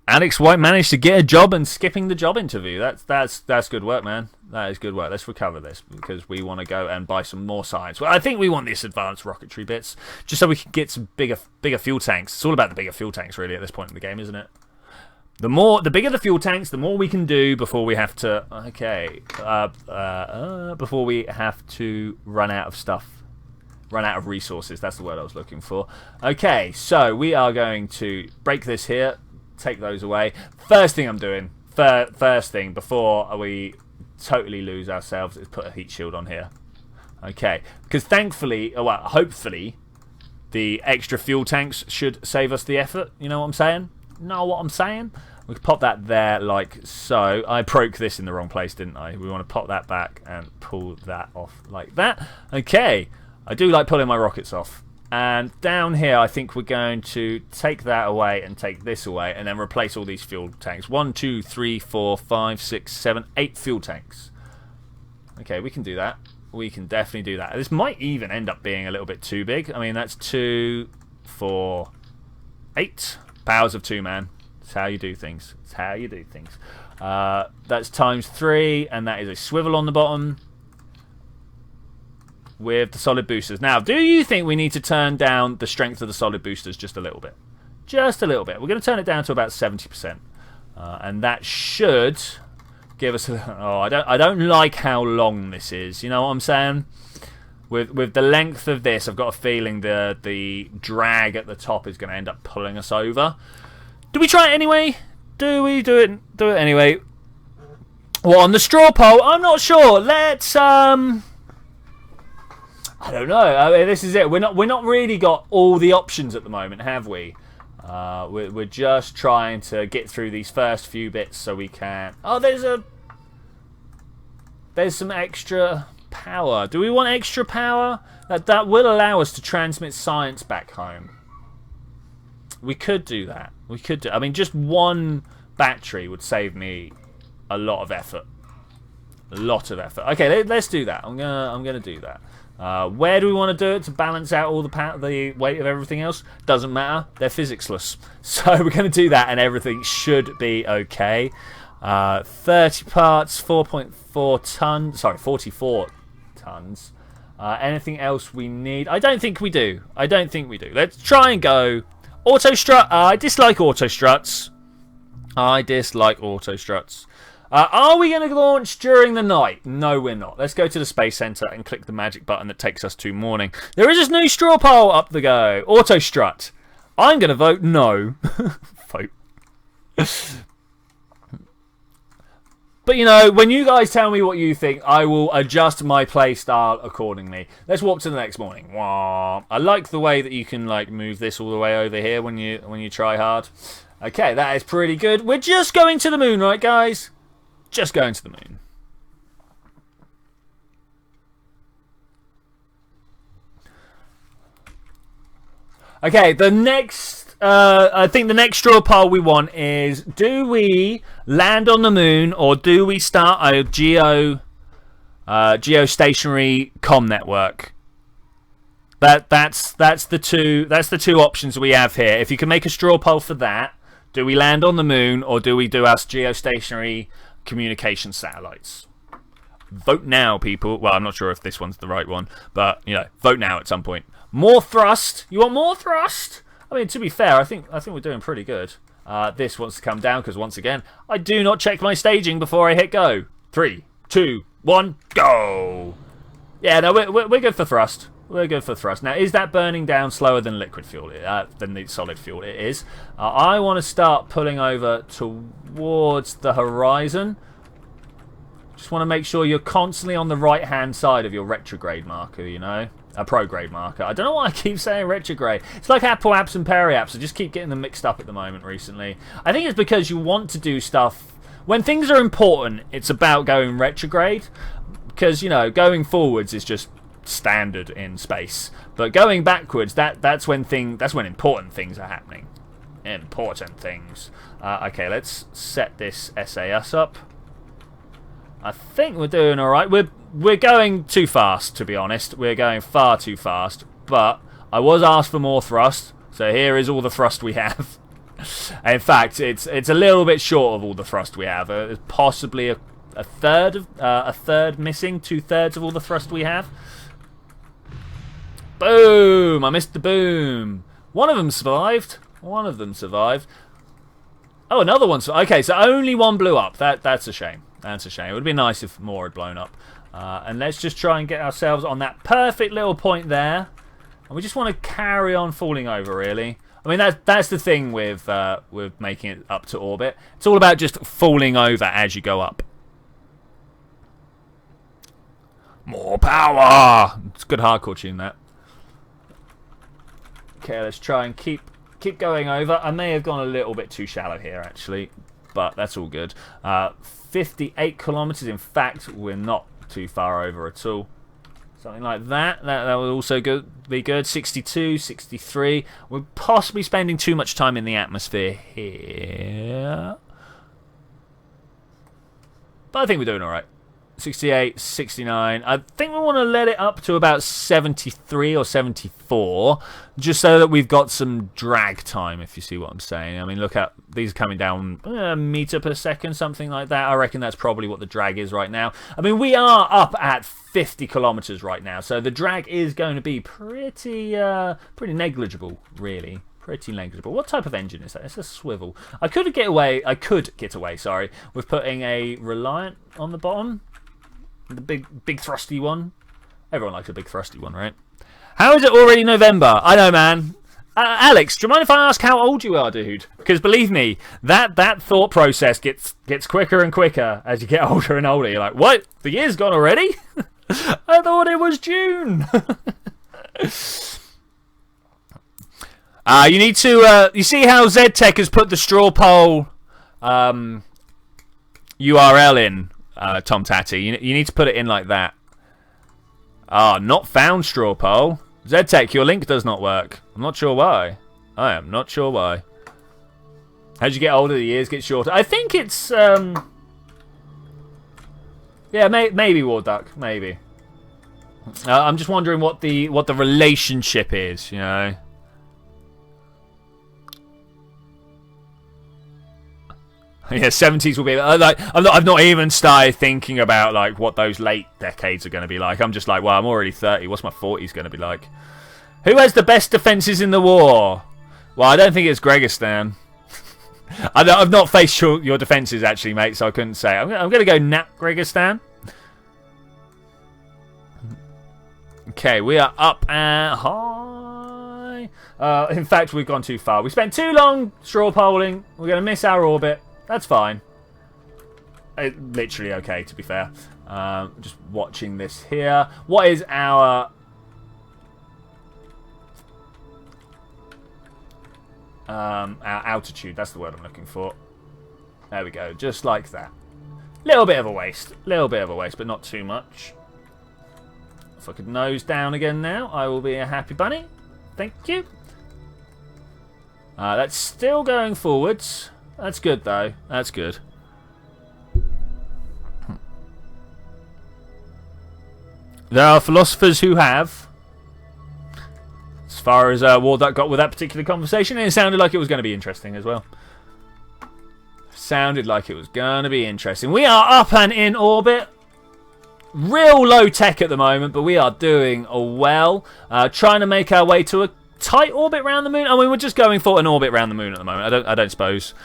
Alex White managed to get a job and skipping the job interview. That's good work, man. That is good work. Let's recover this because we want to go and buy some more science. Well, I think we want these advanced rocketry bits just so we can get some bigger fuel tanks. It's all about the bigger fuel tanks, really, at this point in the game, isn't it? The bigger the fuel tanks, the more we can do before we have to. Okay, before we have to run out of stuff, run out of resources. That's the word I was looking for. Okay, so we are going to break this here. Take those away. First thing I'm doing, first thing before we totally lose ourselves, is put a heat shield on here. Okay, because thankfully, well, hopefully, the extra fuel tanks should save us the effort. You know what I'm saying? Know what I'm saying? We can pop that there like so. I broke this in the wrong place, didn't I? We want to pop that back and pull that off like that. Okay, I do like pulling my rockets off. And down here, I think we're going to take that away and take this away and then replace all these fuel tanks. 1, 2, 3, 4, 5, 6, 7, 8 fuel tanks. Okay, we can do that. We can definitely do that. This might even end up being a little bit too big. I mean, that's 2, 4, 8. Powers of 2, man. That's how you do things. That's how you do things. That's times 3, and that is a swivel on the bottom with the solid boosters. Now, do you think we need to turn down the strength of the solid boosters just a little bit? Just a little bit. We're going to turn it down to about 70%. And that should give us a... Oh, I don't like how long this is. You know what I'm saying? With the length of this, I've got a feeling the drag at the top is going to end up pulling us over. Do we try it anyway? Do we do it anyway? Well, on the straw poll, I'm not sure. Let's I don't know. I mean, this is it. We're not really got all the options at the moment, have we? We're just trying to get through these first few bits so we can. Oh, there's some extra power. Do we want extra power? That will allow us to transmit science back home. We could do that. We could do. I mean, just one battery would save me a lot of effort. A lot of effort. Okay, let's do that. I'm gonna do that. Where do we want to do it to balance out all the weight of everything else? Doesn't matter. They're physicsless. So we're going to do that and everything should be okay. 30 parts, 4.4 tons. Sorry, 44 tons. Anything else we need? I don't think we do. Let's try and go. Auto strut. I dislike auto struts. Are we going to launch during the night? No, we're not. Let's go to the Space Center and click the magic button that takes us to morning. There is a new straw poll up the go. Auto strut. I'm going to vote no. Vote. But, you know, when you guys tell me what you think, I will adjust my play style accordingly. Let's walk to the next morning. Wah. I like the way that you can, like, move this all the way over here when you try hard. Okay, that is pretty good. We're just going to the moon, right, guys? Just going to the moon. Okay, the next, I think the next straw poll we want is: do we land on the moon or do we start a geostationary comm network? That's the two options we have here. If you can make a straw poll for that, Do we land on the moon, or do we do our geostationary communication satellites? Vote now, people. Well, I'm not sure if this one's the right one, but, you know, vote now at some point. More thrust. You want more thrust? I mean, to be fair, I think we're doing pretty good. This wants to come down because, once again, I do not check my staging before I hit go. 3, 2, 1, go! Yeah, no, we're good for thrust. We're good for thrust. Now, is that burning down slower than liquid fuel? Than the solid fuel? It is. I want to start pulling over towards the horizon. Just want to make sure you're constantly on the right-hand side of your retrograde marker, you know? A prograde marker. I don't know why I keep saying retrograde. It's like Apple apps and periapps. I just keep getting them mixed up at the moment recently. I think it's because you want to do stuff... When things are important, it's about going retrograde. Because, you know, going forwards is just standard in space. But going backwards, that's when important things are happening. Important things. Okay, let's set this SAS up. I think we're doing alright. We're going too fast, to be honest. We're going far too fast. But I was asked for more thrust, so here is all the thrust we have. In fact, it's a little bit short of all the thrust we have. There's possibly a third missing, 2/3 of all the thrust we have. Boom! I missed the boom. One of them survived. Oh, another one. Okay, so only one blew up. That's a shame. That's a shame. It would be nice if more had blown up. And let's just try and get ourselves on that perfect little point there. And we just want to carry on falling over, really. I mean, that's the thing with making it up to orbit. It's all about just falling over as you go up. More power! It's a good hardcore tune, that. Okay, let's try and keep going over. I may have gone a little bit too shallow here, actually. But that's all good. 58 kilometers. In fact, we're not too far over at all. Something like that. That would also be good. 62, 63. We're possibly spending too much time in the atmosphere here. But I think we're doing all right. 68, 69. I think we want to let it up to about 73 or 74, just so that we've got some drag time, if you see what I'm saying. I mean, look at these are coming down a meter per second, something like that. I reckon that's probably what the drag is right now. I mean, we are up at 50 kilometers right now, so the drag is going to be pretty negligible, really. Pretty negligible. What type of engine is that? It's a swivel. I could get away, sorry, with putting a Reliant on the bottom. The big thrusty one. Everyone likes a big thrusty one, right? How is it already November? I know, man. Alex, do you mind if I ask how old you are, dude? Because believe me, that thought process gets quicker and quicker as you get older and older. You're like, what? The year's gone already? I thought it was June. You need to. You see how ZTech has put the straw poll URL in, Tom Tatty. You need to put it in like that. Not found straw poll. ZTech, your link does not work. I'm not sure why. I am not sure why. As you get older, the years get shorter. I think it's yeah, maybe War Duck, maybe. I'm just wondering what the relationship is, you know. Yeah, 70s will be like. I've not even started thinking about like what those late decades are going to be like. I'm just like, well, I'm already 30. What's my 40s going to be like? Who has the best defences in the war? Well, I don't think it's Gregistan. I've not faced your defences actually, mate, so I couldn't say. I'm going to go Nat Gregistan. Okay, we are up at high. In fact, we've gone too far. We spent too long straw polling. We're going to miss our orbit. That's fine. Literally okay, to be fair. Just watching this here. What is our altitude? That's the word I'm looking for. There we go. Just like that. Little bit of a waste. But not too much. If I could nose down again now, I will be a happy bunny. Thank you. That's still going forwards. That's good, though. That's good. There are philosophers who have. As far as War Duck got with that particular conversation, and it sounded like it was going to be interesting as well. Sounded like it was going to be interesting. We are up and in orbit. Real low tech at the moment, but we are doing well. Trying to make our way to a tight orbit around the moon. I mean, we're just going for an orbit around the moon at the moment. I don't suppose.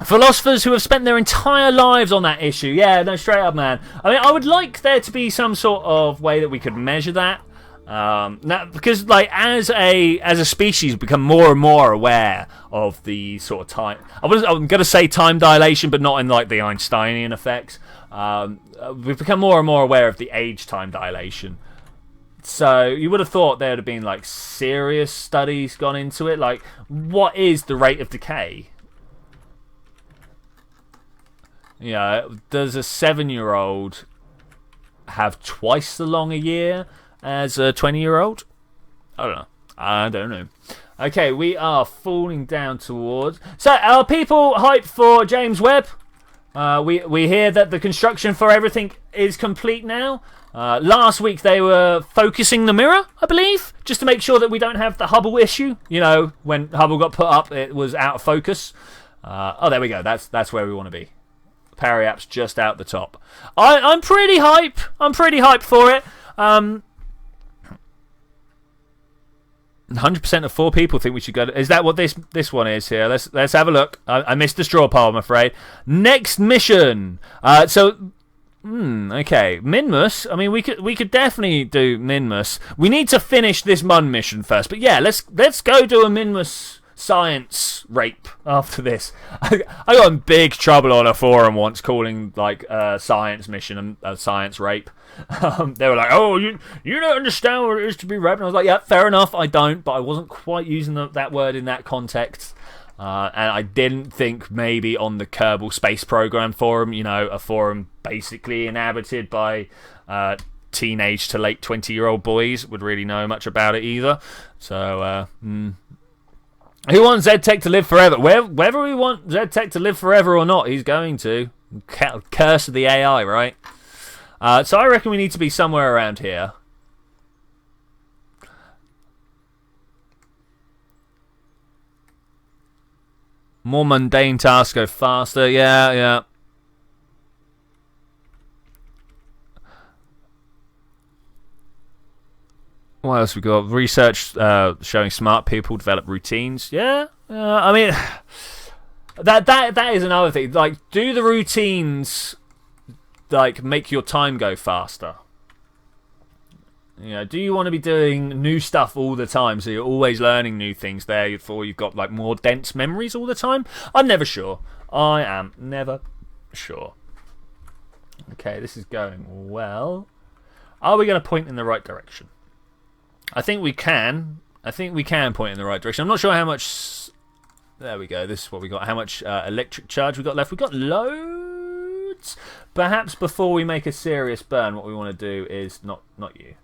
Philosophers who have spent their entire lives on that issue. Yeah, no, straight up, man. I mean, I would like there to be some sort of way that we could measure that. Now, because like as a species, we become more and more aware of the sort of time. I'm going to say time dilation, but not in like the Einsteinian effects. We've become more and more aware of the age-time dilation. So you would have thought there would have been like serious studies gone into it. Like, what is the rate of decay? Does a 7-year-old have twice the long a year as a 20-year-old? I don't know. Okay, we are falling down towards... So, are people hyped for James Webb? We hear that the construction for everything is complete now. Last week they were focusing the mirror, I believe, just to make sure that we don't have the Hubble issue. When Hubble got put up, it was out of focus. There we go. That's where we want to be. Parallax just out the top. I'm pretty hype. I'm pretty hyped for it. 100% of 4 people think we should go to... Is that what this one is here? Let's have a look. I missed the straw poll, I'm afraid. Next mission. Okay, Minmus. I mean, we could definitely do Minmus. We need to finish this Mun mission first. But yeah, let's go do a Minmus science rape after this. I got in big trouble on a forum once calling like a science mission a science rape. They were like, "Oh, you don't understand what it is to be raped." And I was like, "Yeah, fair enough. I don't, but I wasn't quite using that word in that context." And I didn't think maybe on the Kerbal Space Program forum, a forum basically inhabited by teenage to late 20-year-old boys, would really know much about it either. So, who wants ZTech to live forever? Whether we want ZTech to live forever or not, he's going to. Curse of the AI, right? So I reckon we need to be somewhere around here. More mundane tasks go faster. Yeah. What else we got? Research showing smart people develop routines. Yeah. I mean, that is another thing. Like, do the routines like make your time go faster? Do you want to be doing new stuff all the time, so you're always learning new things therefore you've got like more dense memories all the time? I'm never sure. I am never sure. Okay, this is going well. Are we going to point in the right direction? I think we can. Point in the right direction. I'm not sure how much... There we go. This is what we got. How much electric charge we got left. We got loads. Perhaps before we make a serious burn, what we want to do is... Not you.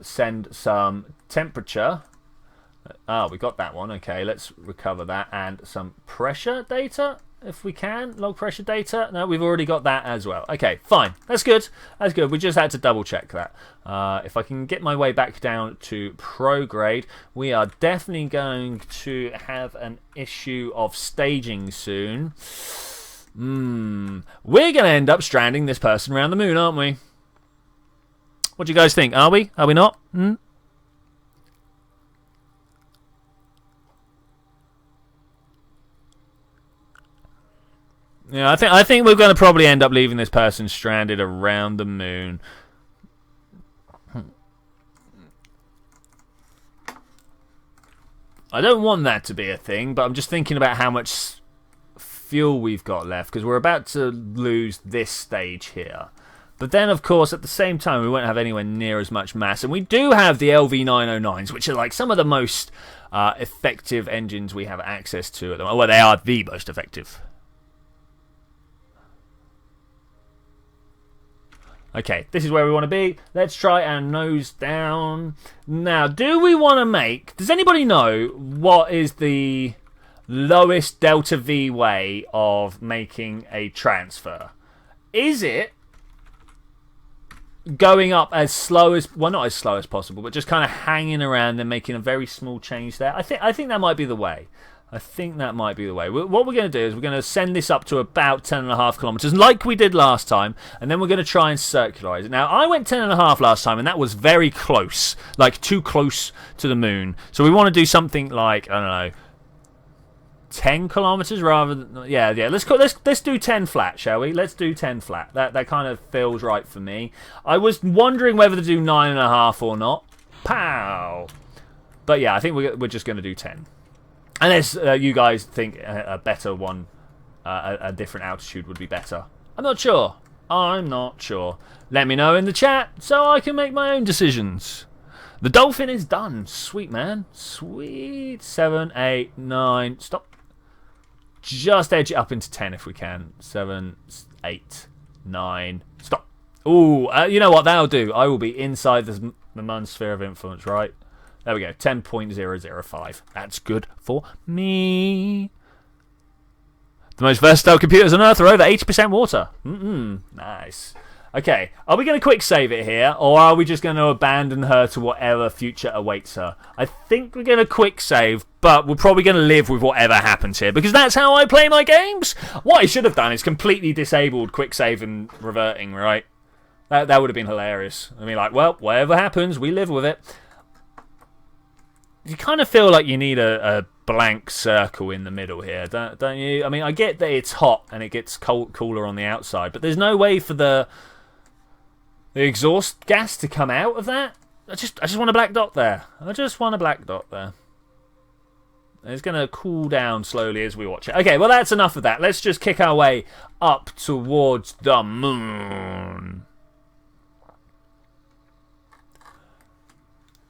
Send some temperature. We got that one. Okay, let's recover that. And some pressure data, if we can. Log pressure data. No, we've already got that as well. Okay, fine. That's good. We just had to double check that. If I can get my way back down to prograde, we are definitely going to have an issue of staging soon. We're going to end up stranding this person around the moon, aren't we? What do you guys think? Are we? Are we not? Yeah, I think we're going to probably end up leaving this person stranded around the moon. I don't want that to be a thing, but I'm just thinking about how much fuel we've got left, because we're about to lose this stage here. But then, of course, at the same time, we won't have anywhere near as much mass. And we do have the LV909s, which are like some of the most effective engines we have access to at the moment. Well, they are the most effective. Okay, this is where we want to be. Let's try our nose down. Now, do we want to make... Does anybody know what is the lowest delta V way of making a transfer? Is it going up as slow as... Well, not as slow as possible, but just kind of hanging around and making a very small change there? I think that might be the way. I think that might be the way. What we're going to do is we're going to send this up to about 10.5 kilometers, like we did last time, and then we're going to try and circularize it. Now, I went 10.5 last time, and that was very close, like too close to the moon. So we want to do something like, I don't know, 10 kilometers rather than... Yeah, let's do 10 flat, shall we? Let's do 10 flat. That kind of feels right for me. I was wondering whether to do 9.5 or not. Pow! But yeah, I think we're just going to do 10. Unless you guys think a better one, a different altitude would be better. I'm not sure. Let me know in the chat so I can make my own decisions. The dolphin is done. Sweet, man. Sweet. 7, 8, 9. Stop. Just edge it up into 10 if we can. 7, 8, 9. Stop. Ooh, you know what? That'll do. I will be inside the Mun sphere of influence, right? There we go, 10.005. That's good for me. The most versatile computers on Earth are over 80% water. Nice. Okay, are we going to quick save it here, or are we just going to abandon her to whatever future awaits her? I think we're going to quick save, but we're probably going to live with whatever happens here, because that's how I play my games. What I should have done is completely disabled quick save and reverting, right? That would have been hilarious. I mean, like, well, whatever happens, we live with it. You kind of feel like you need a blank circle in the middle here, don't you? I mean, I get that it's hot and it gets cooler on the outside, but there's no way for the exhaust gas to come out of that. I just want a black dot there. It's going to cool down slowly as we watch it. Okay, well, that's enough of that. Let's just kick our way up towards the moon.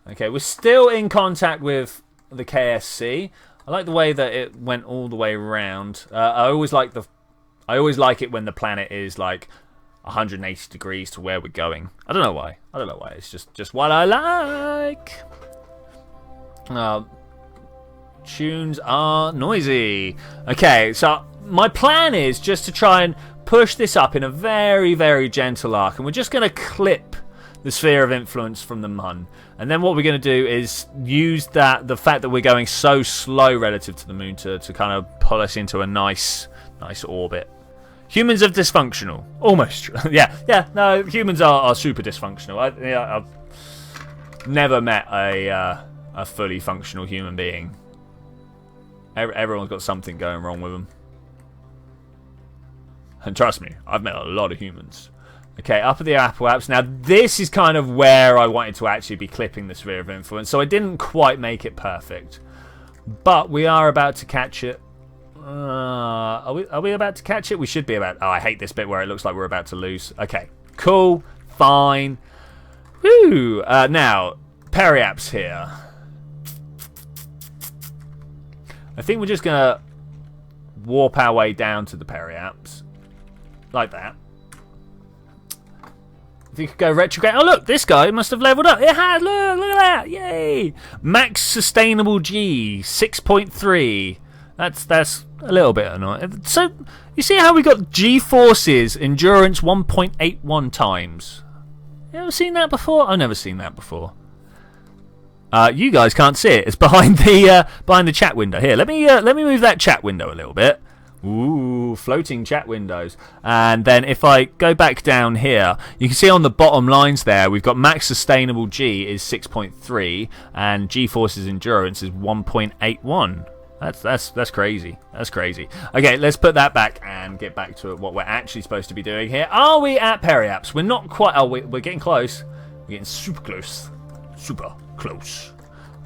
Okay, we're still in contact with the KSC. I like the way that it went all the way around. I always like it when the planet is like 180 degrees to where we're going. I don't know why. It's just what I like. Tunes are noisy. Okay, so my plan is just to try and push this up in a very, very gentle arc, and we're just going to clip the sphere of influence from the Mun. And then what we're going to do is use the fact that we're going so slow relative to the moon to kind of pull us into a nice orbit. Humans are dysfunctional. Almost. yeah. No, humans are super dysfunctional. I've never met a fully functional human being. Everyone's got something going wrong with them. And trust me, I've met a lot of humans. Okay, up at the Apple Apps. Now, this is kind of where I wanted to actually be clipping the sphere of influence, so I didn't quite make it perfect. But we are about to catch it. Are we about to catch it? We should be about... Oh, I hate this bit where it looks like we're about to lose. Okay, cool, fine. Woo! Now, periaps here. I think we're just going to warp our way down to the periaps. Like that. If you could go retrograde. Oh, look, this guy must have leveled up. It has. Look at that. Yay. Max sustainable G, 6.3. That's a little bit annoying. So, you see how we got G-forces, endurance 1.81 times. You ever seen that before? I've never seen that before. You guys can't see it. It's behind the chat window. Here, let me move that chat window a little bit. Ooh, floating chat windows. And then if I go back down here, you can see on the bottom lines there, we've got max sustainable G is 6.3 and G-forces endurance is 1.81. That's crazy. That's crazy. Okay, let's put that back and get back to what we're actually supposed to be doing here. Are we at periaps? We're not quite. Oh, we're getting close. We're getting super close. Super close.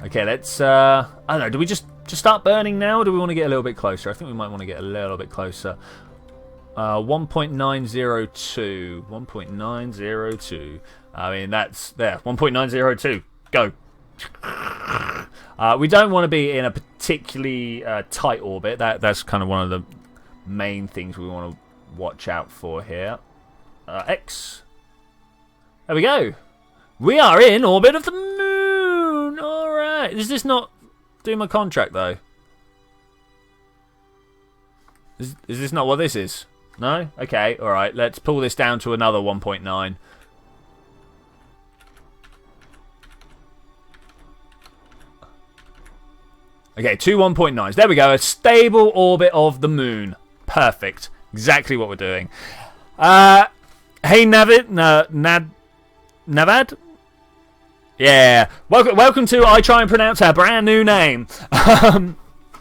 Okay, let's... I don't know, do we just start burning now, or do we want to get a little bit closer? I think we might want to get a little bit closer. 1.902. 1.902. I mean, that's there. 1.902. Go. We don't want to be in a particularly tight orbit. That's kind of one of the main things we want to watch out for here. X. There we go. We are in orbit of the moon. All right. Does this not do my contract though? Is this not what this is? No? Okay. All right. Let's pull this down to another 1.9. Okay, 2 1.9s. There we go. A stable orbit of the moon. Perfect. Exactly what we're doing. Hey, Navad? Yeah. Welcome to I Try and Pronounce our brand new name.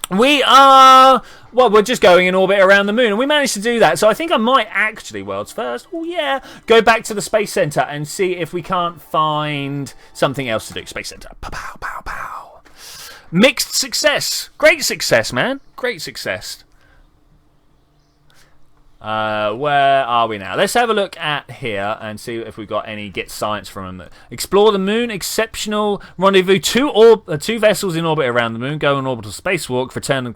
We are... Well, we're just going in orbit around the moon, and we managed to do that. So I think I might actually, world's first, oh yeah, go back to the Space Center and see if we can't find something else to do. Space Center. Pow, pow, pow, pow. Mixed success. Great success, man. Great success. Where are we now? Let's have a look at here and see if we've got any get science from them. Explore the moon, exceptional rendezvous, two vessels in orbit around the moon, go on orbital spacewalk, return.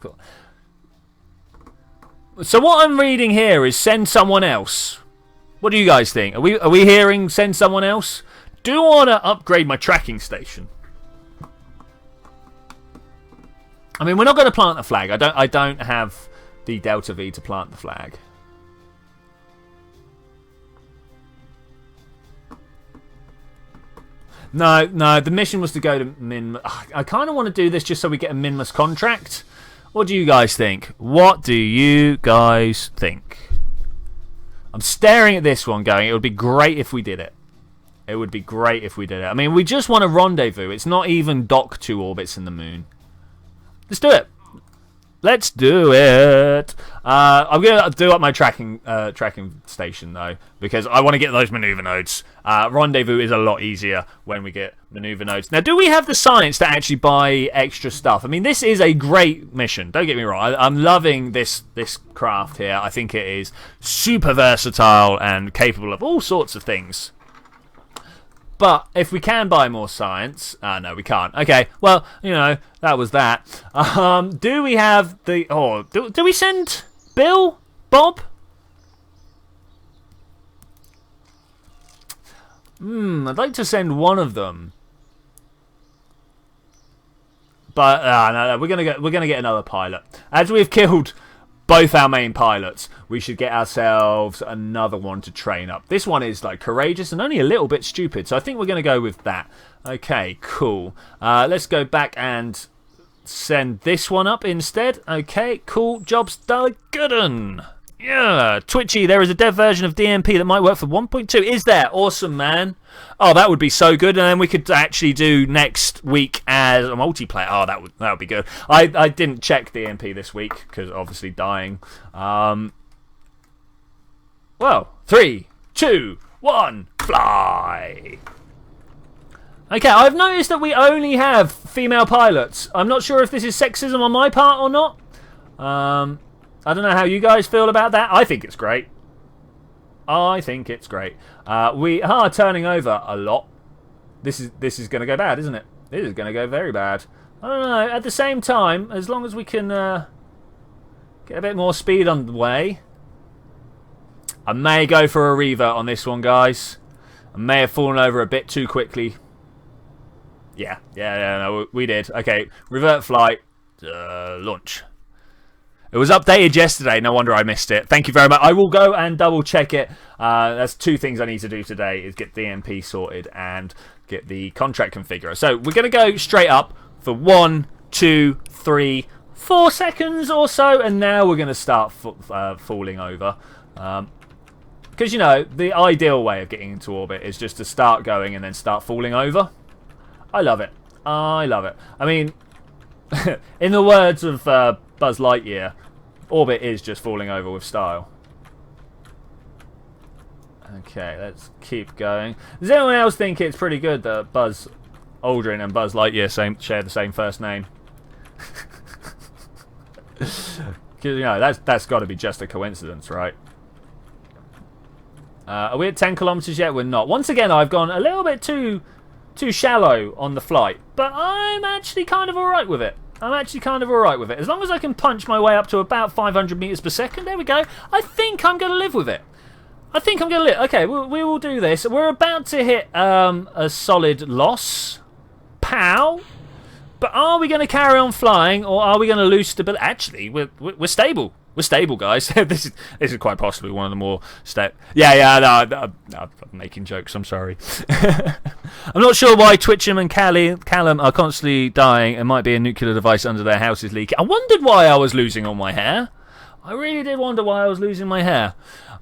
So what I'm reading here is send someone else. What do you guys think? Are we hearing send someone else? Do I want to upgrade my tracking station? I mean, we're not going to plant the flag. I don't have the Delta V to plant the flag. No, the mission was to go to Min... I kind of want to do this just so we get a minless contract. What do you guys think? What do you guys think? I'm staring at this one going, it would be great if we did it. It would be great if we did it. I mean, we just want a rendezvous. It's not even dock 2 orbits in the moon. Let's do it. Let's do it. I'm going to do up my tracking station, though, because I want to get those maneuver nodes. Rendezvous is a lot easier when we get maneuver nodes. Now, do we have the science to actually buy extra stuff? I mean, this is a great mission. Don't get me wrong. I'm loving this craft here. I think it is super versatile and capable of all sorts of things. But if we can buy more science... no, we can't. Okay, well, you know, that was that. Do we have the... Oh, do we send Bill? Bob? I'd like to send one of them. But, no, we're gonna get another pilot. As we've killed both our main pilots, we should get ourselves another one to train up. This one is like courageous and only a little bit stupid, so I think we're going to go with that. Okay, cool. Let's go back and send this one up instead. Okay, cool. Job's done. Good 'un. Yeah, Twitchy, there is a dev version of DMP that might work for 1.2. Is there? Awesome, man. Oh, that would be so good. And then we could actually do next week as a multiplayer. Oh, that would be good. I didn't check DMP this week because obviously dying. Well, 3, 2, 1, fly. Okay, I've noticed that we only have female pilots. I'm not sure if this is sexism on my part or not. I don't know how you guys feel about that. I think it's great. I think it's great. We are turning over a lot. This is going to go bad, isn't it? This is going to go very bad. I don't know. At the same time, as long as we can get a bit more speed on the way. I may go for a revert on this one, guys. I may have fallen over a bit too quickly. Yeah, no, we did. Okay, revert flight, launch. It was updated yesterday. No wonder I missed it. Thank you very much. I will go and double check it. That's 2 things I need to do today: is get DMP sorted and get the contract configurer. So we're going to go straight up for 1, 2, 3, 4 seconds or so, and now we're going to start falling over. Because you know the ideal way of getting into orbit is just to start going and then start falling over. I love it. I love it. I mean, in the words of Buzz Lightyear, orbit is just falling over with style. Okay, let's keep going. Does anyone else think it's pretty good that Buzz Aldrin and Buzz Lightyear share the same first name? Because you know that's got to be just a coincidence, right? Are we at 10 kilometers yet? We're not. Once again, I've gone a little bit too shallow on the flight, but I'm actually kind of alright with it. As long as I can punch my way up to about 500 meters per second, there we go. I think I'm going to live with it. Okay, we will do this. We're about to hit a solid loss. Pow. But are we going to carry on flying, or are we going to lose stability? Actually, we're stable. We're stable, guys. This is quite possibly one of the more No, I'm making jokes. I'm sorry. I'm not sure why Twitcham and Callum are constantly dying. It might be a nuclear device under their house is leaking. I wondered why I was losing all my hair. I really did wonder why I was losing my hair.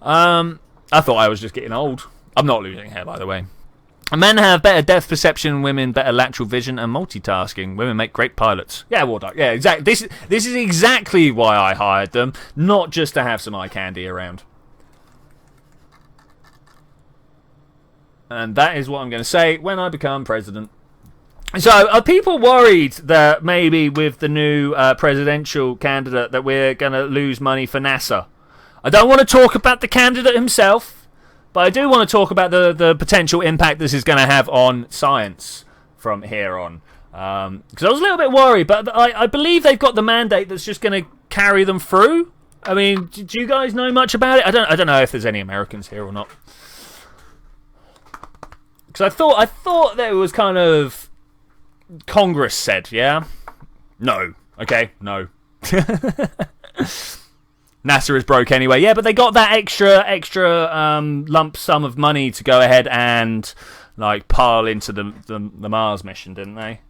I thought I was just getting old. I'm not losing hair, by the way. Men have better depth perception, women better lateral vision and multitasking. Women make great pilots. Yeah, Wardark. Yeah, exactly. This is exactly why I hired them, not just to have some eye candy around. And that is what I'm going to say when I become president. So, are people worried that maybe with the new presidential candidate that we're going to lose money for NASA? I don't want to talk about the candidate himself. But I do want to talk about the potential impact this is going to have on science from here on. Because I was a little bit worried, but I believe they've got the mandate that's just going to carry them through. I mean, do you guys know much about it? I don't know if there's any Americans here or not. Because I thought there was kind of Congress said, yeah, no, okay, no. NASA is broke anyway. Yeah, but they got that extra lump sum of money to go ahead and like pile into the Mars mission, didn't they?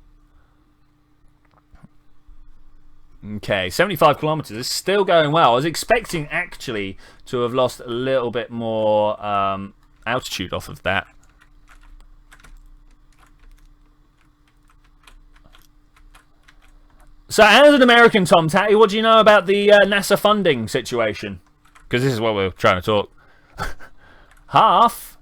Okay, 75 kilometers is still going well. I was expecting actually to have lost a little bit more altitude off of that. So, as an American, Tom Tatty, what do you know about the NASA funding situation? Because this is what we're trying to talk. Half?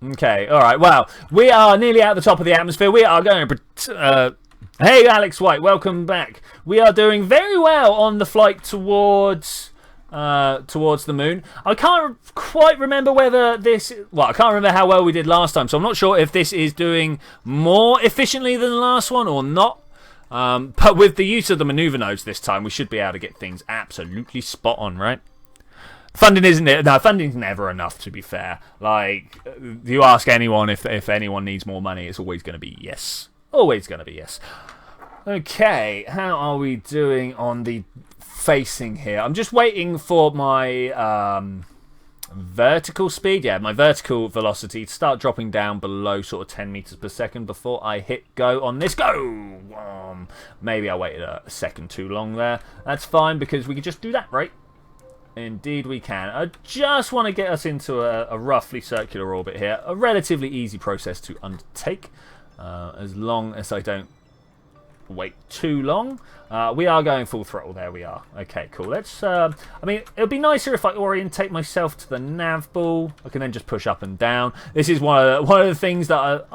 Okay, alright, well, we are nearly at the top of the atmosphere. We are going to... hey, Alex White, welcome back. We are doing very well on the flight towards the moon. I can't quite remember whether this... Well, I can't remember how well we did last time, so I'm not sure if this is doing more efficiently than the last one or not. But with the use of the maneuver nodes this time, we should be able to get things absolutely spot on, right? Funding isn't it? No, funding's never enough, to be fair. Like, you ask anyone if anyone needs more money, it's always going to be yes. Always going to be yes. Okay, how are we doing on the facing here? I'm just waiting for my vertical speed, my vertical velocity to start dropping down below sort of 10 meters per second before I hit go on this. Go! Maybe I waited a second too long there. That's fine because we can just do that, right? Indeed we can. I just want to get us into a roughly circular orbit here. A relatively easy process to undertake as long as I don't wait too long. We are going full throttle. There we are. Okay, cool. Let's I mean, it would be nicer if I orientate myself to the nav ball. I can then just push up and down. This is one of the things that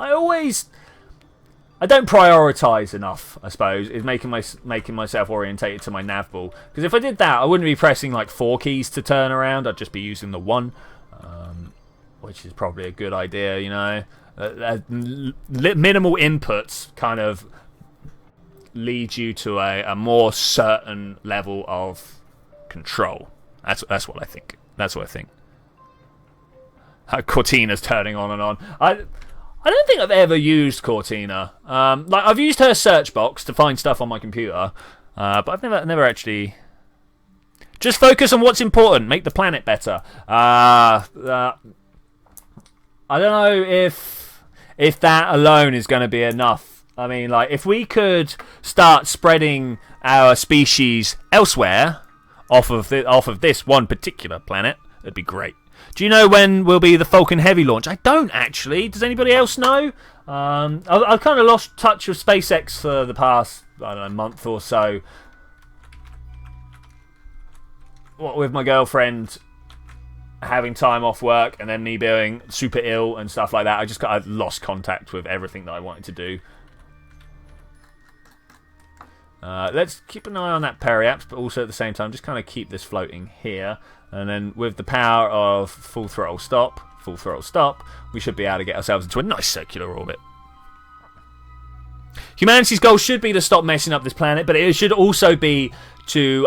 I don't prioritize enough, I suppose, is making myself orientated to my nav ball. Because if I did that, I wouldn't be pressing like 4 keys to turn around. I'd just be using the 1, which is probably a good idea, you know. Minimal inputs kind of lead you to a more certain level of control. That's what I think. That's what I think. Cortina's turning on and on. I don't think I've ever used Cortina. Like I've used her search box to find stuff on my computer, but I've never actually. Just focus on what's important. Make the planet better. I don't know if that alone is going to be enough. I mean, like if we could start spreading our species elsewhere off of this one particular planet, that'd be great. Do you know when will be the Falcon Heavy launch? I don't actually. Does anybody else know? I've kind of lost touch with SpaceX for the past, I don't know, month or so. What with my girlfriend having time off work and then me being super ill and stuff like that, I've lost contact with everything that I wanted to do. Let's keep an eye on that periaps, but also at the same time just kind of keep this floating here. And then with the power of full throttle stop, we should be able to get ourselves into a nice circular orbit. Humanity's goal should be to stop messing up this planet, but it should also be to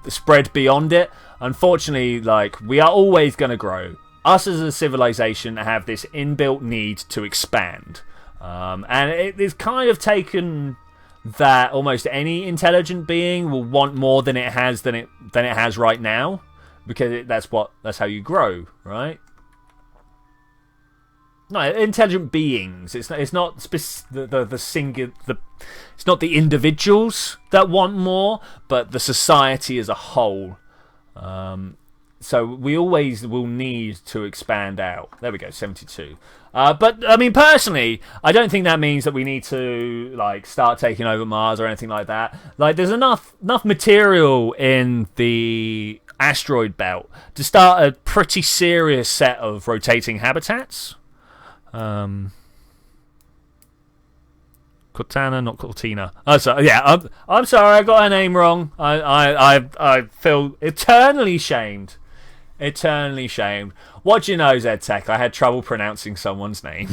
spread beyond it. Unfortunately, like, we are always going to grow. Us as a civilization have this inbuilt need to expand. And it's kind of taken that almost any intelligent being will want more than it has right now, because that's how you grow, right? No, intelligent beings. It's not the singular. It's not the individuals that want more, but the society as a whole. So we always will need to expand out. There we go, 72. But I mean, personally, I don't think that means that we need to like start taking over Mars or anything like that. Like, there's enough material in the asteroid belt to start a pretty serious set of rotating habitats. Cortana, not Cortina. Oh, sorry. Yeah, I'm sorry, I got her name wrong. I feel eternally shamed. Eternally shamed. What do you know, ZTech? I had trouble pronouncing someone's name.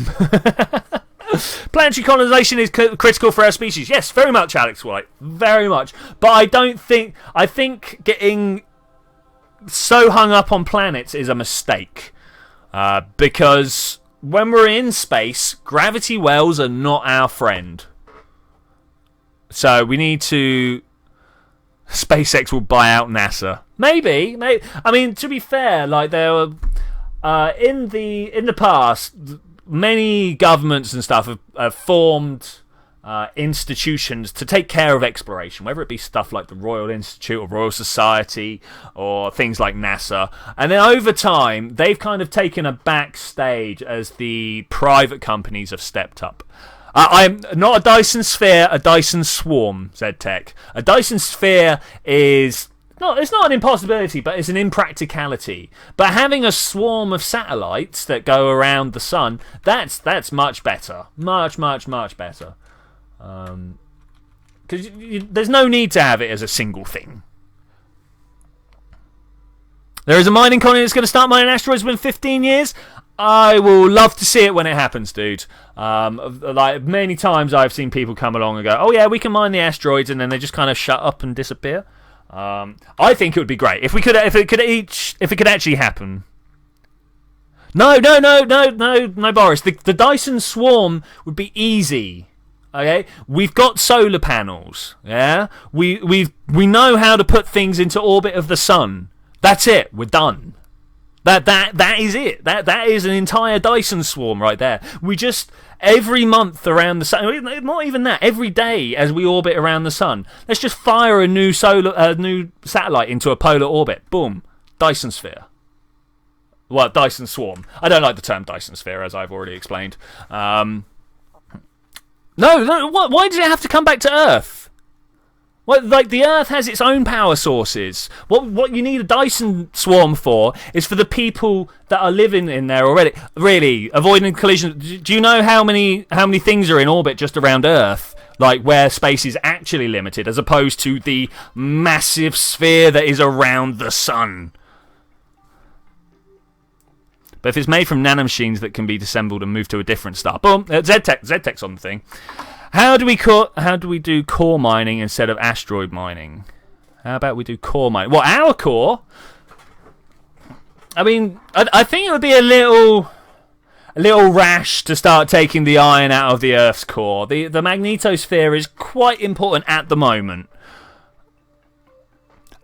Planetary colonization is critical for our species. Yes, very much, Alex White. Very much. But I think getting so hung up on planets is a mistake. Because when we're in space, gravity wells are not our friend. So we need to... SpaceX will buy out NASA. Maybe. I mean, to be fair, like there were in the past, many governments and stuff have formed institutions to take care of exploration, whether it be stuff like the Royal Institute or Royal Society or things like NASA. And then over time, they've kind of taken a backstage as the private companies have stepped up. I'm not a Dyson Sphere, a Dyson Swarm, ZTech. A Dyson Sphere it's not an impossibility, but it's an impracticality. But having a swarm of satellites that go around the sun, that's much better. Much better. Because there's no need to have it as a single thing. There is a mining colony that's going to start mining asteroids within 15 years. I will love to see it when it happens, dude. Like many times I've seen people come along and go, "Oh yeah, we can mine the asteroids," and then they just kind of shut up and disappear. I think it would be great if it could actually happen. No, Boris. The Dyson Swarm would be easy. Okay, we've got solar panels. Yeah, we know how to put things into orbit of the sun. That's it. We're done. That is it. That is an entire Dyson Swarm right there. We just every month around the sun, not even that, every day as we orbit around the sun, let's just fire a new satellite into a polar orbit. Boom, Dyson Sphere. Well, Dyson Swarm. I don't like the term Dyson Sphere, as I've already explained. No. Why does it have to come back to Earth? Well, like the Earth has its own power sources. What you need a Dyson Swarm for is for the people that are living in there already. Really, avoiding collision. Do you know how many things are in orbit just around Earth? Like where space is actually limited, as opposed to the massive sphere that is around the sun. But if it's made from nanomachines that can be disassembled and moved to a different star, boom, ZTech's on the thing. How do we do core mining instead of asteroid mining? How about we do core mining? Well, our core. I mean, I think it would be a little rash to start taking the iron out of the Earth's core. The magnetosphere is quite important at the moment.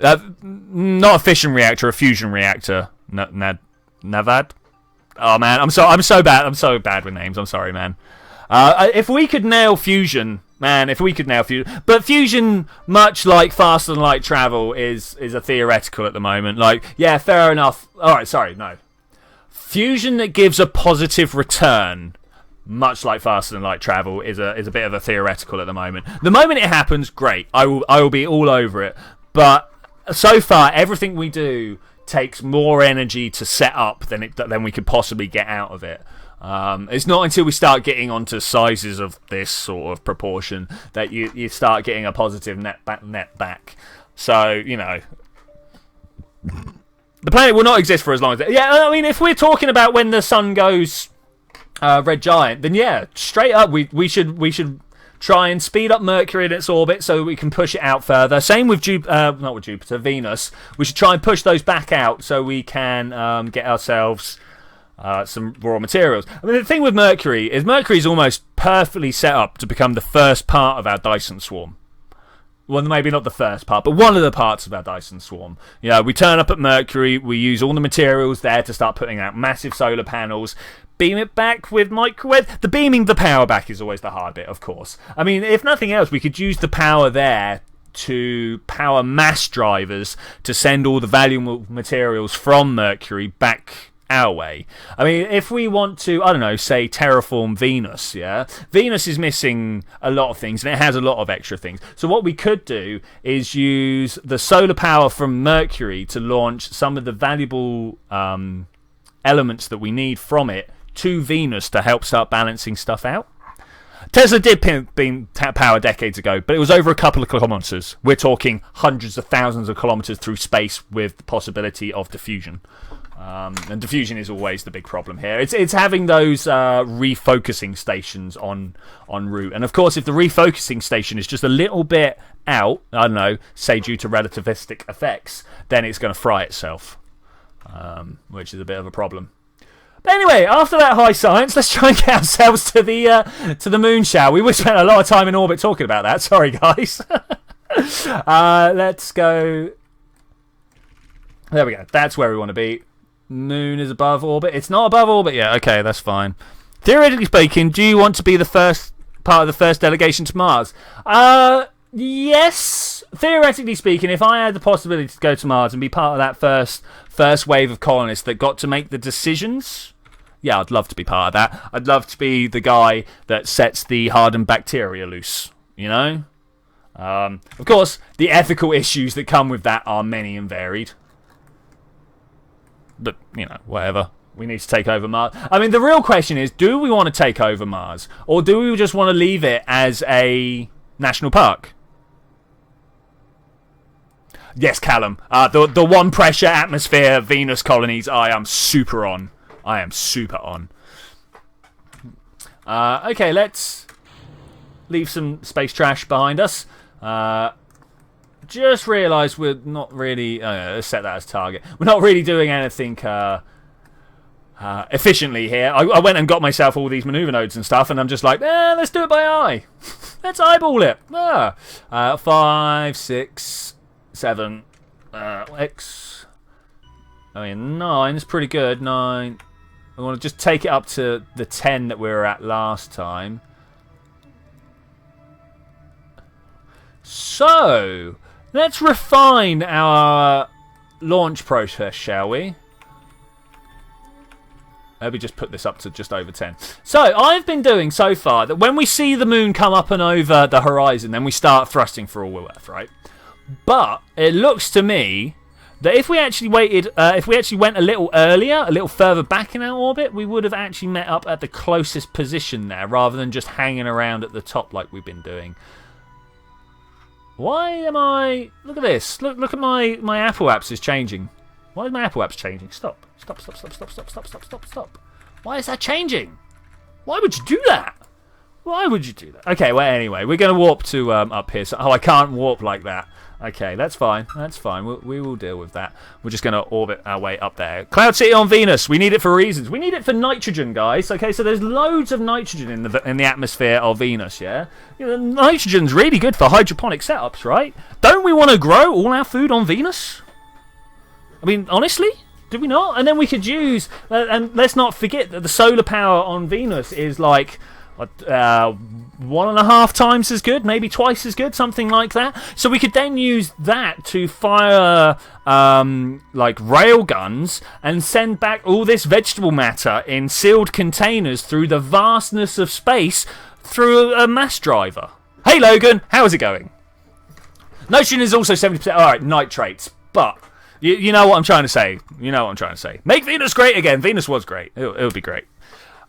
Not a fission reactor, a fusion reactor. Navad. Oh man, I'm so bad. I'm so bad with names. I'm sorry, man. If we could nail fusion, but fusion, much like faster than light travel, is a theoretical at the moment. Like, yeah, fair enough. All right, sorry, no. Fusion that gives a positive return, much like faster than light travel, is a bit of a theoretical at the moment. The moment it happens, great. I will be all over it. But so far, everything we do takes more energy to set up than we could possibly get out of it. It's not until we start getting onto sizes of this sort of proportion that you start getting a positive net back. So, you know, the planet will not exist for as long as... Yeah, I mean, if we're talking about when the sun goes red giant, then yeah, straight up, we should try and speed up Mercury in its orbit so that we can push it out further. Same with not with Jupiter, Venus. We should try and push those back out so we can get ourselves... some raw materials. I mean, the thing with Mercury is Mercury's almost perfectly set up to become the first part of our Dyson swarm. Well, maybe not the first part, but one of the parts of our Dyson swarm. We turn up at Mercury, we use all the materials there to start putting out massive solar panels, beam it back with microwave. The beaming the power back is always the hard bit, of course. I mean, if nothing else, we could use the power there to power mass drivers to send all the valuable materials from Mercury back our way. I mean, if we want to, I don't know, say terraform Venus, Venus is missing a lot of things and it has a lot of extra things. So what we could do is use the solar power from Mercury to launch some of the valuable elements that we need from it to Venus to help start balancing stuff out. Tesla did beam power decades ago, but it was over a couple of kilometers. We're talking hundreds of thousands of kilometers through space with the possibility of diffusion. And diffusion is always the big problem here. It's having those refocusing stations on route. And of course, if the refocusing station is just a little bit out, I don't know, say due to relativistic effects, then it's going to fry itself, which is a bit of a problem. But anyway, after that high science, let's try and get ourselves to the moon, shall we? We spent a lot of time in orbit talking about that. Sorry, guys. Let's go. There we go. That's where we want to be. Moon is above orbit. It's not above orbit yet. Okay, that's fine. Theoretically speaking, do you want to be the first part of the first delegation to Mars? Yes. Theoretically speaking, if I had the possibility to go to Mars and be part of that first wave of colonists that got to make the decisions, yeah, I'd love to be part of that. I'd love to be the guy that sets the hardened bacteria loose, Of course, the ethical issues that come with that are many and varied. But, whatever. We need to take over Mars. I mean, the real question is, do we want to take over Mars? Or do we just want to leave it as a national park? Yes, Callum. The one pressure atmosphere Venus colonies, I am super on. Okay, let's leave some space trash behind us. Just realised we're not really... let's set that as target. We're not really doing anything efficiently here. I went and got myself all these manoeuvre nodes and stuff, and I'm just like, let's do it by eye. Let's eyeball it. 5, 6, 7, X. I mean, 9 is pretty good. 9. I want to just take it up to the 10 that we were at last time. So, let's refine our launch process, shall we? Maybe just put this up to just over 10. So, I've been doing so far that when we see the moon come up and over the horizon, then we start thrusting for all we're worth, right? But it looks to me that if we actually went a little earlier, a little further back in our orbit, we would have actually met up at the closest position there, rather than just hanging around at the top like we've been doing. Why am I... Look at this. Look at my Apple apps is changing. Why is my Apple apps changing? Stop. Why is that changing? Why would you do that? Okay, well, anyway, we're going to warp to up here. So, I can't warp like that. Okay, that's fine. We will deal with that. We're just going to orbit our way up there. Cloud City on Venus. We need it for reasons. We need it for nitrogen, guys. Okay, so there's loads of nitrogen in the atmosphere of Venus, yeah? Nitrogen's really good for hydroponic setups, right? Don't we want to grow all our food on Venus? I mean, honestly? Do we not? And then we could use... and let's not forget that the solar power on Venus is like... 1.5 times as good, maybe twice as good, something like that. So we could then use that to fire like rail guns and send back all this vegetable matter in sealed containers through the vastness of space through a mass driver. Hey Logan, how is it going? Nitrogen is also 70%. Alright, nitrates. But you know what I'm trying to say. Make Venus great again. Venus was great. It'll be great.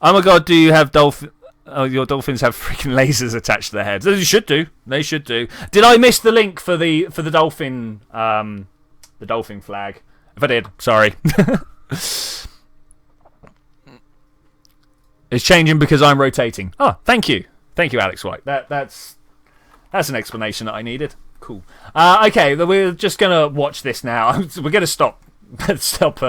Oh my god, do you have dolphin... Oh, your dolphins have freaking lasers attached to their heads. They should do. Did I miss the link for the dolphin flag? If I did, sorry. It's changing because I'm rotating. Oh, thank you, Alex White. That's an explanation that I needed. Cool. Okay, we're just gonna watch this now. We're gonna stop stop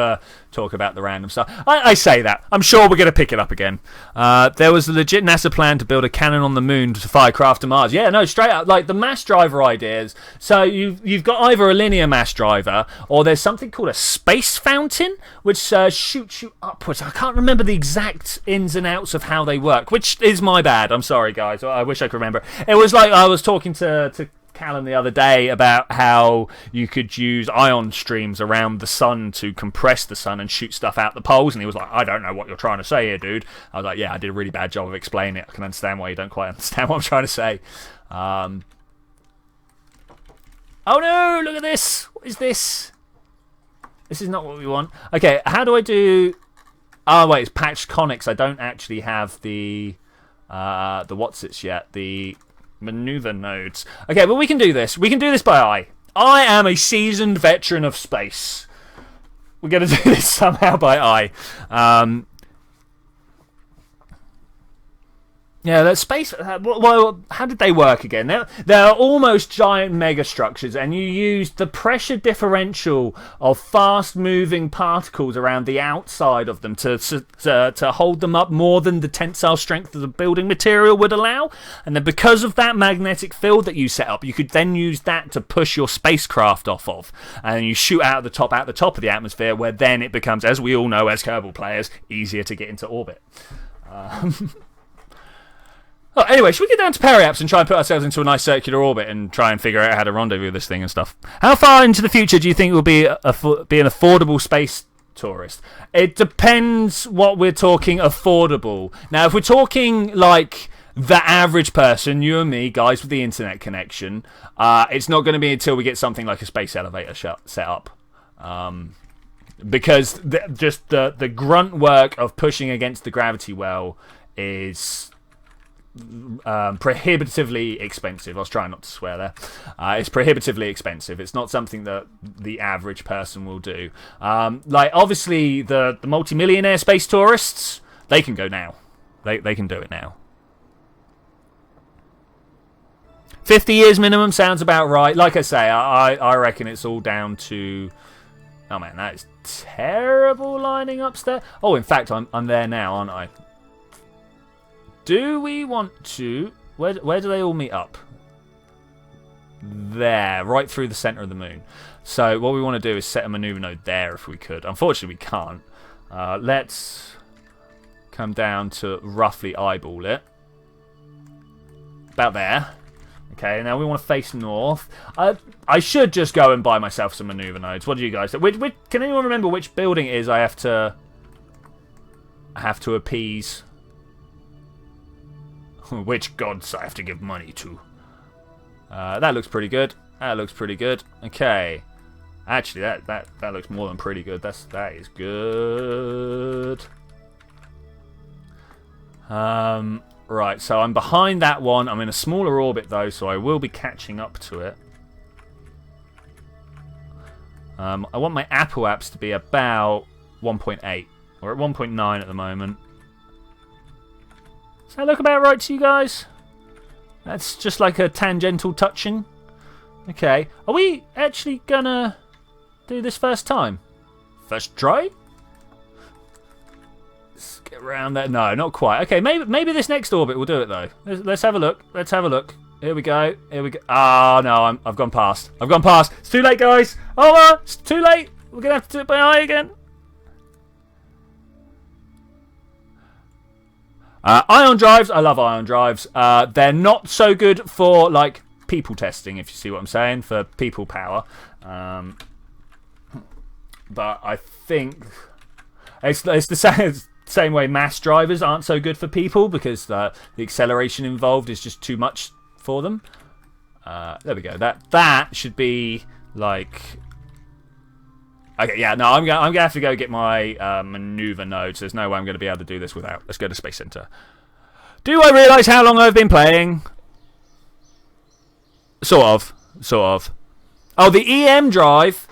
talk about the random stuff. I say that. I'm sure we're going to pick it up again. There was a legit NASA plan to build a cannon on the moon to fire craft to Mars. Yeah, no, straight up. Like the mass driver ideas. So you've got either a linear mass driver or there's something called a space fountain, which shoots you upwards. I can't remember the exact ins and outs of how they work, which is my bad. I'm sorry, guys. I wish I could remember. It was like I was talking to Callum the other day about how you could use ion streams around the sun to compress the sun and shoot stuff out the poles, and he was like, I don't know what you're trying to say here, dude. I was like, yeah, I did a really bad job of explaining it. I can understand why you don't quite understand what I'm trying to say. Oh no, look at this. What is this? This is not what we want. Okay, how do I do... Oh wait, it's patched conics. I don't actually have the what's-its yet, the maneuver nodes. Okay, but we can do this. We can do this by eye. I am a seasoned veteran of space. We're going to do this somehow by eye. Yeah, that space... Well, how did they work again? They're almost giant mega structures, and you use the pressure differential of fast-moving particles around the outside of them to hold them up more than the tensile strength of the building material would allow. And then because of that magnetic field that you set up, you could then use that to push your spacecraft off of. And you shoot out the top of the atmosphere, where then it becomes, as we all know as Kerbal players, easier to get into orbit. Oh, anyway, should we get down to periaps and try and put ourselves into a nice circular orbit and try and figure out how to rendezvous this thing and stuff? How far into the future do you think will be an affordable space tourist? It depends what we're talking affordable. Now, if we're talking like the average person, you and me, guys with the internet connection, it's not going to be until we get something like a space elevator set up. Because just the grunt work of pushing against the gravity well is... prohibitively expensive. I was trying not to swear there. It's prohibitively expensive. It's not something that the average person will do. Like obviously the multi-millionaire space tourists, they can go now. They can do it now. 50 years minimum sounds about right. Like I say, I reckon it's all down to... Oh man, that is terrible lining up there. Oh, in fact, I'm there now, aren't I? Do we want to... Where do they all meet up? There, right through the centre of the moon. So what we want to do is set a maneuver node there if we could. Unfortunately, we can't. Let's come down to roughly eyeball it. About there. Okay, now we want to face north. I should just go and buy myself some maneuver nodes. What do you guys think? Can anyone remember which building it is I have to appease? Which gods I have to give money to? That looks pretty good. That looks pretty good. Okay. Actually, that looks more than pretty good. That is good. Right, so I'm behind that one. I'm in a smaller orbit though, so I will be catching up to it. I want my apoaps to be about 1.8. We're at 1.9 at the moment. Does that look about right to you guys? That's just like a tangential touching. Okay. Are we actually gonna do this first time? First try? Let's get around there. No, not quite. Okay, maybe this next orbit will do it though. Let's have a look. Let's have a look. Here we go. Here we go. Ah, no, I've gone past. I've gone past. It's too late, guys. Oh, it's too late. We're gonna have to do it by eye again. Ion drives, I love ion drives. They're not so good for like people testing, if you see what I'm saying, for people power. But I think it's the same way mass drivers aren't so good for people because the acceleration involved is just too much for them. There we go. That should be like... Okay, yeah, no, I'm gonna have to go get my maneuver nodes. There's no way I'm going to be able to do this without. Let's go to Space Center. Do I realise how long I've been playing? Sort of. Oh, the EM drive.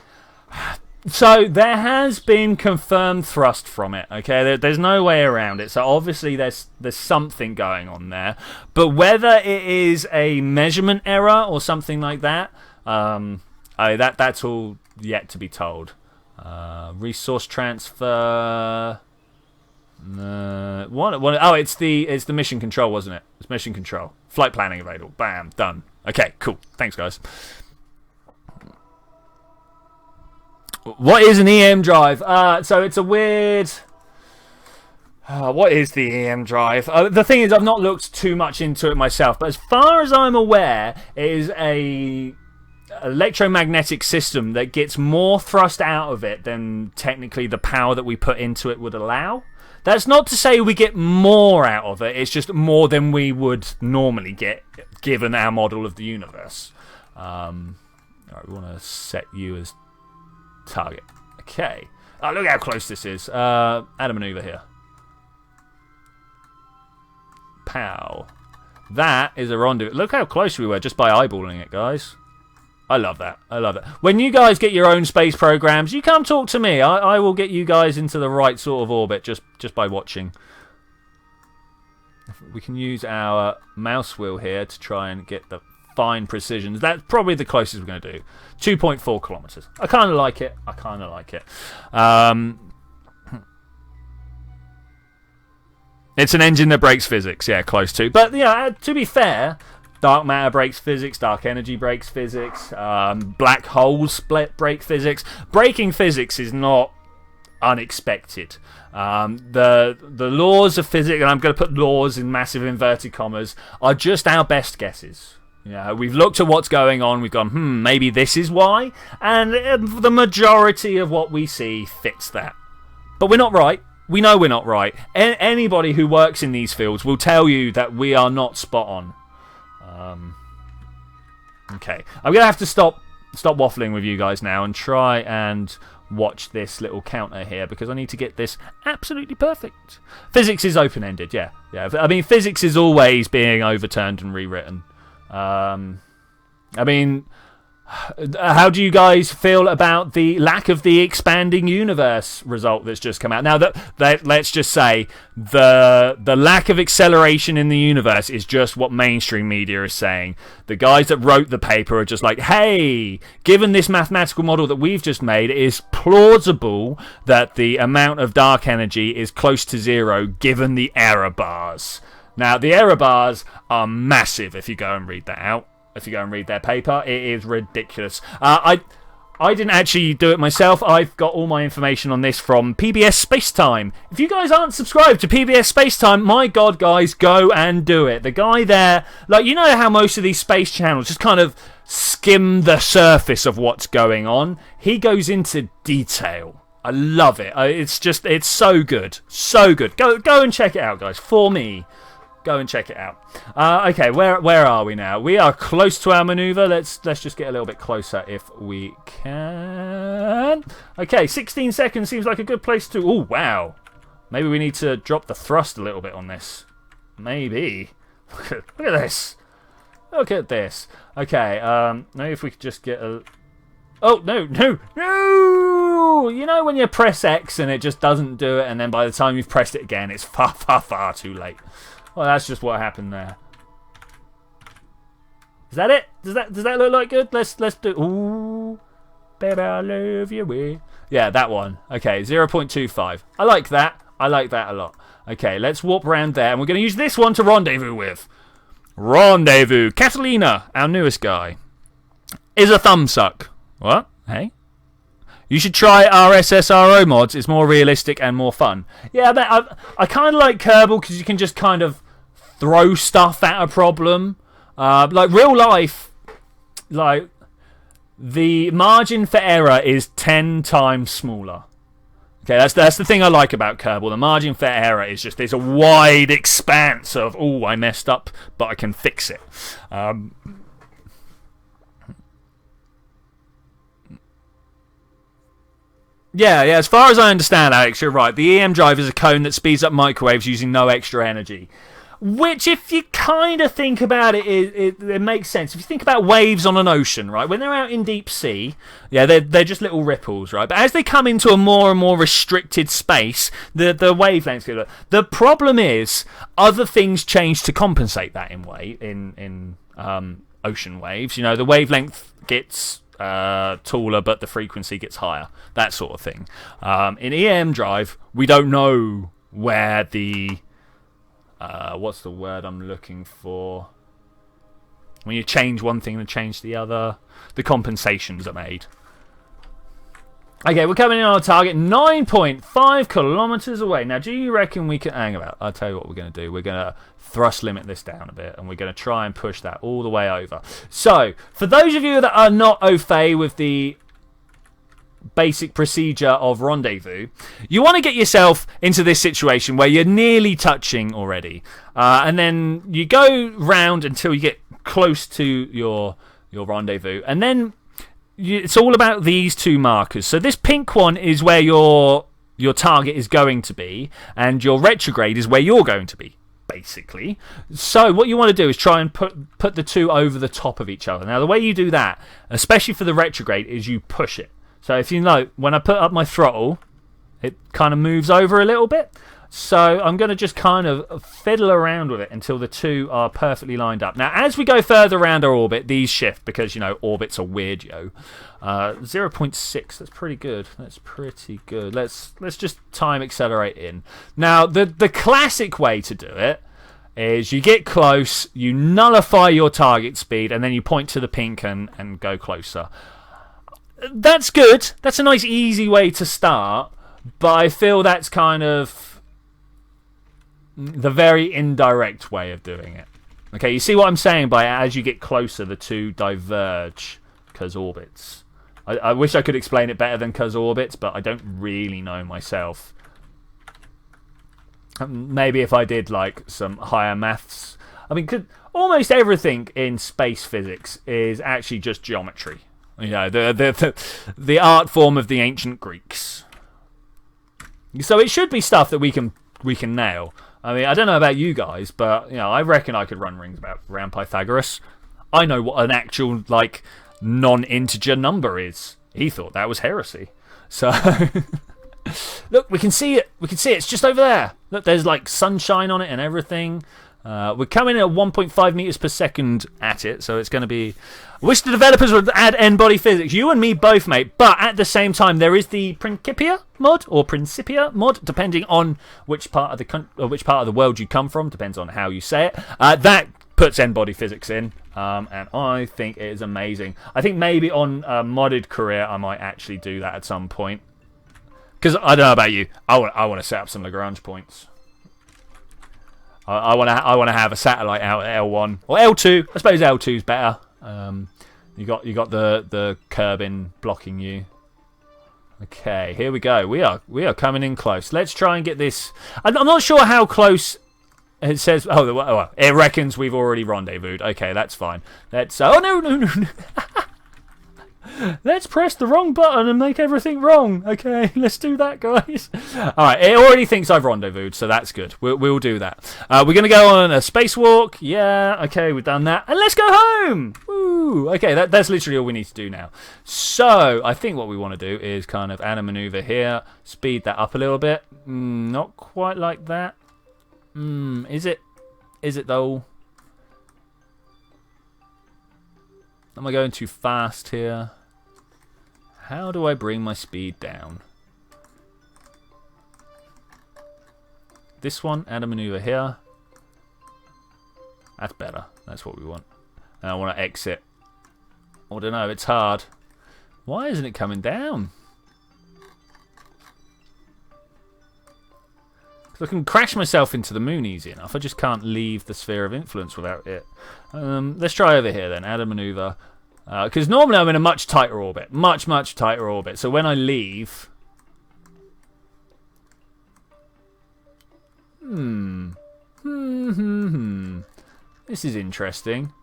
So there has been confirmed thrust from it. Okay, there's no way around it. So obviously there's something going on there. But whether it is a measurement error or something like that, that's all yet to be told. Resource transfer. Oh, it's the mission control, wasn't it? It's mission control. Flight planning available. Bam, done. Okay, cool. Thanks, guys. What is an EM drive? So it's a weird. What is the EM drive? The thing is, I've not looked too much into it myself, but as far as I'm aware, it is a electromagnetic system that gets more thrust out of it than technically the power that we put into it would allow. That's not to say we get more out of it, it's just more than we would normally get given our model of the universe. Alright, we want to set you as target. Okay. Oh, look how close this is. Add a maneuver here. Pow. That is a rendezvous. Look how close we were just by eyeballing it, guys. I love that. I love it. When you guys get your own space programs, you come talk to me. I will get you guys into the right sort of orbit just by watching. We can use our mouse wheel here to try and get the fine precisions. That's probably the closest we're going to do. 2.4 kilometers. I kind of like it. I kind of like it. It's an engine that breaks physics. Yeah, close to. But yeah, to be fair, dark matter breaks physics, dark energy breaks physics, black holes break physics. Breaking physics is not unexpected. The laws of physics, and I'm going to put laws in massive inverted commas, are just our best guesses. Yeah, we've looked at what's going on, we've gone, maybe this is why, and the majority of what we see fits that. But we're not right. We know we're not right. Anybody who works in these fields will tell you that we are not spot on. Okay, I'm going to have to stop waffling with you guys now and try and watch this little counter here because I need to get this absolutely perfect. Physics is open-ended, yeah. I mean, physics is always being overturned and rewritten. I mean, how do you guys feel about the lack of the expanding universe result that's just come out? Now, let's just say the lack of acceleration in the universe is just what mainstream media is saying. The guys that wrote the paper are just like, hey, given this mathematical model that we've just made, it is plausible that the amount of dark energy is close to zero given the error bars. Now, the error bars are massive if you go and read that out. If you go and read their paper, it is ridiculous. I didn't actually do it myself. I've got all my information on this from PBS Spacetime. If you guys aren't subscribed to PBS Spacetime, my God, guys, go and do it. The guy there, like, you know how most of these space channels just kind of skim the surface of what's going on? He goes into detail. I love it. It's so good. So good. Go and check it out, guys, for me. Go and check it out. Okay, where are we now? We are close to our maneuver. Let's just get a little bit closer if we can. Okay, 16 seconds seems like a good place to... Oh, wow. Maybe we need to drop the thrust a little bit on this. Maybe. Look at this. Look at this. Okay, maybe if we could just get a... Oh, no! You know when you press X and it just doesn't do it, and then by the time you've pressed it again, it's far, far, far too late. Well, that's just what happened there. Is that it? Does that look like good? Let's do... Ooh, baby, I love you. Way. Yeah, that one. Okay, 0.25. I like that. I like that a lot. Okay, let's warp around there, and we're going to use this one to rendezvous with. Rendezvous. Catalina, our newest guy, is a thumbsuck. What? Hey? You should try RSSRO mods. It's more realistic and more fun. Yeah, I kind of like Kerbal because you can just kind of throw stuff at a problem. Like real life, like the margin for error is 10 times smaller. Okay, that's the thing I like about Kerbal. The margin for error is just there's a wide expanse of I messed up, but I can fix it. Yeah, as far as I understand, Alex, you're right. The EM drive is a cone that speeds up microwaves using no extra energy. Which, if you kind of think about it, it makes sense. If you think about waves on an ocean, right? When they're out in deep sea, yeah, they're just little ripples, right? But as they come into a more and more restricted space, the wavelengths get... The problem is, other things change to compensate that in ocean waves. You know, the wavelength gets... taller, but the frequency gets higher. That sort of thing. In EM drive, we don't know where the what's the word I'm looking for? When you change one thing and change the other, the compensations are made. Okay, we're coming in on our target, 9.5 kilometers away. Now, do you reckon we can... Hang about. I'll tell you what we're going to do. We're going to thrust limit this down a bit, and we're going to try and push that all the way over. So, for those of you that are not au fait with the basic procedure of rendezvous, you want to get yourself into this situation where you're nearly touching already. And then you go round until you get close to your rendezvous. And then... it's all about these two markers. So this pink one is where your target is going to be, and your retrograde is where you're going to be, basically. So what you want to do is try and put the two over the top of each other. Now, the way you do that, especially for the retrograde, is you push it. So if you know, when I put up my throttle, it kind of moves over a little bit. So I'm going to just kind of fiddle around with it until the two are perfectly lined up. Now, as we go further around our orbit, these shift because, you know, orbits are weird, yo. 0.6, that's pretty good. That's pretty good. Let's just time accelerate in. Now, the classic way to do it is you get close, you nullify your target speed, and then you point to the pink and go closer. That's good. That's a nice, easy way to start, but I feel that's kind of the very indirect way of doing it. Okay, you see what I'm saying by as you get closer, the two diverge because orbits. I wish I could explain it better than because orbits, but I don't really know myself. Maybe if I did like some higher maths. I mean, almost everything in space physics is actually just geometry. You know, the art form of the ancient Greeks. So it should be stuff that we can nail. I mean, I don't know about you guys, but you know, I reckon I could run rings around Pythagoras. I know what an actual like non-integer number is. He thought that was heresy. So look, we can see it. We can see it. It's just over there. Look, there's like sunshine on it and everything. We're coming in at 1.5 meters per second at it, so it's going to be... I wish the developers would add n-body physics. You and me both, mate. But at the same time, there is the Principia mod, or Principia mod, depending on which part of the world you come from. Depends on how you say it. That puts n-body physics in, and I think it is amazing. I think maybe on modded career, I might actually do that at some point. Because I don't know about you, I want to set up some Lagrange points. I want to have a satellite out at L1 or L2. I suppose L2 is better. You got the Kerbin blocking you. Okay, here we go. We are coming in close. Let's try and get this. I'm not sure how close it says. Oh, it reckons we've already rendezvoused. Okay, that's fine. Let's. Oh no. Let's press the wrong button and make everything wrong. Okay, let's do that, guys. Alright, it already thinks I've rendezvoused, so that's good. We'll do that. We're going to go on a spacewalk. Yeah, okay, we've done that. And let's go home! Woo! Okay, that's literally all we need to do now. So, I think what we want to do is kind of add a maneuver here. Speed that up a little bit. Not quite like that. Is it? Is it, though? Am I going too fast here? How do I bring my speed down? This one, add a maneuver here. That's better. That's what we want. And I want to exit. I don't know, it's hard. Why isn't it coming down? Because I can crash myself into the moon easy enough. I just can't leave the sphere of influence without it. Let's try over here then. Add a maneuver. Because normally I'm in a much tighter orbit. Much tighter orbit. So when I leave... This is interesting.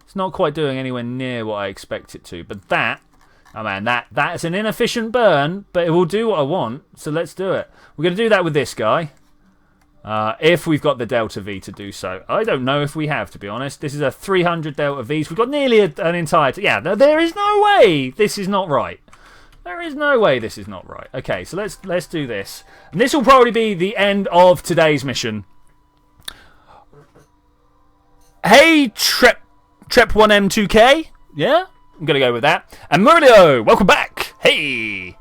It's not quite doing anywhere near what I expect it to. But that... Oh man, that's an inefficient burn. But it will do what I want. So let's do it. We're going to do that with this guy. If we've got the Delta V to do so. I don't know if we have, to be honest. This is a 300 Delta Vs. We've got nearly an entire... Yeah, there is no way this is not right. There is no way this is not right. Okay, so let's do this. And this will probably be the end of today's mission. Hey, Trep1M2K. Yeah? I'm going to go with that. And Murillo, welcome back. Hey.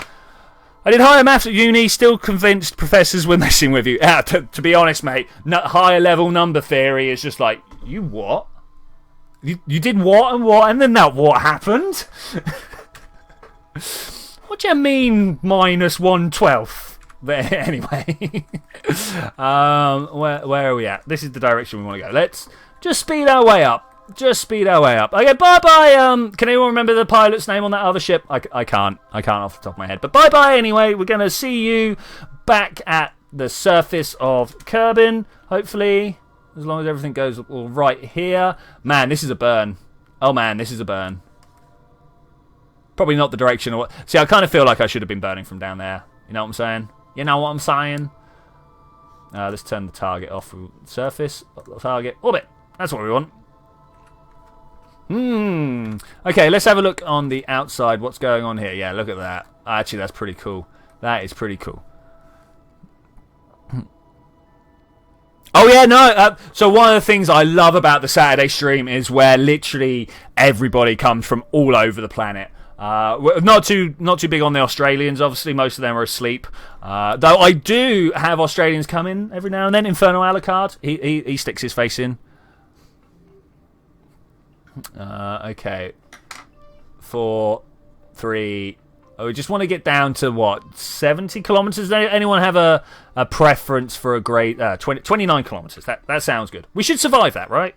I did higher maths at uni, still convinced professors were messing with you. To be honest, mate, higher level number theory is just like, you what? You did what and what, and then that what happened? What do you mean minus 1/12? Anyway, where are we at? This is the direction we want to go. Let's just speed our way up. Okay, bye-bye. Can anyone remember the pilot's name on that other ship? I can't off the top of my head. But bye-bye anyway. We're going to see you back at the surface of Kerbin, hopefully. As long as everything goes all right here. Man, this is a burn. Oh, man, this is a burn. Probably not the direction. See, I kind of feel like I should have been burning from down there. You know what I'm saying? You know what I'm saying? Let's turn the target off. Surface, target, orbit. That's what we want. Okay, let's have a look on the outside. What's going on here? Yeah, look at that. Actually, that's pretty cool. That is pretty cool. Oh, yeah, no. So one of the things I love about the Saturday stream is where literally everybody comes from all over the planet. Not too big on the Australians. Obviously, most of them are asleep. Though I do have Australians come in every now and then. Inferno Alucard, he sticks his face in. Okay. 4, 3. Oh, we just want to get down to what? 70 kilometers? Does anyone have a preference for a great 29 kilometers? That sounds good. We should survive that, right?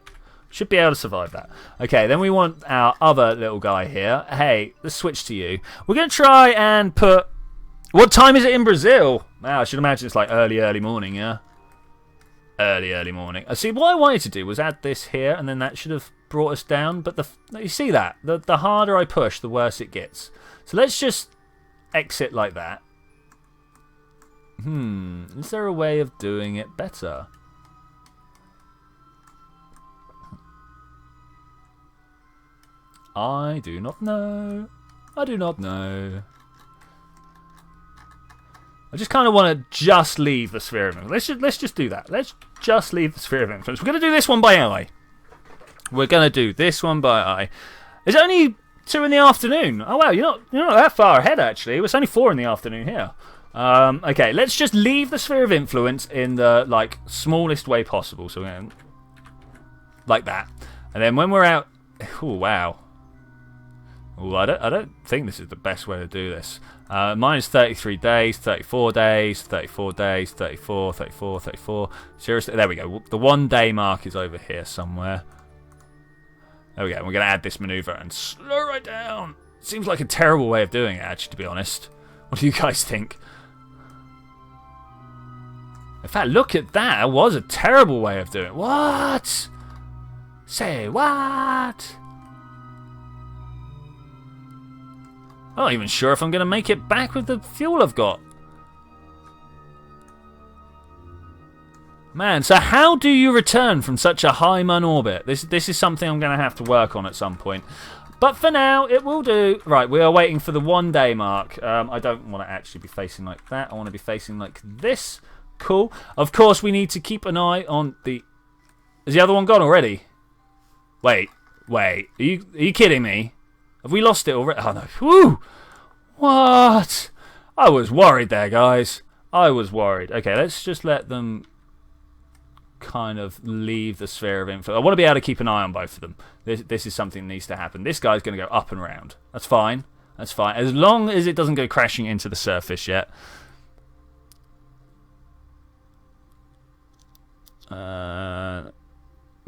Should be able to survive that. Okay, then we want our other little guy here. Hey, let's switch to you. We're going to try and put... What time is it in Brazil? Wow, I should imagine it's like early morning, yeah? Early morning. See, what I wanted to do was add this here, and then that should have brought us down. But you see that? The harder I push, the worse it gets. So let's just exit like that. Is there a way of doing it better? I do not know. I do not know. I just kind of want to just leave the sphere of influence. Let's just do that. Let's just leave the sphere of influence. We're going to do this one by eye. We're going to do this one by eye. It's only 2 in the afternoon. Oh wow, you're not that far ahead actually. It's only 4 in the afternoon here. Okay, let's just leave the sphere of influence in the smallest way possible. So we're going like that, and then when we're out, oh wow. Oh, I don't think this is the best way to do this. Minus 33 days, 34 days, 34 days, 34, 34, 34. Seriously, there we go. The 1 day mark is over here somewhere. There we go. We're going to add this maneuver and slow right down. Seems like a terrible way of doing it, actually, to be honest. What do you guys think? In fact, look at that. That was a terrible way of doing it. What? Say what? I'm not even sure if I'm going to make it back with the fuel I've got. Man, so how do you return from such a high mun orbit? This is something I'm going to have to work on at some point. But for now, it will do. Right, we are waiting for the 1 day mark. I don't want to actually be facing like that. I want to be facing like this. Cool. Of course, we need to keep an eye on the... Is the other one gone already? Wait. Are you kidding me? Have we lost it already? Oh, no. Woo! What? I was worried there, guys. I was worried. Okay, let's just let them kind of leave the sphere of influence. I want to be able to keep an eye on both of them. This is something that needs to happen. This guy's going to go up and round. That's fine. That's fine. As long as it doesn't go crashing into the surface yet.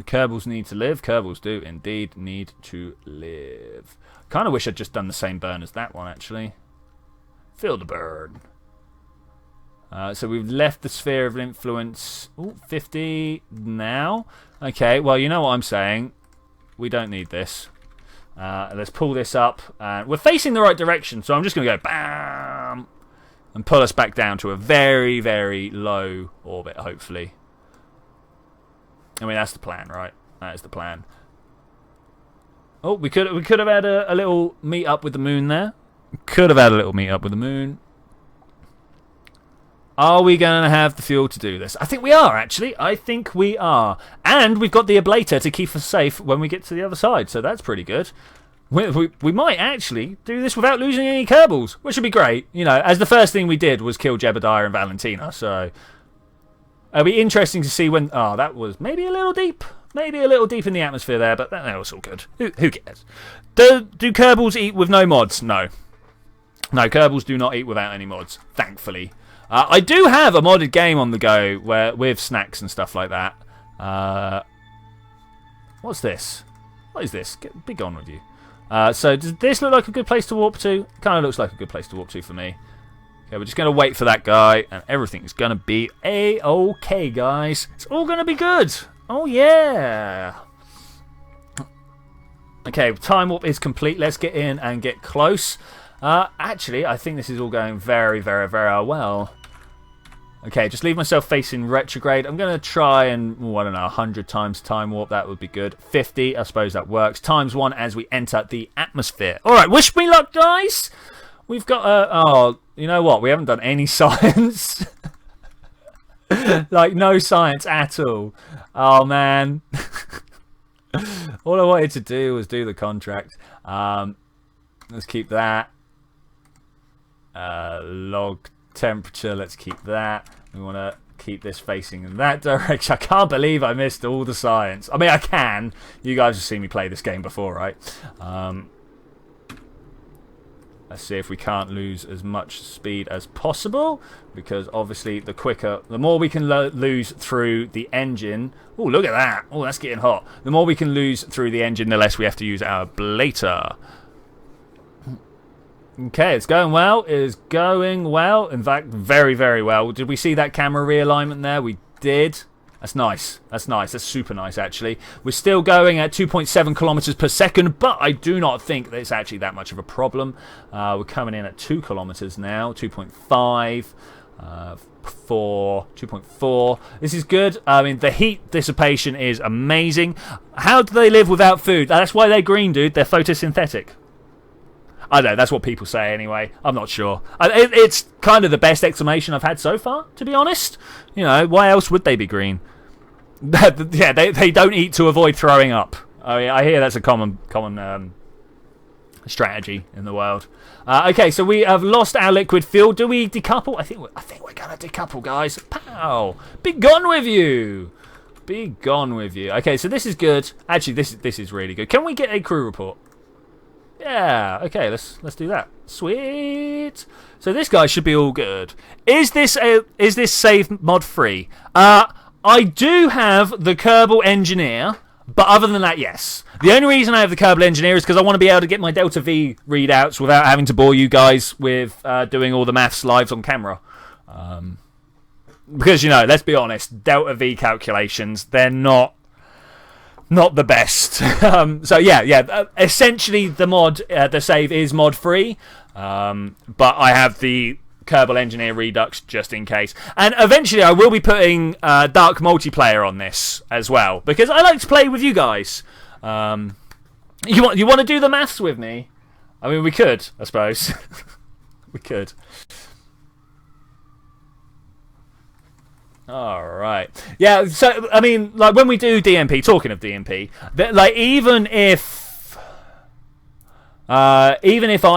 Kerbals need to live. Kerbals do indeed need to live. Kind of wish I'd just done the same burn as that one, actually. Feel the burn. So we've left the sphere of influence. Ooh, 50 now. Okay, well, you know what I'm saying. We don't need this. Let's pull this up. We're facing the right direction, so I'm just going to go BAM! And pull us back down to a very, very low orbit, hopefully. I mean, that's the plan, right? That is the plan. Oh, we could have had a little meet up with the moon there. Could have had a little meet up with the moon. Are we going to have the fuel to do this? I think we are, actually. I think we are. And we've got the ablator to keep us safe when we get to the other side, so that's pretty good. We might actually do this without losing any Kerbals, which would be great. You know, as the first thing we did was kill Jebediah and Valentina, so it'll be interesting to see when. Oh, that was maybe a little deep. Maybe a little deep in the atmosphere there, but that was all good. Who cares? Do Kerbals eat with no mods? No. No, Kerbals do not eat without any mods, thankfully. I do have a modded game on the go with snacks and stuff like that. What's this? What is this? Be gone with you. So does this look like a good place to warp to? Kind of looks like a good place to warp to for me. Okay, we're just going to wait for that guy, and everything's going to be A-okay, guys. It's all going to be good. Oh, yeah. Okay, time warp is complete. Let's get in and get close. Actually, I think this is all going very, very, very well. Okay, just leave myself facing retrograde. I'm going to try and, I don't know, 100 times time warp. That would be good. 50, I suppose that works. Times 1 as we enter the atmosphere. All right, wish me luck, guys. We've got oh, you know what? We haven't done any science. Like, no science at all. Oh, man. All I wanted to do was do the contract. Let's keep that. Log temperature, let's keep that. We want to keep this facing in that direction. I can't believe I missed all the science. I mean, I can. You guys have seen me play this game before, right? Let's see if we can't lose as much speed as possible, because obviously the more we can lose through the engine. Oh, look at that. Oh, that's getting hot. The more we can lose through the engine, the less we have to use our blader. Okay, it's going well. It is going well. In fact, very, very well. Did we see that camera realignment there? We did. That's nice. That's nice. That's super nice, actually. We're still going at 2.7 kilometers per second, but I do not think that it's actually that much of a problem. We're coming in at 2 kilometers now. 2.5. 4, 2.4. This is good. I mean, the heat dissipation is amazing. How do they live without food? That's why they're green, dude. They're photosynthetic. I don't know, that's what people say anyway. I'm not sure. It's kind of the best explanation I've had so far, to be honest. You know, why else would they be green? Yeah, they don't eat to avoid throwing up. I mean, I hear that's a common strategy in the world. Okay, so we have lost our liquid fuel. Do we decouple? I think we're gonna decouple, guys. Pow! Be gone with you. Be gone with you. Okay, so this is good. Actually, this is really good. Can we get a crew report? Yeah, okay, let's do that. Sweet. So this guy should be all good. Is this save mod free? I do have the Kerbal Engineer, but other than that, yes. The only reason I have the Kerbal Engineer is because I want to be able to get my Delta V readouts without having to bore you guys with doing all the maths live on camera. Because, you know, let's be honest, Delta V calculations, they're not the best. So yeah. Essentially, the save is mod free, but I have the Kerbal Engineer Redux just in case. And eventually, I will be putting Dark Multiplayer on this as well, because I like to play with you guys. You want to do the maths with me? I mean, we could, I suppose. We could. Alright. Yeah, so, I mean, like, when we do DMP, talking of DMP, like, even if I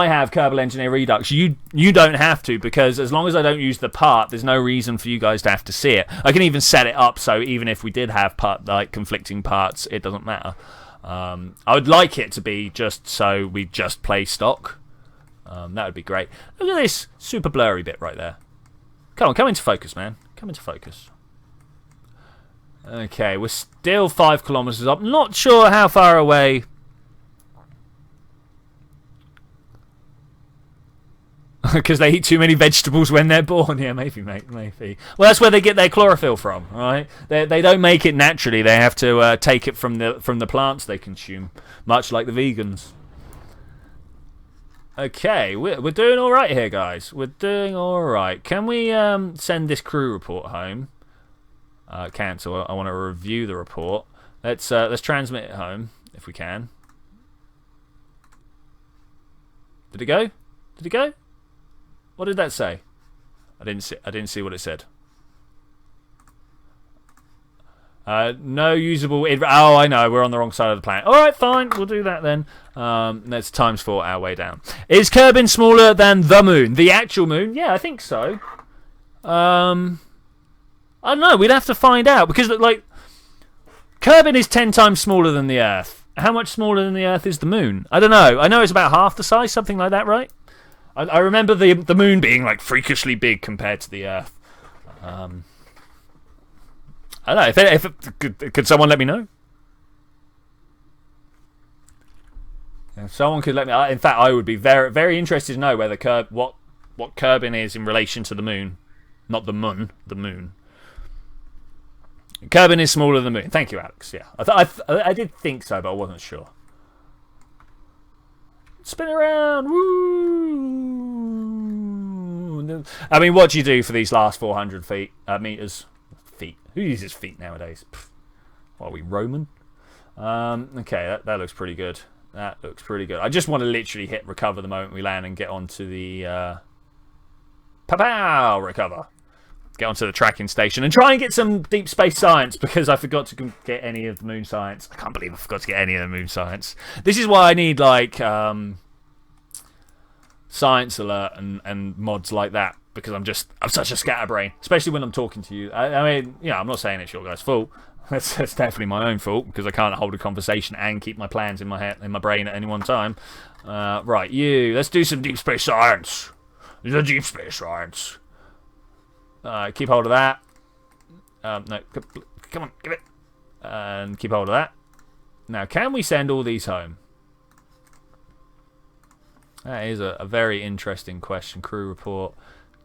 have Kerbal Engineer Redux, you don't have to, because as long as I don't use the part, there's no reason for you guys to have to see it. I can even set it up so even if we did have conflicting parts, it doesn't matter. I would like it to be just so we just play stock. That would be great. Look at this super blurry bit right there. Come on, come into focus, man. Come into focus. Okay, we're still 5 kilometers up. Not sure how far away. Because they eat too many vegetables when they're born. Yeah, maybe, mate, maybe. Well, that's where they get their chlorophyll from, right? They don't make it naturally. They have to take it from the plants they consume, much like the vegans. Okay, we're doing all right here, guys. We're doing all right. Can we send this crew report home? Cancel. I want to review the report. Let's transmit it home if we can. Did it go? Did it go? What did that say? I didn't see what it said. No usable... Oh, I know. We're on the wrong side of the planet. All right, fine. We'll do that then. Let's times 4 our way down. Is Kerbin smaller than the moon? The actual moon? Yeah, I think so. I don't know. We'd have to find out. Because, like, Kerbin is 10 times smaller than the Earth. How much smaller than the Earth is the moon? I don't know. I know it's about half the size, something like that, right? I remember the moon being, like, freakishly big compared to the Earth. I don't know. Could someone let me know? If someone could let me... In fact, I would be very, very interested to know whether what Kerbin is in relation to the moon. Not the moon, the moon. Kerbin is smaller than the moon. Thank you, Alex. Yeah, I did think so, but I wasn't sure. Spin around. Woo! I mean, what do you do for these last 400 meters? Feet. Who uses feet nowadays? What are we, Roman? Okay, that looks pretty good. That looks pretty good. I just want to literally hit recover the moment we land and get onto the... Pow! Recover. Get onto the tracking station and try and get some deep space science because I forgot to get any of the moon science. I can't believe I forgot to get any of the moon science. This is why I need, like, science alert and mods like that. Because I'm such a scatterbrain, especially when I'm talking to you. I mean, I'm not saying it's your guys' fault. That's definitely my own fault because I can't hold a conversation and keep my plans in my head, in my brain at any one time. Right, let's do some deep space science. The deep space science. Keep hold of that. No, come on, give it. And keep hold of that. Now, can we send all these home? That is a very interesting question. Crew report.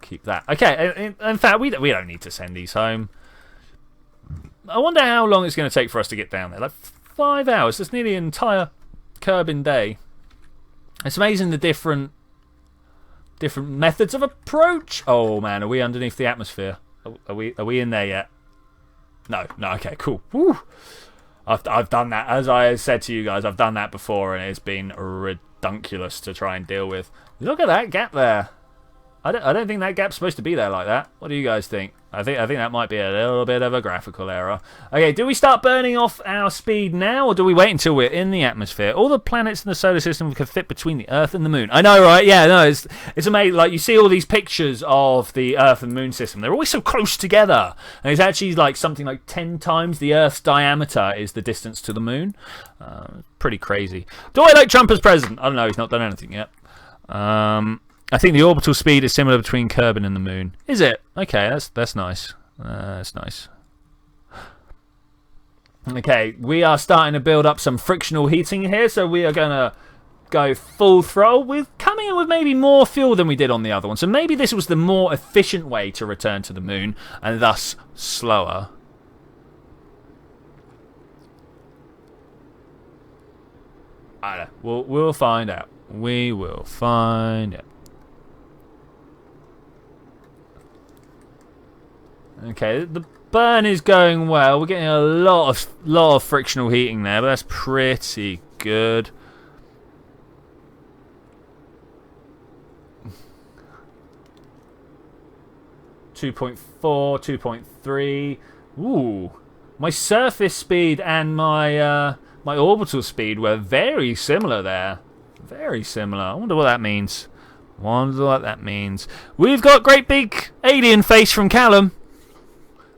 Keep that. Okay, in fact, we don't need to send these home. I wonder how long it's going to take for us to get down there. Like 5 hours. That's nearly an entire Kerbin day. It's amazing the different methods of approach. Oh man, are we underneath the atmosphere? Are we in there yet? No. Okay, cool. Woo. I've done that, as I said to you guys. I've done that before, and it's been redunculous to try and deal with. Look at that gap there. I don't think that gap's supposed to be there like that. What do you guys think? I think that might be a little bit of a graphical error. Okay, do we start burning off our speed now, or do we wait until we're in the atmosphere? All the planets in the solar system can fit between the Earth and the Moon. I know, right? Yeah, no, it's amazing. Like, you see all these pictures of the Earth and Moon system. They're always so close together. And it's actually like something like 10 times the Earth's diameter is the distance to the Moon. Pretty crazy. Do I like Trump as president? I don't know. He's not done anything yet. I think the orbital speed is similar between Kerbin and the Moon. Is it? Okay, that's nice. That's nice. Okay, we are starting to build up some frictional heating here, so we are going to go full throttle. We're coming in with maybe more fuel than we did on the other one, so maybe this was the more efficient way to return to the Moon, and thus slower. I don't know. We'll find out. We will find out. Okay, the burn is going well. We're getting a lot of frictional heating there, but that's pretty good. .4, 2.3. Ooh, my surface speed and my my orbital speed were very similar there. Very similar. I wonder what that means. We've got great big alien face from Callum.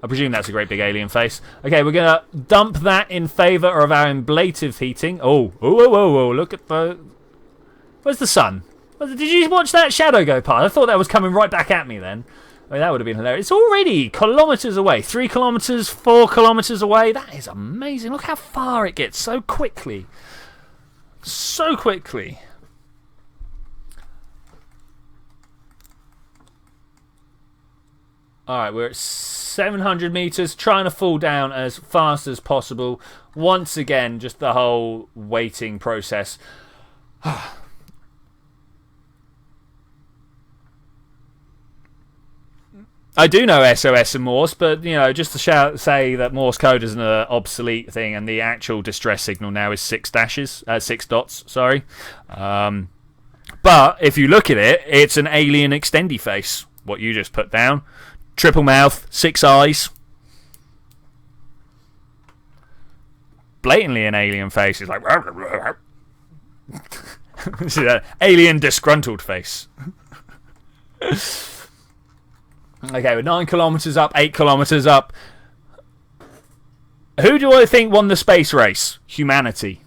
I presume that's a great big alien face. Okay, we're going to dump that in favour of our ablative heating. Oh, look at the... Where's the sun? Did you watch that shadow go past? I thought that was coming right back at me then. I mean, that would have been hilarious. It's already kilometres away. 3 kilometres, 4 kilometres away. That is amazing. Look how far it gets so quickly. So quickly. Alright, we're at 700 meters, trying to fall down as fast as possible. Once again, just the whole waiting process. I do know SOS and Morse, but, just to say that Morse code is an obsolete thing, and the actual distress signal now is 6 dots, sorry. But if you look at it, it's an alien extendy face, what you just put down. Triple mouth, 6 eyes. blatantly an alien face. It's like this is an alien disgruntled face. Okay, we're 9 kilometers up, 8 kilometers up. Who do I think won the space race? Humanity.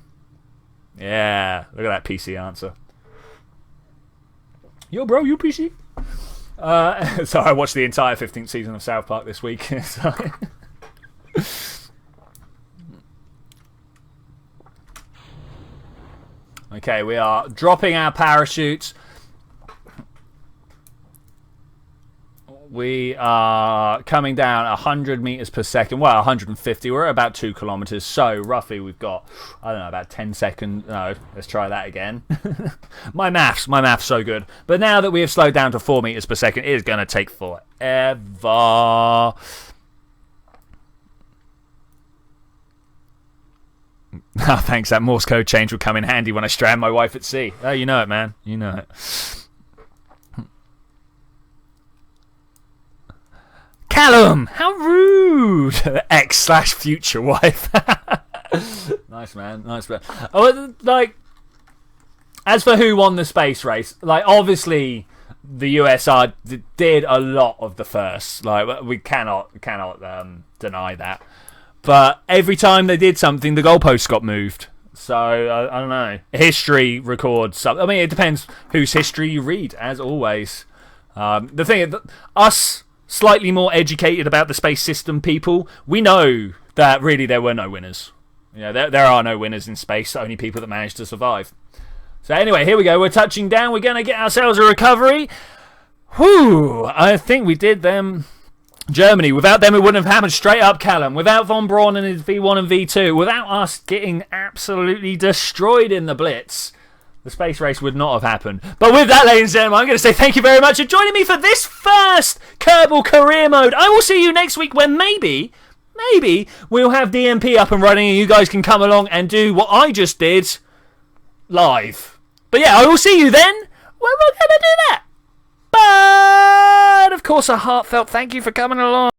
Yeah, look at that PC answer. Yo, bro, you PC? So I watched the entire 15th season of South Park this week. Okay, we are dropping our parachutes. We are coming down 100 meters per second. Well, 150. We're at about 2 kilometers. So roughly we've got, I don't know, about 10 seconds. No, let's try that again. My math's so good. But now that we have slowed down to 4 meters per second, it is going to take forever. Oh, thanks. That Morse code change will come in handy when I strand my wife at sea. Oh, you know it, man. You know it. Callum, how rude! Ex/future wife. Nice man, nice man. Oh, like, as for who won the space race, like obviously the USR did a lot of the first. Like we cannot deny that. But every time they did something, the goalposts got moved. So I don't know. History records something. I mean, it depends whose history you read, as always. The thing is, us slightly more educated about the space system people, we know that really there were no winners. You know, there are no winners in space, only people that managed to survive. So anyway, here we go. We're touching down. We're going to get ourselves a recovery. Whew, I think we did them. Germany. Without them, it wouldn't have happened. Straight up, Callum. Without Von Braun and his V1 and V2, without us getting absolutely destroyed in the Blitz, the space race would not have happened. But with that, ladies and gentlemen, I'm going to say thank you very much for joining me for this first Kerbal Career Mode. I will see you next week when maybe we'll have DMP up and running and you guys can come along and do what I just did live. But yeah, I will see you then when we're going to do that. But of course, a heartfelt thank you for coming along.